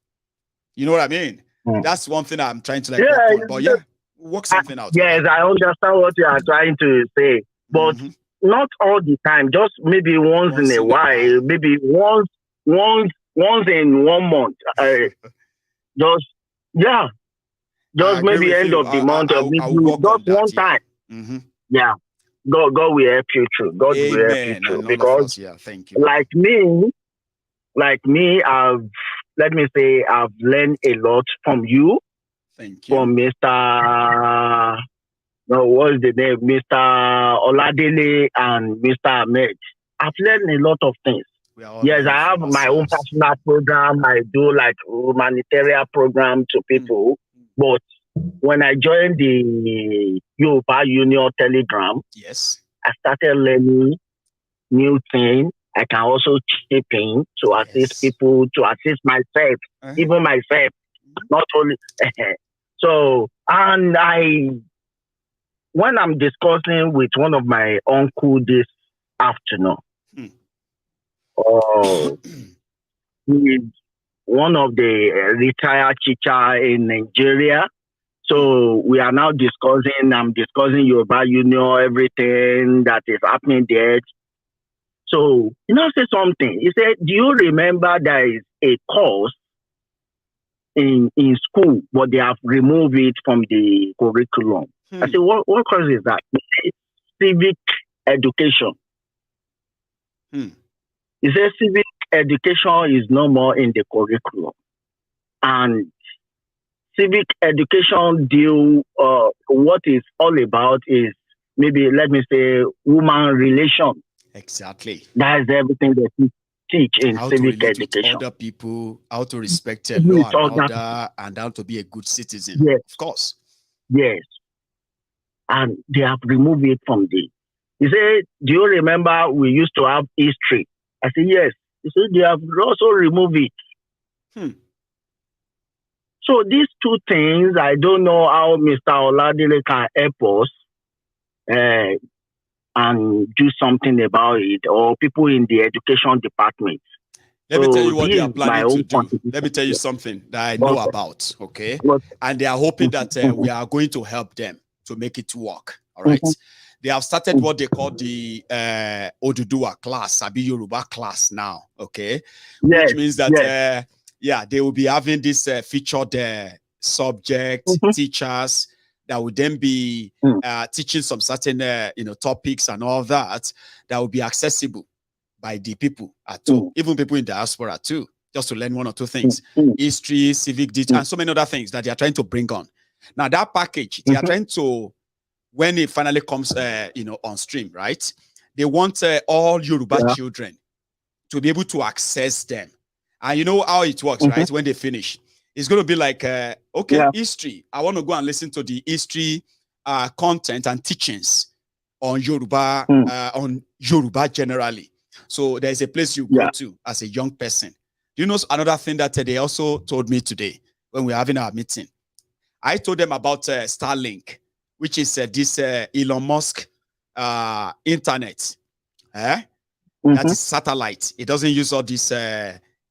You know what I mean? That's one thing I'm trying to work on. But work something out. Yes, I understand what you are trying to say, but not all the time. Just maybe once in a while, maybe once in 1 month. Just maybe end of the month or maybe just one time. Yeah. God will help you through. God will help you through. Because thank you. Like me, I've learned a lot from you. Thank you. From Mr. What's the name? Mr. Oladele and Mr. Ahmed. I've learned a lot of things. Yes, I have my own personal program. I do like humanitarian program to people. But when I joined the Yoruba Union Telegram, yes, I started learning new things. I can also chip in to assist people, to assist myself, even myself, not only. So, and when I'm discussing with one of my uncle this afternoon, he's one of the retired teacher in Nigeria. So we are now discussing, I'm discussing Yoruba Union, everything that is happening there. So, say something. He said, do you remember there is a course in school, but they have removed it from the curriculum? I said, what course is that? Civic education. He said, civic education is no more in the curriculum. And civic education what is all about is maybe, let me say, human relation. Exactly. That is everything that we teach in how civic to relate education. With other people, how to respect law and order, and how to be a good citizen. Yes. Of course. Yes. And they have removed it from the. He said, do you remember we used to have history? I said, yes. He said, they have also removed it. So these two things, I don't know how Mr. Oladile can help us and do something about it, or people in the education department. Let me tell you what they are planning to do. Let me tell you something that I know about, okay? And they are hoping that we are going to help them to make it work, all right? They have started what they call the Oduduwa class, Abi Yoruba class now, okay? Yes, which means that, they will be having this featured subject, teachers that would then be teaching some certain, topics and all that will be accessible by the people at all, even people in diaspora too, just to learn one or two things, history, civic detail, and so many other things that they are trying to bring on. Now that package, they are trying to, when it finally comes, on stream, right? They want all Yoruba children to be able to access them. And you know how it works, right? When they finish, it's going to be like, history. I want to go and listen to the history content and teachings on Yoruba, generally. So there's a place you go to as a young person. Do you know another thing that they also told me today when we were having our meeting? I told them about Starlink, which is this Elon Musk internet. That is satellite. It doesn't use all this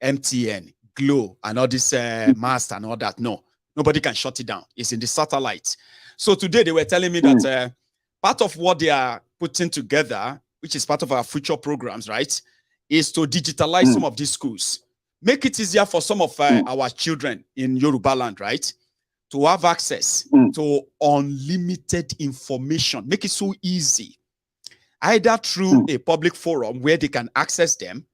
MTN, Glow, and all this mast and all that. No, nobody can shut it down. It's in the satellite. So today they were telling me that part of what they are putting together, which is part of our future programs, right, is to digitalize some of these schools. Make it easier for some of our children in Yoruba land, right, to have access to unlimited information. Make it so easy. Either through a public forum where they can access them,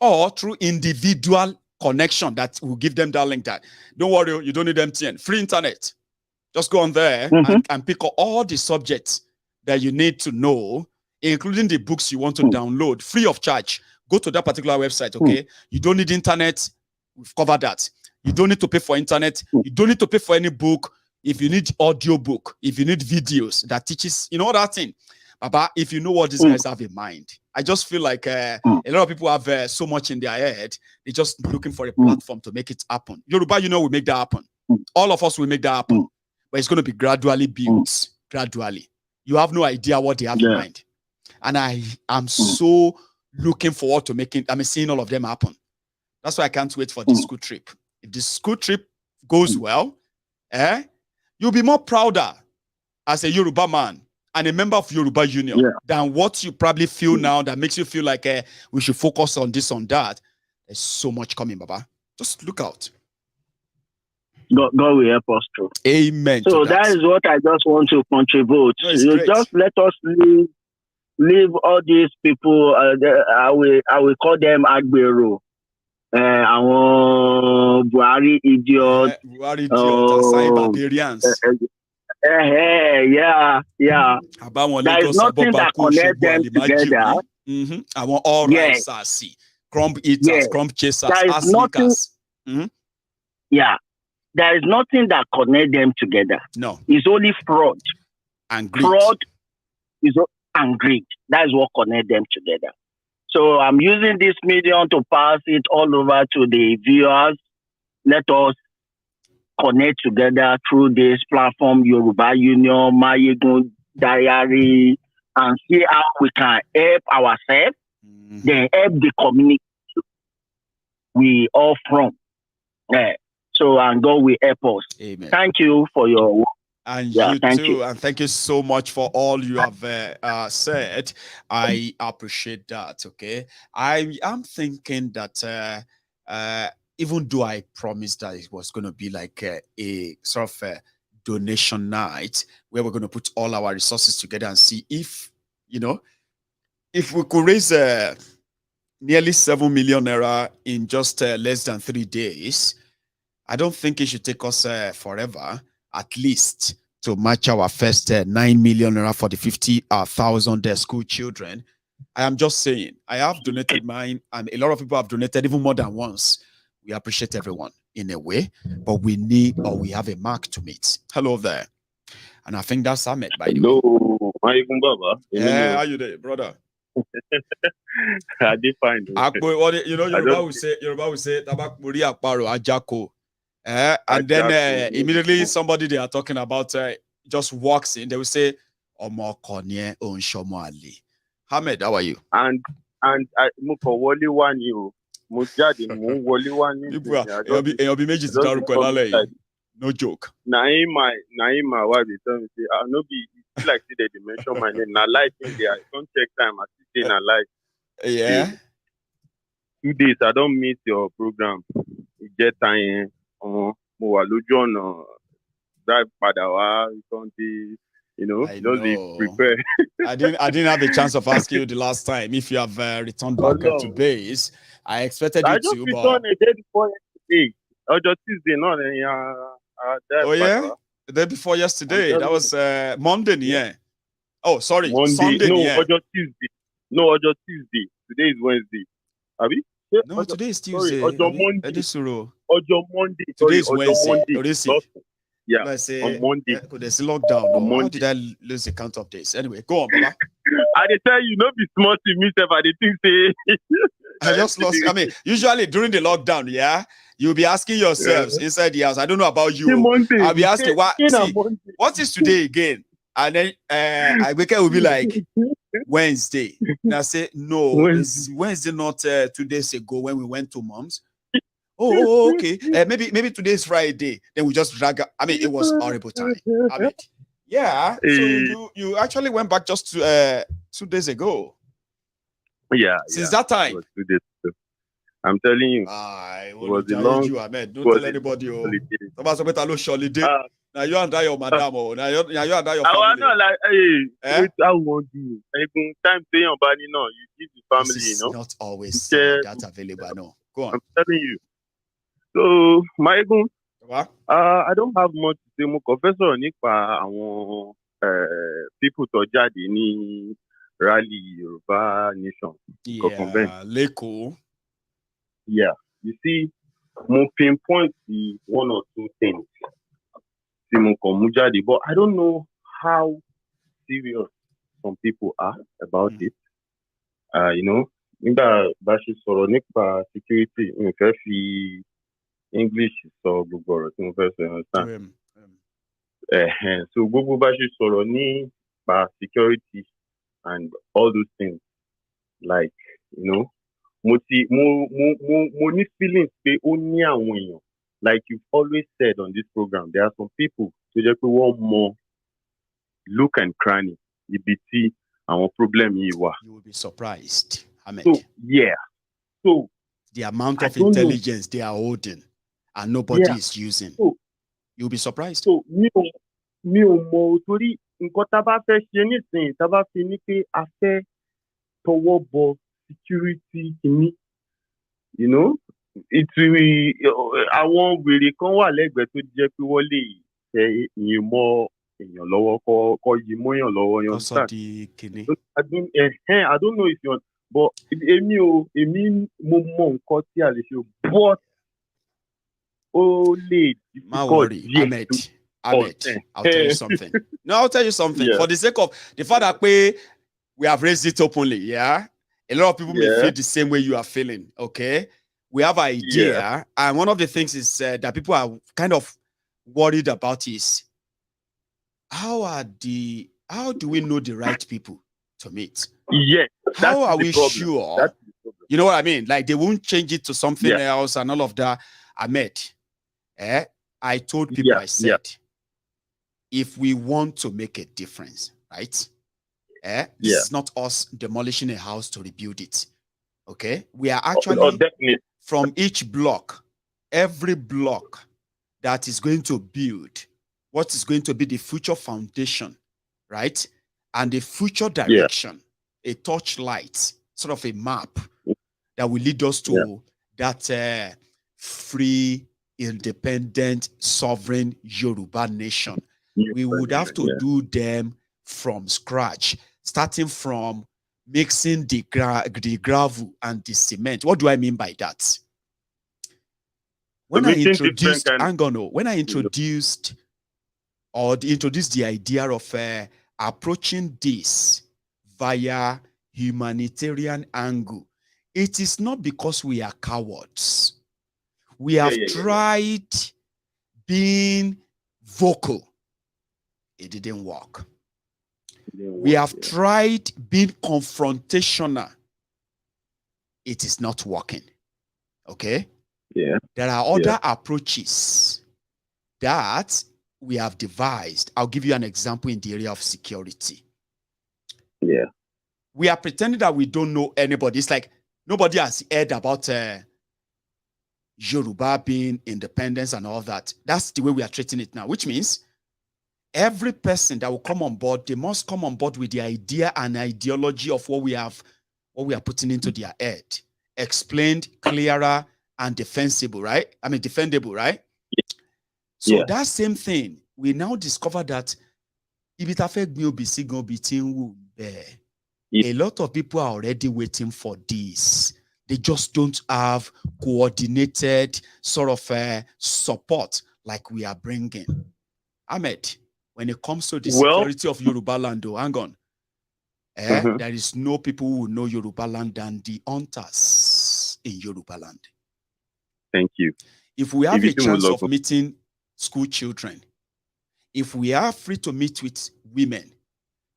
or through individual connection that will give them that link that, don't worry, you don't need MTN. Free internet. Just go on there and pick up all the subjects that you need to know, including the books you want to download, free of charge. Go to that particular website, okay? You don't need internet. We've covered that. You don't need to pay for internet. You don't need to pay for any book. If you need audio book, if you need videos that teaches, all that thing. Baba, if you know what these guys have in mind, I just feel like a lot of people have so much in their head. They're just looking for a platform to make it happen. Yoruba, will make that happen. All of us will make that happen. But it's going to be gradually built. Gradually. You have no idea what they have in mind. And I am so looking forward to seeing all of them happen. That's why I can't wait for this school trip. If the school trip goes well, you'll be more prouder as a Yoruba man and a member of Yoruba Union than what you probably feel now that makes you feel like we should focus on this, on that. There's so much coming, Baba. Just look out. God will help us through. Amen. So that is what I just want to contribute. No, just let us leave all these people. I will call them Agbero. Buhari idiot. Buhari idiot. Asai barbarians. Yeah. There is nothing that connects them together. I want all rights. See, crumb eaters, crumb chasers, ass lickers. Yeah. There is nothing that connects them together. No. It's only fraud. And greed. Fraud and greed. That is what connects them together. So I'm using this medium to pass it all over to the viewers. Let us connect together through this platform, Yoruba Union, MaiyegunDiary, and see how we can help ourselves, then help the community we all from. And God will help us. Amen. Thank you for your work. And you too. And thank you so much for all you have said. I appreciate that. Okay. I'm thinking that even though I promised that it was going to be like a sort of a donation night where we're going to put all our resources together and see if, if we could raise nearly 7 million naira in just less than 3 days, I don't think it should take us forever, at least, to match our first 9 million naira for the 50,000 school children. I am just saying, I have donated mine, and a lot of people have donated even more than once. We appreciate everyone in a way, but we have a mark to meet. Hello there. And I think that's Ahmed, by the way. Hello, Maiyegun Baba. Yeah, how you doing, brother? I did fine. Yoruba will say, Tabak Muri Akparo Ajako. And then immediately somebody they are talking about just walks in. They will say, Omo Konye Onshomo Ali. Ahmed, how are you? And I Muko Woli one you. Mujadi mu Woli one you. No joke. Naima, why they tell me say, I no be like they mention my name. Na life in there. Don't check time. I see na life. Yeah. 2 days I don't miss your program. You get time. Mo wa loju ona drive padawa Sunday, just be prepared. I didn't have a chance of asking you the last time if you have returned back to base. I expected you to. I just returned a day before yesterday. Or just Tuesday, no. Oh yeah, the day before yesterday. That was Monday, yeah. Oh, sorry, Monday. Sunday, no, yeah. Just Tuesday. No, just Tuesday. Today is Wednesday. Abi? No, today is Tuesday. Monday. Monday. Today is Wednesday. Yeah, on Monday. There's a lockdown. On Monday. How did I lose the count of days? Anyway, go on, Baba. I tell you, no be smart to me, but I think say. I just lost. I mean, usually during the lockdown, yeah, you'll be asking yourselves inside the house. I don't know about you. I'll be asking what is today again? And then I will be like Wednesday. And I say, no, it's Wednesday, not 2 days ago when we went to Mom's. Oh, okay. Maybe today is Friday. Then we just drag up. I mean, it was horrible time. I mean, yeah. So you actually went back just 2 days ago. Yeah. Since that time. It was 2 days ago. I'm telling you. It was a long. Ahmed. Don't tell anybody. Now you and your madam. Now you and your family. I know, like, I want you. Time pay your body, no. You give the family, this is not always that available. No. Go on. I'm telling you. So, Maiyegun, I don't have much to say. Mo confessor nípa àwọn people tó jáde ní rally Yoruba Nation. Yeah, Leko. Yeah, you see, mo pinpoint the 1 or 2 things. But I don't know how serious some people are about it. Nígbà bá ṣe sọ̀rọ̀ nípa security, mi fẹ́ fi English sọ gbogbo ọ̀rọ̀ tí mo fẹ́ sọ, understand? So gbogbo bá ṣe sọ̀rọ̀ nípa security and all those things, like, mo ní feelings pé ó ní àwọn èèyàn, like you've always said on this program, there are some people tó jẹ́ pé wọ́n mọ look and cranny ibi tí àwọn problem yìí wà. You will be surprised, Ahmed. So, yeah. So the amount of intelligence they are holding and nobody is using. So You'll be surprised. So mi ò mọ̀ torí nǹkan tá a bá fẹ́ ṣe nísìnyí tá a bá fi ní pé a fẹ́ tọwọ́ bọ security kìíní, you know, àwọn wèrè kan wà lẹ́gbẹ̀ẹ́ tó jẹ́ pé wọ́n lè tẹ ìyẹn mọ́ èèyàn lọ́wọ́ kọ́ yí mọ́yàn lọ́wọ́ yan. I don't know if you but èmi mo mọ nǹkan tí a lè ṣe but ó lè difficult. Ahmed, I'll tell you something. No, I'll tell you something. Yeah. For the sake of the fact that we have raised it openly, yeah? A lot of people may feel the same way you are feeling, okay? We have an idea, and one of the things is that people are kind of worried about is how do we know the right people to meet? Yes. How are we sure? You know what I mean? Like they won't change it to something else and all of that. Ahmed, I told people, I said, if we want to make a difference, right? This is not us demolishing a house to rebuild it. Okay? We are actually from each block, every block that is going to build what is going to be the future foundation, right? And the future direction, a torchlight, sort of a map that will lead us to that free, independent, sovereign Yoruba nation. We would have to do them from scratch, starting from mixing the gravel and the cement. What do I mean by that? When I introduced the idea of approaching this via humanitarian angle, it is not because we are cowards. We have tried being vocal. It didn't work. We have tried being confrontational. It is not working. Okay? Yeah. There are other approaches that we have devised. I'll give you an example in the area of security. Yeah. We are pretending that we don't know anybody. It's like nobody has heard about Yoruba being independence and all that. That's the way we are treating it now, which means every person that will come on board, they must come on board with the idea and ideology of what we are putting into their head. Explained, clearer, and defensible, right? I mean, defendable, right? So that same thing, we now discover that a lot of people are already waiting for this. They just don't have coordinated sort of support like we are bringing. Ahmed, when it comes to the security of Yoruba land, hang on. There is no people who know Yoruba land than the hunters in Yoruba land. Thank you. If we have a chance of meeting school children, if we are free to meet with women,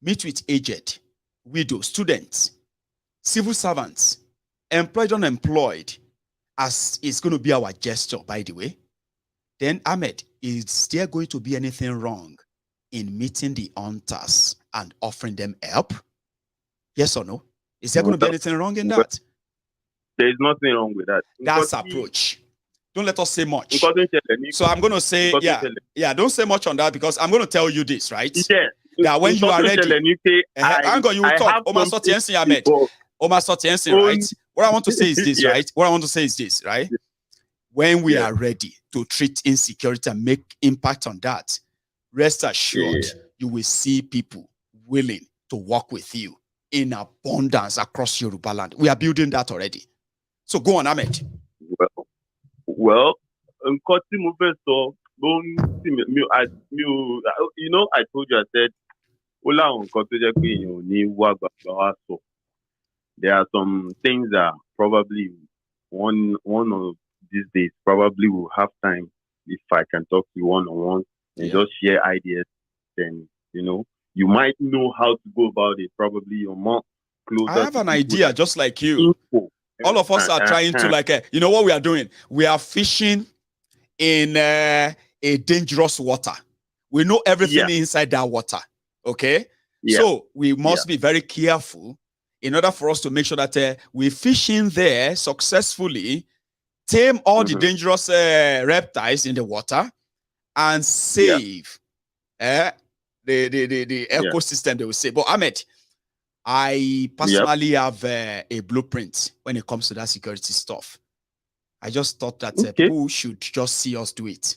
meet with aged, widows, students, civil servants, employed, unemployed, as it's going to be our gesture, by the way, then Ahmed, is there going to be anything wrong in meeting the hunters and offering them help? Yes or no? Is there going to be anything wrong in that? There's nothing wrong with that. That's approach. Don't let us say much. So I'm going to say, don't say much on that because I'm going to tell you this, right? That when you are ready, hang on, you will talk. Ahmed. Right? What I want to say is this, right? What I want to say is this, right? When we are ready to treat insecurity and make impact on that, rest assured, you will see people willing to work with you in abundance across Yoruba land. We are building that already. So go on, Ahmed. Well, I told you, I said, there are some things that probably one of these days probably will have time if I can talk to you one-on-one and just share ideas. Then, you might know how to go about it. Probably you're more closer. I have an idea just like you. All of us are trying to you know what we are doing? We are fishing in a dangerous water. We know everything inside that water. Okay? So we must be very careful in order for us to make sure that we fish in there successfully, tame all the dangerous reptiles in the water, and save the ecosystem, they will say. But Ahmed, I personally have a blueprint when it comes to that security stuff. I just thought that people should just see us do it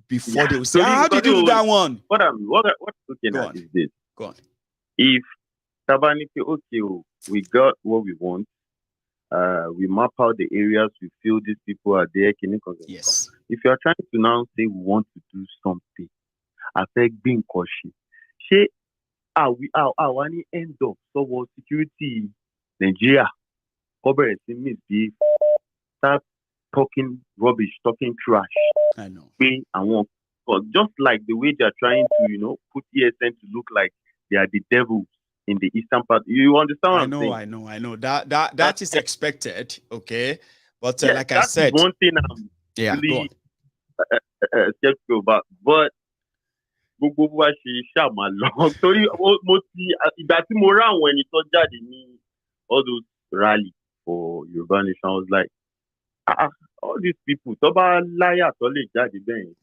before they will say, how did you do that one? What looking at is this. Go on. If we got what we want, we map out the areas we feel these people are there. Yes. If you are trying to now say we want to do something, I think being cautious. Say, we any end up towards security Nigeria. Start talking rubbish, talking trash. I know. But just like the way they are trying to, put ESN to look like they are the devils in the eastern part. You understand what I'm saying? I know. That is expected, okay? But like I said, one thing I'm really skeptical about. But gbogbo wa ṣe ṣàmà lọ torí mo ti ìgbà tí mo rá àwọn ẹni tó jáde ní all those rally for Yoruba Nation, I was like, all these people tó bá láyà tó lè jáde bẹ́ẹ̀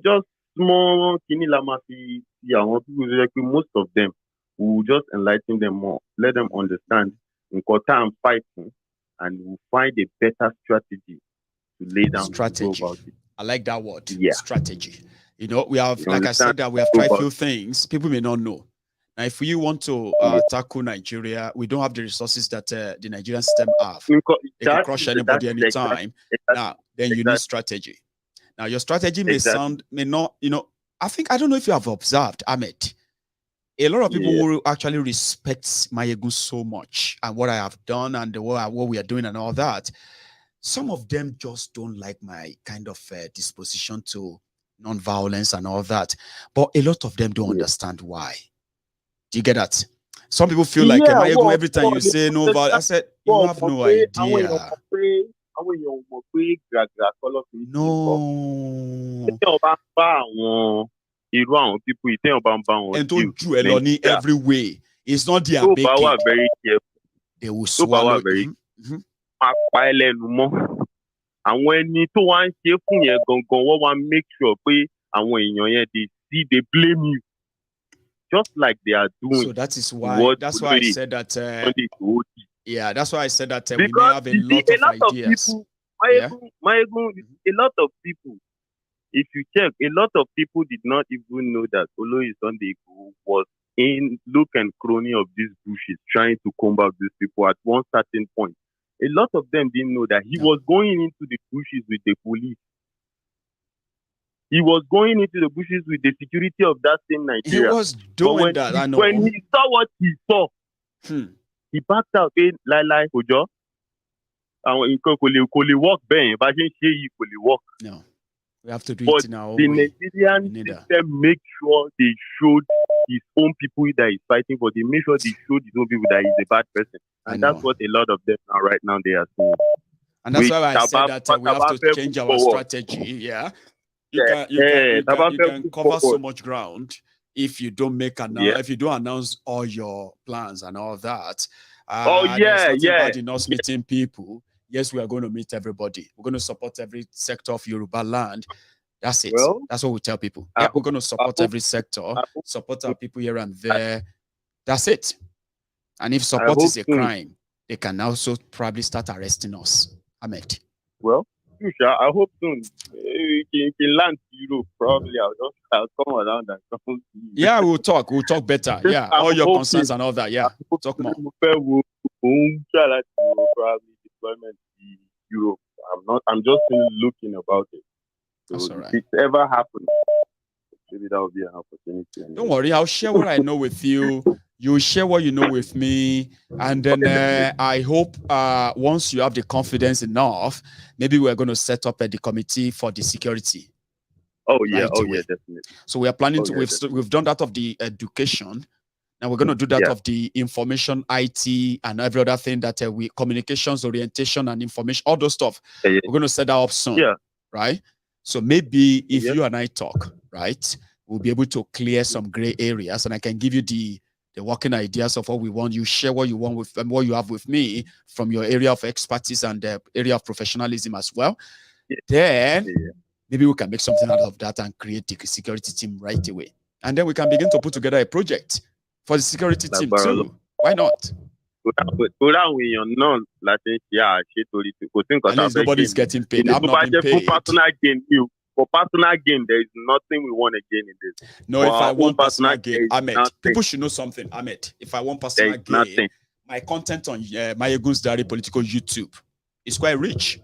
just small kini la ma fi àwọn people like most of them will just enlighten them more, let them understand nǹkan tá à ń fighting, and we'll find a better strategy to lay down. Strategy. To go about it. I like that word. Yeah. Strategy. We have, like I said, that we have tried few things people may not know. Now, if you want to tackle Nigeria, we don't have the resources that the Nigerian system have. They can crush anybody anytime. Now, then you need strategy. Now, your strategy may not, I don't know if you have observed, Ahmed, a lot of people who actually respect Maiyegun so much and what I have done and what we are doing and all that. Some of them just don't like my kind of disposition to non-violence and all that. But a lot of them don't understand why. Do you get that? Some people feel like every time you say no violence, I said, you have no idea. No. And don't do Eloni every way. It's not their baking. Very careful. They will swallow. Àwọn ẹni tó wá ń ṣe fún yẹn gangan wọ́n wá make sure pé àwọn èèyàn yẹn they blame you just like they are doing. So that is why. That's why I said that. Yeah, that's why I said that we may have a lot of ideas. Maiyegun, a lot of people. If you check, a lot of people did not even know that Oloyinsunday was in look and crony of these bushes, trying to combat these people at one certain point. A lot of them didn't know that he was going into the bushes with the police. He was going into the bushes with the security of that same Nigeria. He was doing that, I know. When he saw what he saw, he backed out. Lai Ojo. And he walk bang, but he walk. No. We have to do but it in our own way. The Nigerian system make sure they showed his own people that he's fighting for. They make sure they showed his own people that he's a bad person. And that's what a lot of them are right now they are seeing. And that's why I said that we have to change our strategy. Yeah. You can cover so much ground if you don't if you don't announce all your plans and all that. Bad in us meeting people. Yes, we are going to meet everybody. We're going to support every sector of Yoruba land. That's it. Well, that's what we tell people. We're going to support every sector, support our people here and there. That's it. And if support is a crime, they can also probably start arresting us. Ahmed. Well, I hope soon. You can land to Europe, probably. I'll come around and come to you. Yeah, we'll talk better. Yeah, all your concerns and all that. Yeah, we'll talk more. Probably deployment in Europe. I'm just still looking about it. So that's all right. If it's ever happened, maybe that will be an opportunity. Don't worry, I'll share what I know with you. You share what you know with me, and then I hope once you have the confidence enough, maybe we're going to set up the committee for the security. Oh yeah, definitely. So we are planning to. We've done that of the education. Now we're going to do that of the information, IT, and every other thing that we communications, orientation, and information, all those stuff. We're going to set that up soon. Yeah. Right. So maybe if you and I talk, right, we'll be able to clear some gray areas, and I can give you the working ideas of what we want. You share what you want with and what you have with me from your area of expertise and the area of professionalism as well. Then maybe we can make something out of that and create the security team right away. And then we can begin to put together a project for the security team too. Why not? At least nobody's getting paid. I'm not being paid. For personal gain, there is nothing we want to gain in this. No, if I want personal gain, Ahmed, people should know something, Ahmed. If I want personal gain, my content on MaiyegunsDiary Politico YouTube is quite rich,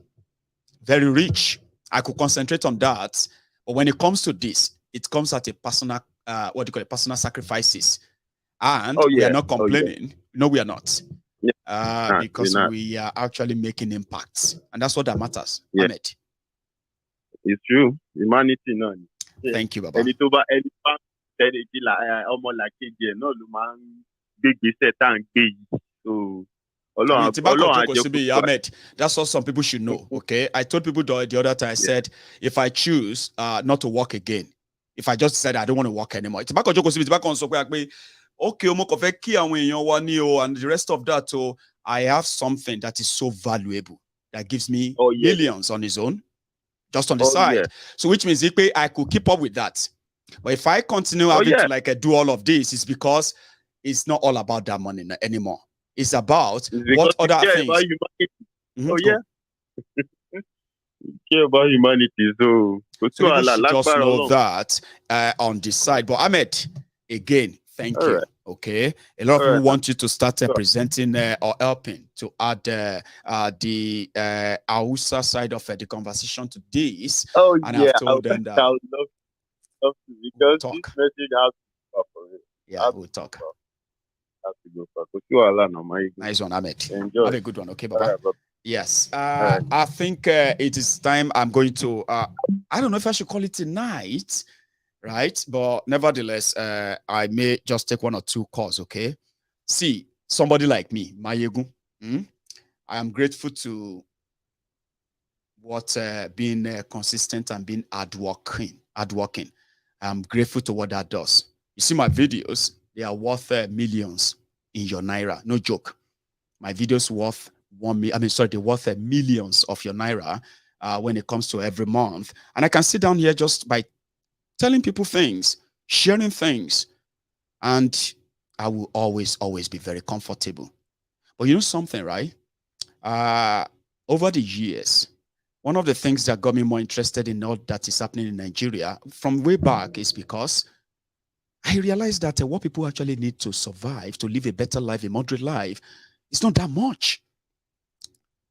very rich. I could concentrate on that, but when it comes to this, it comes at a personal, what do you call it, personal sacrifices, and we are not complaining. No, we are not, because we are actually making impacts, and that's what that matters, Ahmed. It's true. Humanity, no. Thank you, Baba. Ahmed, that's what some people should know. Okay, I told people the other time. I said, if I choose not to work again, if I just said I don't want to work anymore, it's back on okay, and the rest of that. So I have something that is so valuable that gives me millions on its own. Just on the side. So which means I could keep up with that. But if I continue having to do all of this, it's because it's not all about that money anymore. It's about what other things. About humanity. Care about humanity. So just know that on the side. But Ahmed, again, thank you. Right. Okay, a lot of people want you to start presenting or helping to add the Hausa side of the conversation to this. And I've told them that I would love to, because this message has to go for it. Yeah, we'll talk. Have to go for it. Nice one, Ahmed. Enjoy. Have a good one, okay, Baba? Right, yes. I think it is time. I'm going to. I don't know if I should call it tonight. Right, but nevertheless, I may just take one or two calls. Okay, see, somebody like me, Maiyegun, I am grateful to what being consistent and being hardworking. I'm grateful to what that does. You see, my videos, they are worth millions in your naira. No joke. My videos worth they're worth millions of your naira when it comes to every month. And I can sit down here just by telling people things, sharing things, and I will always be very comfortable. But you know something, right? Over the years, one of the things that got me more interested in all that is happening in Nigeria from way back is because I realized that what people actually need to survive, to live a better life, a moderate life, it's not that much.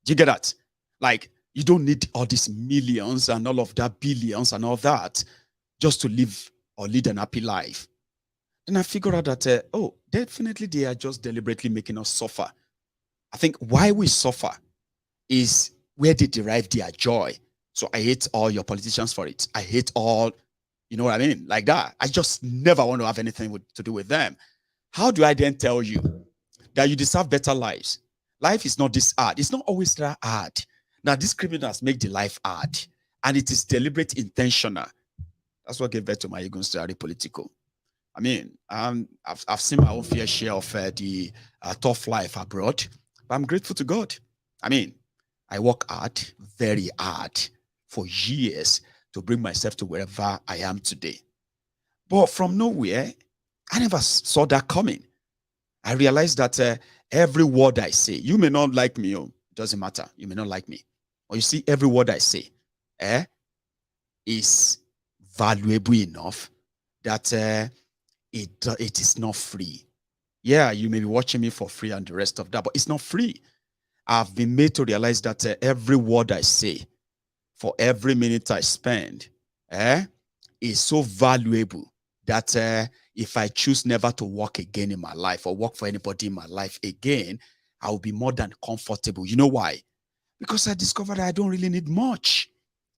Do you get that? Like, you don't need all these millions and all of that, billions and all that, just to live or lead an happy life. Then I figured out that, definitely they are just deliberately making us suffer. I think why we suffer is where they derive their joy. So I hate all your politicians for it. I hate all, you know what I mean? Like that. I just never want to have anything to do with them. How do I then tell you that you deserve better lives? Life is not this hard. It's not always that hard. Now, these criminals make the life hard. And it is deliberate, intentional. That's what gave birth to MaiyegunSdiary Politico. I mean, I've seen my own fair share of the tough life abroad, but I'm grateful to God. I mean, I work hard, very hard, for years to bring myself to wherever I am today. But from nowhere, I never saw that coming. I realized that every word I say, you may not like me, it doesn't matter. You may not like me. Or you see, every word I say is valuable enough that it is not free. Yeah, you may be watching me for free and the rest of that, but it's not free. I've been made to realize that every word I say, for every minute I spend, is so valuable that if I choose never to work again in my life or work for anybody in my life again, I will be more than comfortable. You know why? Because I discovered that I don't really need much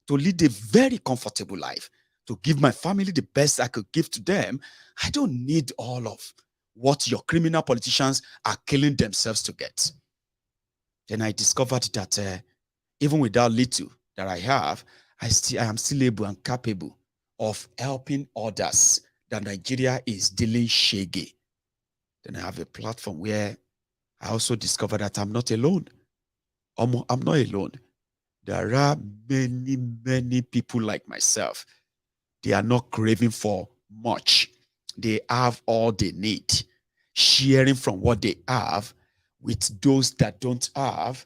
to lead a very comfortable life, to give my family the best I could give to them. I don't need all of what your criminal politicians are killing themselves to get. Then I discovered that even without little that I have, I am still able and capable of helping others that Nigeria is dealing shaggy. Then I have a platform where I also discovered that I'm not alone. I'm not alone. There are many, many people like myself. They are not craving for much. They have all they need. Sharing from what they have with those that don't have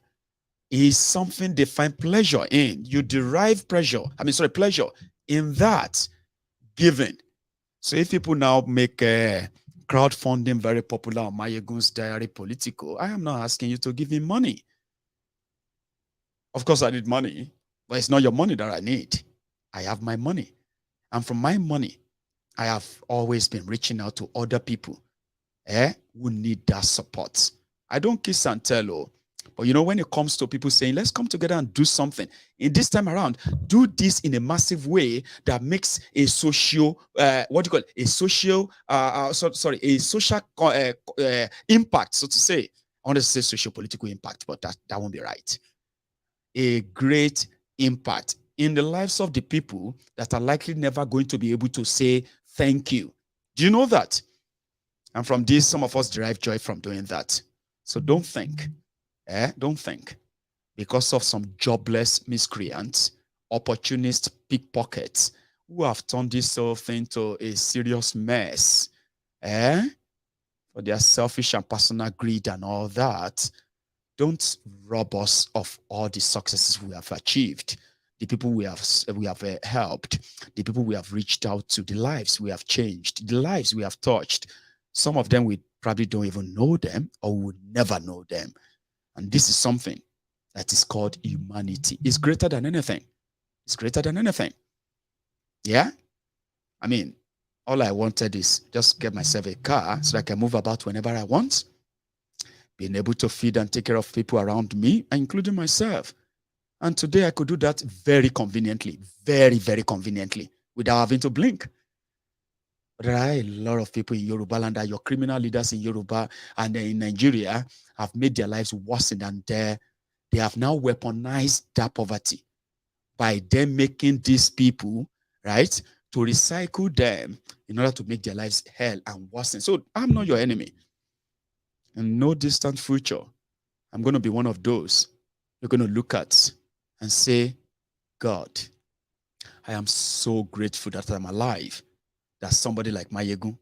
is something they find pleasure in. You derive pleasure in that giving. So if people now make crowdfunding very popular on MaiyegunsDiary Politico, I am not asking you to give me money. Of course, I need money, but it's not your money that I need. I have my money. And from my money, I have always been reaching out to other people who need that support. I don't kiss and tell, but when it comes to people saying, let's come together and do something, in this time around, do this in a massive way that makes a social, a social impact, so to say. I want to say social political impact, but that won't be right. A great impact in the lives of the people that are likely never going to be able to say thank you. Do you know that? And from this, some of us derive joy from doing that. So don't think, because of some jobless miscreants, opportunist pickpockets who have turned this whole thing to a serious mess, for their selfish and personal greed and all that. Don't rob us of all the successes we have achieved, the people we have helped, the people we have reached out to, the lives we have changed, the lives we have touched. Some of them we probably don't even know them or would never know them. And this is something that is called humanity. It's greater than anything. It's greater than anything. Yeah? I mean, all I wanted is just get myself a car so I can move about whenever I want. Being able to feed and take care of people around me, including myself. And today I could do that very conveniently, very, very conveniently, without having to blink. But there are a lot of people in Yoruba land, your criminal leaders in Yoruba and in Nigeria have made their lives worse, and they have now weaponized that poverty by them making these people, right, to recycle them in order to make their lives hell and worsen. So I'm not your enemy. In no distant future, I'm going to be one of those you're going to look at and say, God, I am so grateful that I'm alive, that somebody like Maiyegun,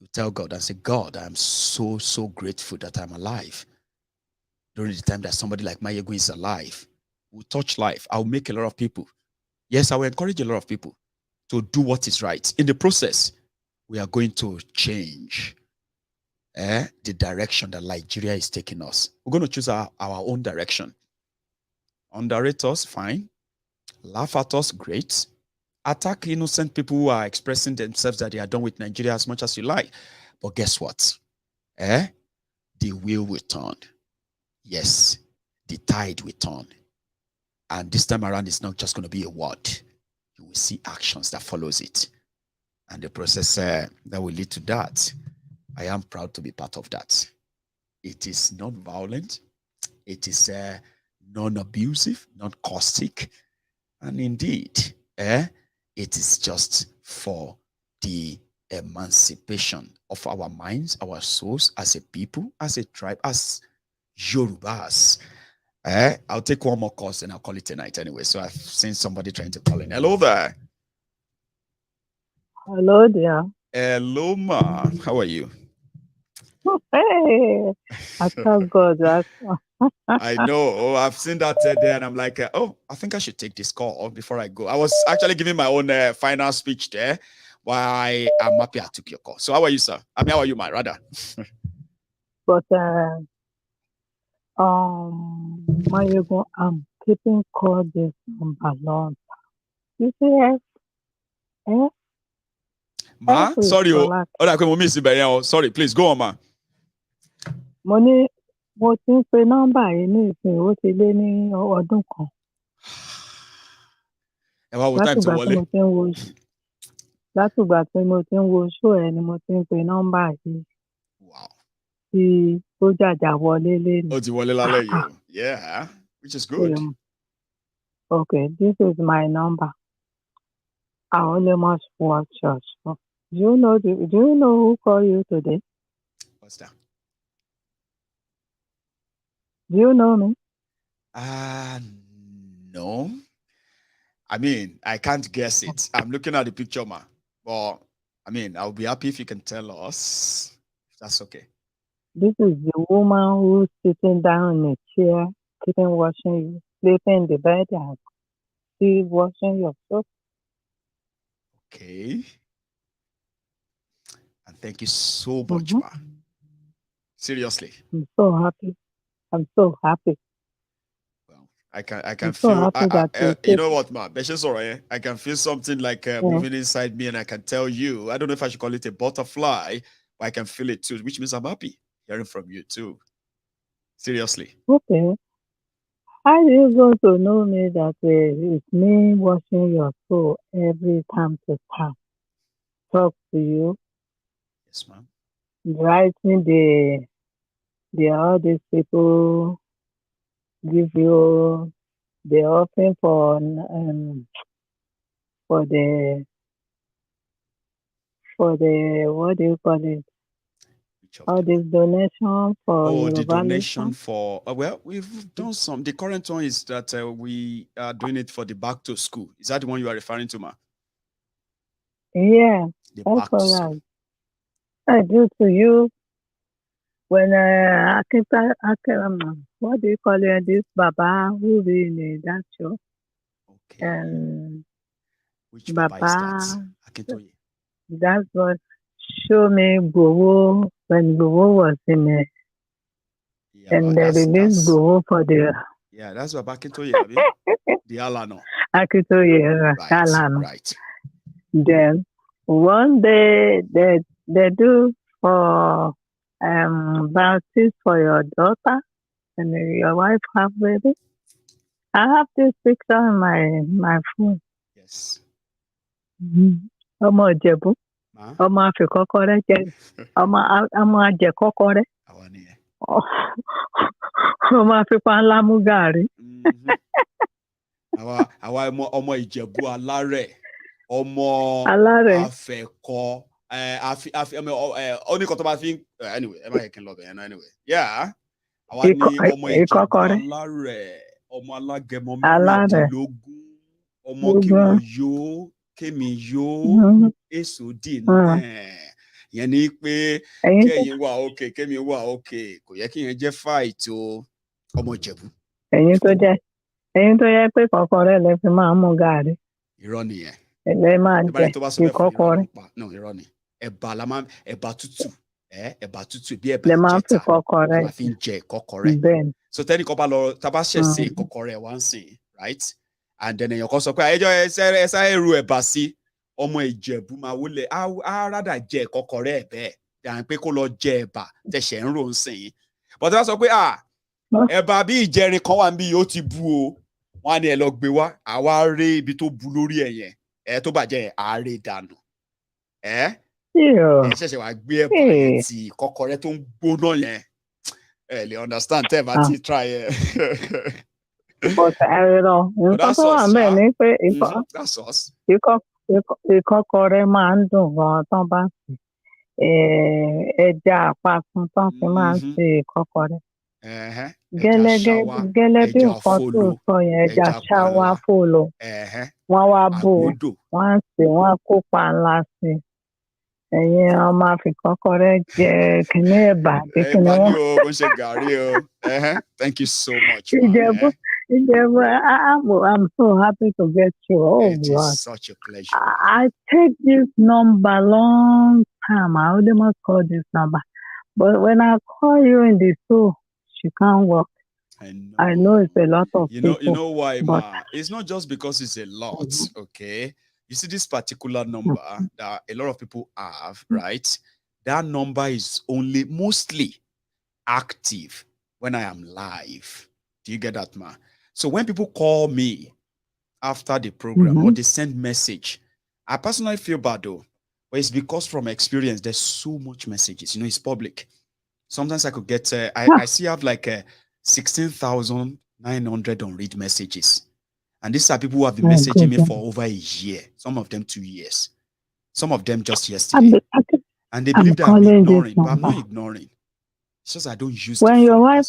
you tell God and say, God, I am so, so grateful that I'm alive. During the time that somebody like Maiyegun is alive, will touch life. I'll make a lot of people. Yes, I will encourage a lot of people to do what is right. In the process, we are going to change the direction that Nigeria is taking us. We're going to choose our own direction. Underrate us, fine. Laugh at us, great. Attack innocent people who are expressing themselves that they are done with Nigeria as much as you like. But guess what? The wheel will turn. Yes, the tide will turn. And this time around, it's not just going to be a word. You will see actions that follows it. And the process that will lead to that, I am proud to be part of that. It is not violent. It is non-abusive, non-caustic. And indeed, it is just for the emancipation of our minds, our souls, as a people, as a tribe, as Yorubas. I'll take one more course and I'll call it a night anyway. So I've seen somebody trying to call in. Hello there. Hello there. Hello, ma. How are you? Hey, I thank God. I know. I've seen that there, and I'm like, I think I should take this call before I go. I was actually giving my own final speech there. Why I'm happy I took your call. So how are you, sir? I mean, how are you, my rather? But Maiyegun, I'm keeping call this number long. You see, Ma, sorry, sorry, please go on, ma. Mo ti ń pe nọ́mbà yìí ní ìsìn ó ti lé ní ọdún kan. Látìgbà tí mo ti ń wo show ẹ ni mo ti ń pe nọ́mbà yìí. Tí ó jàjà wọlé lénìí. Ó ti wọlé lálẹ́ yìí o. Yeah, which is good. Okay, this is my number. I only must watch church. Do you know who called you today? What's that? Do you know me? No. I mean, I can't guess it. I'm looking at the picture, ma. But I mean, I'll be happy if you can tell us. If that's okay. This is the woman who's sitting down in a chair, keeping watching you, sleeping in the bed and still watching yourself. Okay. And thank you so much, ma. Seriously. I'm so happy. I'm so happy. I can I'm feel. so happy You know what, ma? I can feel something like moving inside me, and I can tell you. I don't know if I should call it a butterfly, but I can feel it too, which means I'm happy hearing from you too. Seriously. Okay. How are you going to know me that it's me watching your soul every time to talk to you? Yes, ma'am. Writing all these people give you the offering for the what do you call it? All this donation for the Yoruba donation nation? for well, we've done some. The current one is that we are doing it for the back to school. Is that the one you are referring to, ma? Yeah, the that's back to what school. I do to you when what do you call it? This Baba who in that show? Okay. And which Baba is that? Akintoye. That's what show me Gowo when Gowo was in it. Yeah, and they released Gowo for the that's Baba Akintoye, the Alano. Akintoye, Alano. Right. Then one day they do for baptism for your daughter and your wife have baby. I have this picture on my phone. Yes. Ọmọ Ìjẹ̀bú. Ọmọ àfikọ́kọ́rẹ́ jẹ. Ọmọ àjẹkọ́kọ́rẹ́. Ọmọ àfipá ńlá mú gàrí. Àwa ọmọ Ìjẹ̀bú alárẹ̀. Ọmọ àfẹ̀kọ́. Oníkan tó bá fi anyway, ẹ má yẹ kí n lọ bẹ̀yẹn náà anyway. Yeah. Àwa ni ọmọ Ìjẹ̀bú alárẹ̀. Ọmọ alágẹmọ mẹ́rìndínlógún. Ọmọ kí wọ́n yó. Kémi yó èso dì náà yẹn ni pé kẹ́yìn wà òkè kémi wà òkè kò yẹ kí yẹn jẹ́ fight o ọmọ Ìjẹ̀bú. ẹ̀yin tó yẹ pé kọ́kọ́rẹ́ lẹ fi máa ń mú gàrí. irọ́ nìyẹn. ẹ̀lẹ́ máa jẹ ìkọ́kọ́rẹ́. no irọ́ ni ẹ̀bà tútù bí ẹ̀bà ìjẹta la fi ń jẹ ìkọ́kọ́rẹ́. so tẹ́nì kan bá lọ tá a bá ṣẹ̀ sí ìkọ́kọ́rẹ́ wá ń sìn right. And then èèyàn kan sọ pé ẹjọ́ ẹ sáré ru ẹ̀bà sí ọmọ Ìjẹ̀bú máa wọlé á rádà jẹ ìkọ́kọrẹ́ ẹ̀ bẹ́ẹ̀ dàn pé kó lọ jẹ ẹ̀bà tẹ̀sẹ̀ ń rò ń sìn yín but wọ́n sọ pé ẹ̀bà bí ìjẹrin kan wà níbí yóò ti bu o wọ́n á ní ẹ lọ gbé wá àwa ré ibi tó bu lórí ẹ̀ yẹn tó bàjẹ́ àárẹ̀ dànù ẹ ṣẹ̀ṣẹ̀ wá gbé ẹ̀bà yẹn ti ìkọ́kọrẹ́ tó ń gbóná yẹn ẹ lè understand tẹ́ ẹ bá ti try ẹ. But nǹkan tó wà mẹ́ẹ̀ ni pé ìkọ́kọrẹ́ máa ń dùn gan-an tán bá sì ẹja àpapọ̀ tán fi máa ń ṣe ìkọ́kọrẹ́. Gẹ́lẹ́ bí nǹkan tó sọ yẹn ẹja ṣáwá fòlò wọ́n wá bò wọ́n á sè wọ́n á kó panla sí i. Ẹ̀yin ọmọ àfikọ́kọrẹ́ jẹ kìnìún ẹ̀bà bí kìnìún wọn. Ó ń ṣe gàrí o. Thank you so much. I'm so happy to get you. Oh, it is such a pleasure. I take this number long time. I only must call this number. But when I call you in the show, she can't work. I know it's a lot of people. You know why, ma? It's not just because it's a lot, okay? You see this particular number that a lot of people have, right? That number is only mostly active when I am live. Do you get that, ma? So when people call me after the program or they send message, I personally feel bad though. But it's because from experience, there's so much messages. You know, it's public. Sometimes I could get, I see I have like 16,900 unread messages. And these are people who have been messaging me for over a year. Some of them 2 years. Some of them just yesterday. And they believe that I'm ignoring, but I'm not ignoring. It's just I don't use when your wife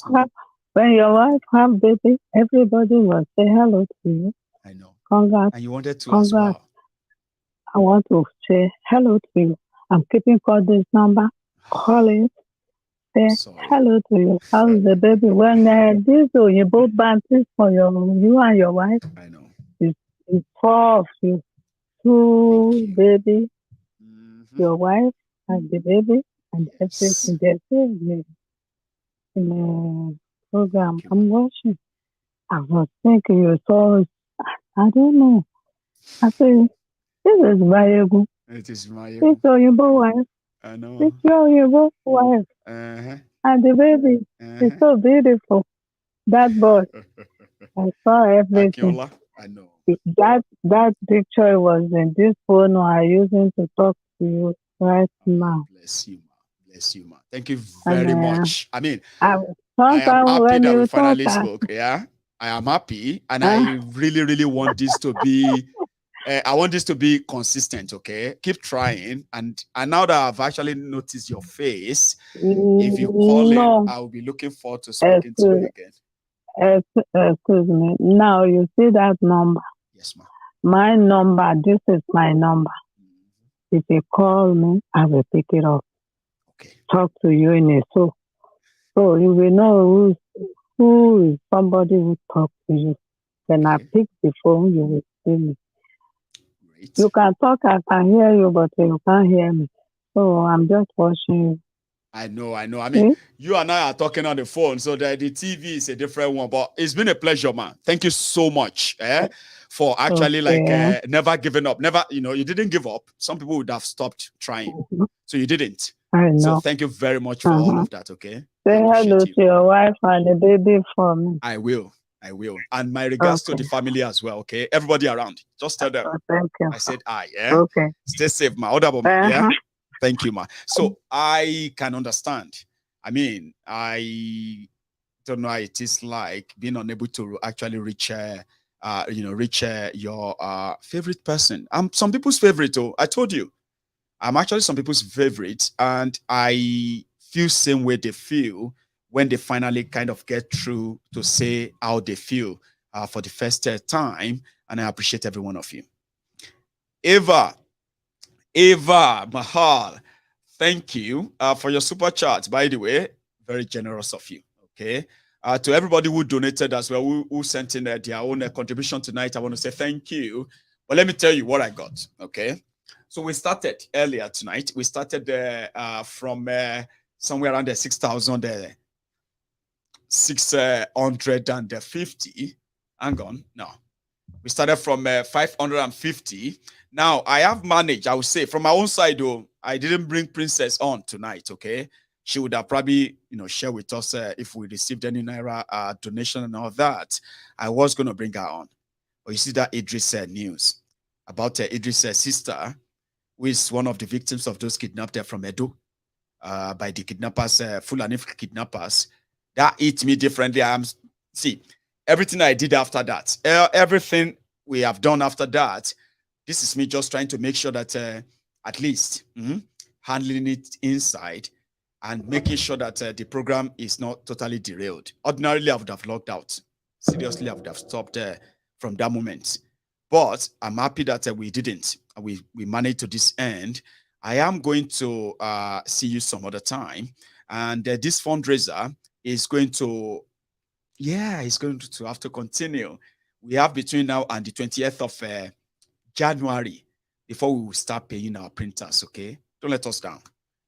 When your wife have baby, everybody will say hello to you. I know. Congrats. And you wanted to Congrats. as well. I want to say hello to you. I'm keeping call this number. Call it. Say hello to you. How's the baby? When this you both banties for you and your wife. I know. It's four of you. Two baby, your wife and the baby, and everything. They say in a program I'm watching. I was thinking you saw. I don't know. I said, this is Maiyegun. It is Maiyegun. It's your wife. I know. It's your wife. And the baby is so beautiful. That boy. I saw everything. Akinola, I know. That picture was in this phone I'm using to talk to you right now. Bless you, ma. Bless you, ma. Thank you very much. I mean, I am happy that we finally spoke. Yeah, I am happy, and I really, really want this to be. I want this to be consistent. Okay, keep trying, and now that I've actually noticed your face, if you call in, I will be looking forward to speaking to you again. Excuse me. Now you see that number. Yes, ma'am. My number. This is my number. If you call me, I will pick it up. Okay. Talk to you in a so you will know who is somebody who talk to you. When I pick the phone, you will see me. Great. You can talk, I can hear you, but you can't hear me. So I'm just watching you. I know. I mean, you and I are talking on the phone, so the TV is a different one. But it's been a pleasure, man. Thank you so much for actually never giving up. Never, you didn't give up. Some people would have stopped trying. So you didn't. I know. So thank you very much for all of that, okay? Say hello to your wife and the baby for me. I will. And my regards to the family as well, okay? Everybody around. Just tell them. Thank you. I said yeah? Okay. Stay safe, ma. Yeah? Thank you, ma. So I can understand. I mean, I don't know how it is like being unable to actually reach your favorite person. I'm some people's favorite. Oh, I told you, I'm actually some people's favorite, and I feel same way they feel when they finally kind of get through to say how they feel for the first time. And I appreciate every one of you. Eva Mahal, thank you for your super chat, by the way. Very generous of you. Okay. To everybody who donated as well, who sent in their own contribution tonight, I want to say thank you. But let me tell you what I got. Okay. So we started earlier tonight. We started from somewhere around the 6,650. Hang on. No. We started from 550. Now, I have managed, I would say, from my own side, though, I didn't bring Princess on tonight, okay? She would have probably, share with us if we received any Naira donation and all that. I was going to bring her on. But you see that Idris news about Idris' sister, who is one of the victims of those kidnapped there from Edo by the kidnappers, Fulani kidnappers. That hit me differently. See, everything I did after that, everything we have done after that, this is me just trying to make sure that at least handling it inside and making sure that the program is not totally derailed. Ordinarily, I would have logged out. Seriously, I would have stopped from that moment. But I'm happy that we didn't. We managed to this end. I am going to see you some other time. And this fundraiser is going to, it's going to have to continue. We have between now and the 20th of January before we will start paying our printers, okay? Don't let us down.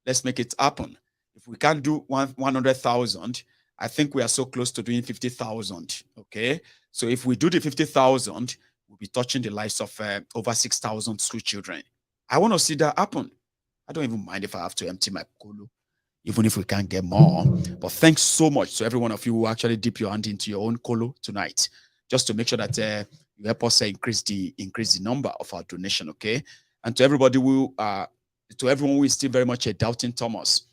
Let's make it happen. If we can't do 100,000, I think we are so close to doing 50,000, okay? So if we do the 50,000, we'll be touching the lives of over 6,000 school children. I want to see that happen. I don't even mind if I have to empty my Koolu, even if we can't get more. But thanks so much to every one of you who actually dip your hand into your own Koolu tonight, just to make sure that you help us increase the number of our donation, okay? And to everybody who, to everyone who is still very much a doubting Thomas,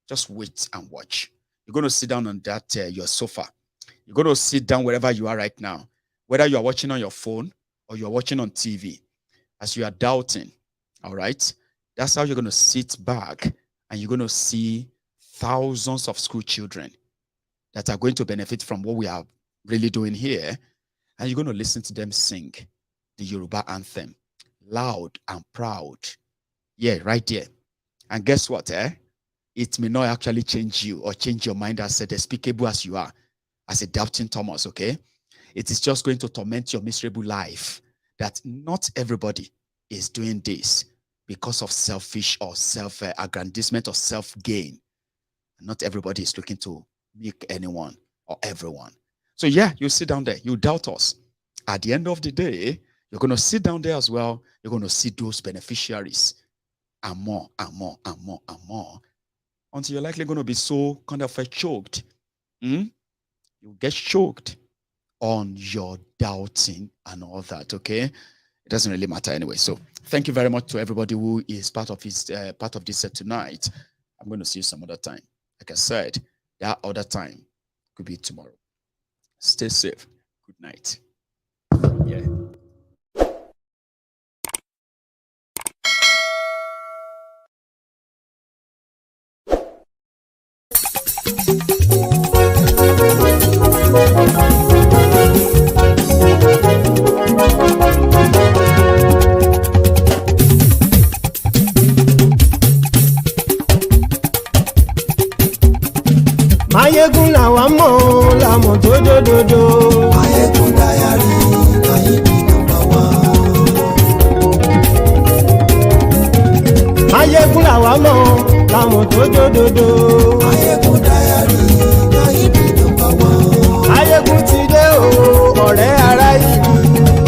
just wait and watch. You're going to sit down on that your sofa. You're going to sit down wherever you are right now, whether you are watching on your phone or you are watching on TV, as you are doubting. All right, that's how you're going to sit back and you're going to see thousands of school children that are going to benefit from what we are really doing here. And you're going to listen to them sing the Yoruba anthem loud and proud. Yeah, right there. And guess what? It may not actually change you or change your mind as despicable as you are, as a doubting Thomas, okay? It is just going to torment your miserable life that not everybody is doing this because of selfish or self-aggrandizement or self-gain. Not everybody is looking to make anyone or everyone. So yeah, you sit down there, you doubt us. At the end of the day, you're going to sit down there as well. You're going to see those beneficiaries and more and more and more and more until you're likely going to be so kind of choked. You get choked on your doubting and all that, okay? It doesn't really matter anyway. So thank you very much to everybody who is part of this set tonight. I'm going to see you some other time. Like I said, that other time could be tomorrow. Stay safe. Good night. Yeah. Maiyegun làwa mọ̀ làmọ̀ tó dòdòdò. Maiyegun Diary Maiyegun number one. Maiyegun làwa mọ̀ làmọ̀ tó dòdòdò. Maiyegun Diary Maiyegun number one. Maiyegun ti dé o ọ̀rẹ́ ará ìlú.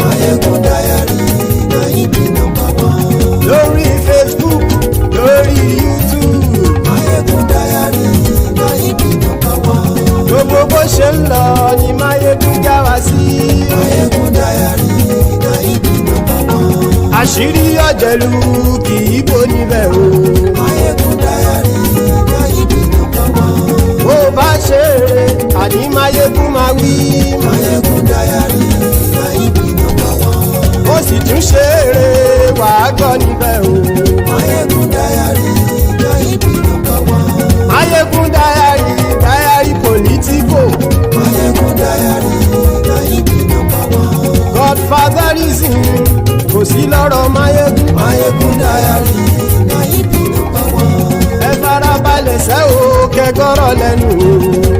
Maiyegun Diary Maiyegun number one. Lórí Facebook lórí YouTube. Maiyegun Diary Maiyegun number one. Gbogbo bó ṣe ń lọ ni Maiyegun já wa sí. Maiyegun Diary Maiyegun number one. Àṣírí ọ̀jẹ̀lú kì í bò níbẹ̀ o. Maiyegun Diary Maiyegun number one. Bó bá ṣe eré àní Maiyegun máa wí. Maiyegun Diary Maiyegun number one. Ó sì tún ṣe eré wàá gbọ́ níbẹ̀ o. Maiyegun Diary Maiyegun number one. Maiyegun Diary Politico. Maiyegun Diary Maiyegun number one. Godfatherism kò sí lọ́rọ̀ Maiyegun. Maiyegun Diary Maiyegun number one. Ẹ farabalẹ̀ sẹ́ o kẹgọ́rọ̀ lẹ́nu o.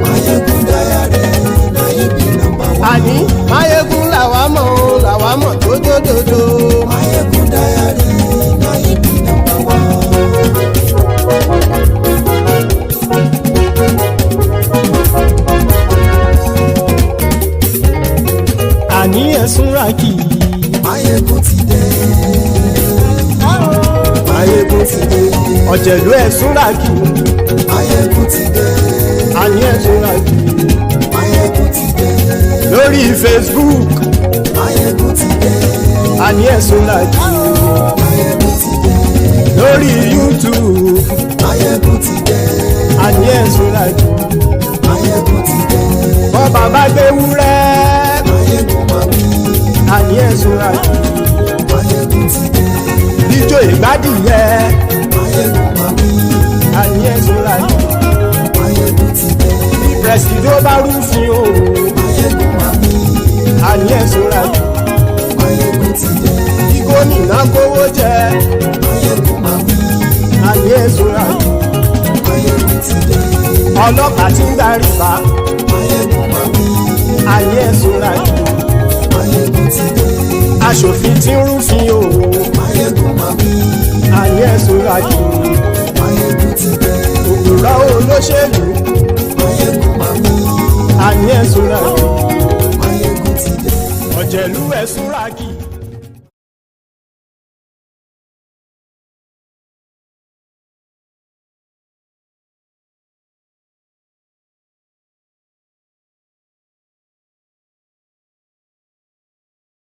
Maiyegun Diary Maiyegun number one. Àní Maiyegun làwa mọ̀ tó dòdòdò. Maiyegun Diary Maiyegun number one. Àní ẹ̀sùn ràkì. Maiyegun ti dé. Maiyegun ti dé. Ọ̀jẹ̀lú ẹ̀sùn ràkì. Maiyegun ti dé. Àní ẹ̀sùn ràkì. Maiyegun ti dé. Lórí Facebook. Maiyegun ti dé. Àní ẹ̀sùn ràkì. Maiyegun ti dé. Lórí YouTube. Maiyegun ti dé. Àní ẹ̀sùn ràkì. Maiyegun ti dé. Bọ́ bàbá gbé wúrẹ́. Maiyegun máa wí. Àní ẹ̀sùn ràkì. Maiyegun ti dé. Ijó ìgbádìyẹ. Maiyegun máa wí. Àní ẹ̀sùn ràkì. Maiyegun ti dé. Pẹ̀sìdó bá rúfin o. Maiyegun máa wí. Àní ẹ̀sùn ràkì. Maiyegun ti dé. Gómìnà kówó jẹ. Maiyegun máa wí. Àní ẹ̀sùn ràkì. Maiyegun ti dé. Ọlọ́pàá tí ń darí bá. Maiyegun máa wí. Àní ẹ̀sùn ràkì. Maiyegun ti dé. Aṣòfin tí ń rúfin o. Maiyegun máa wí. Àní ẹ̀sùn ràkì. Maiyegun ti dé. Òpùrọ́ olóṣèlú. Maiyegun máa wí. Àní ẹ̀sùn ràkì. Maiyegun ti dé. Ọ̀jẹ̀lú ẹ̀sùn ràkì.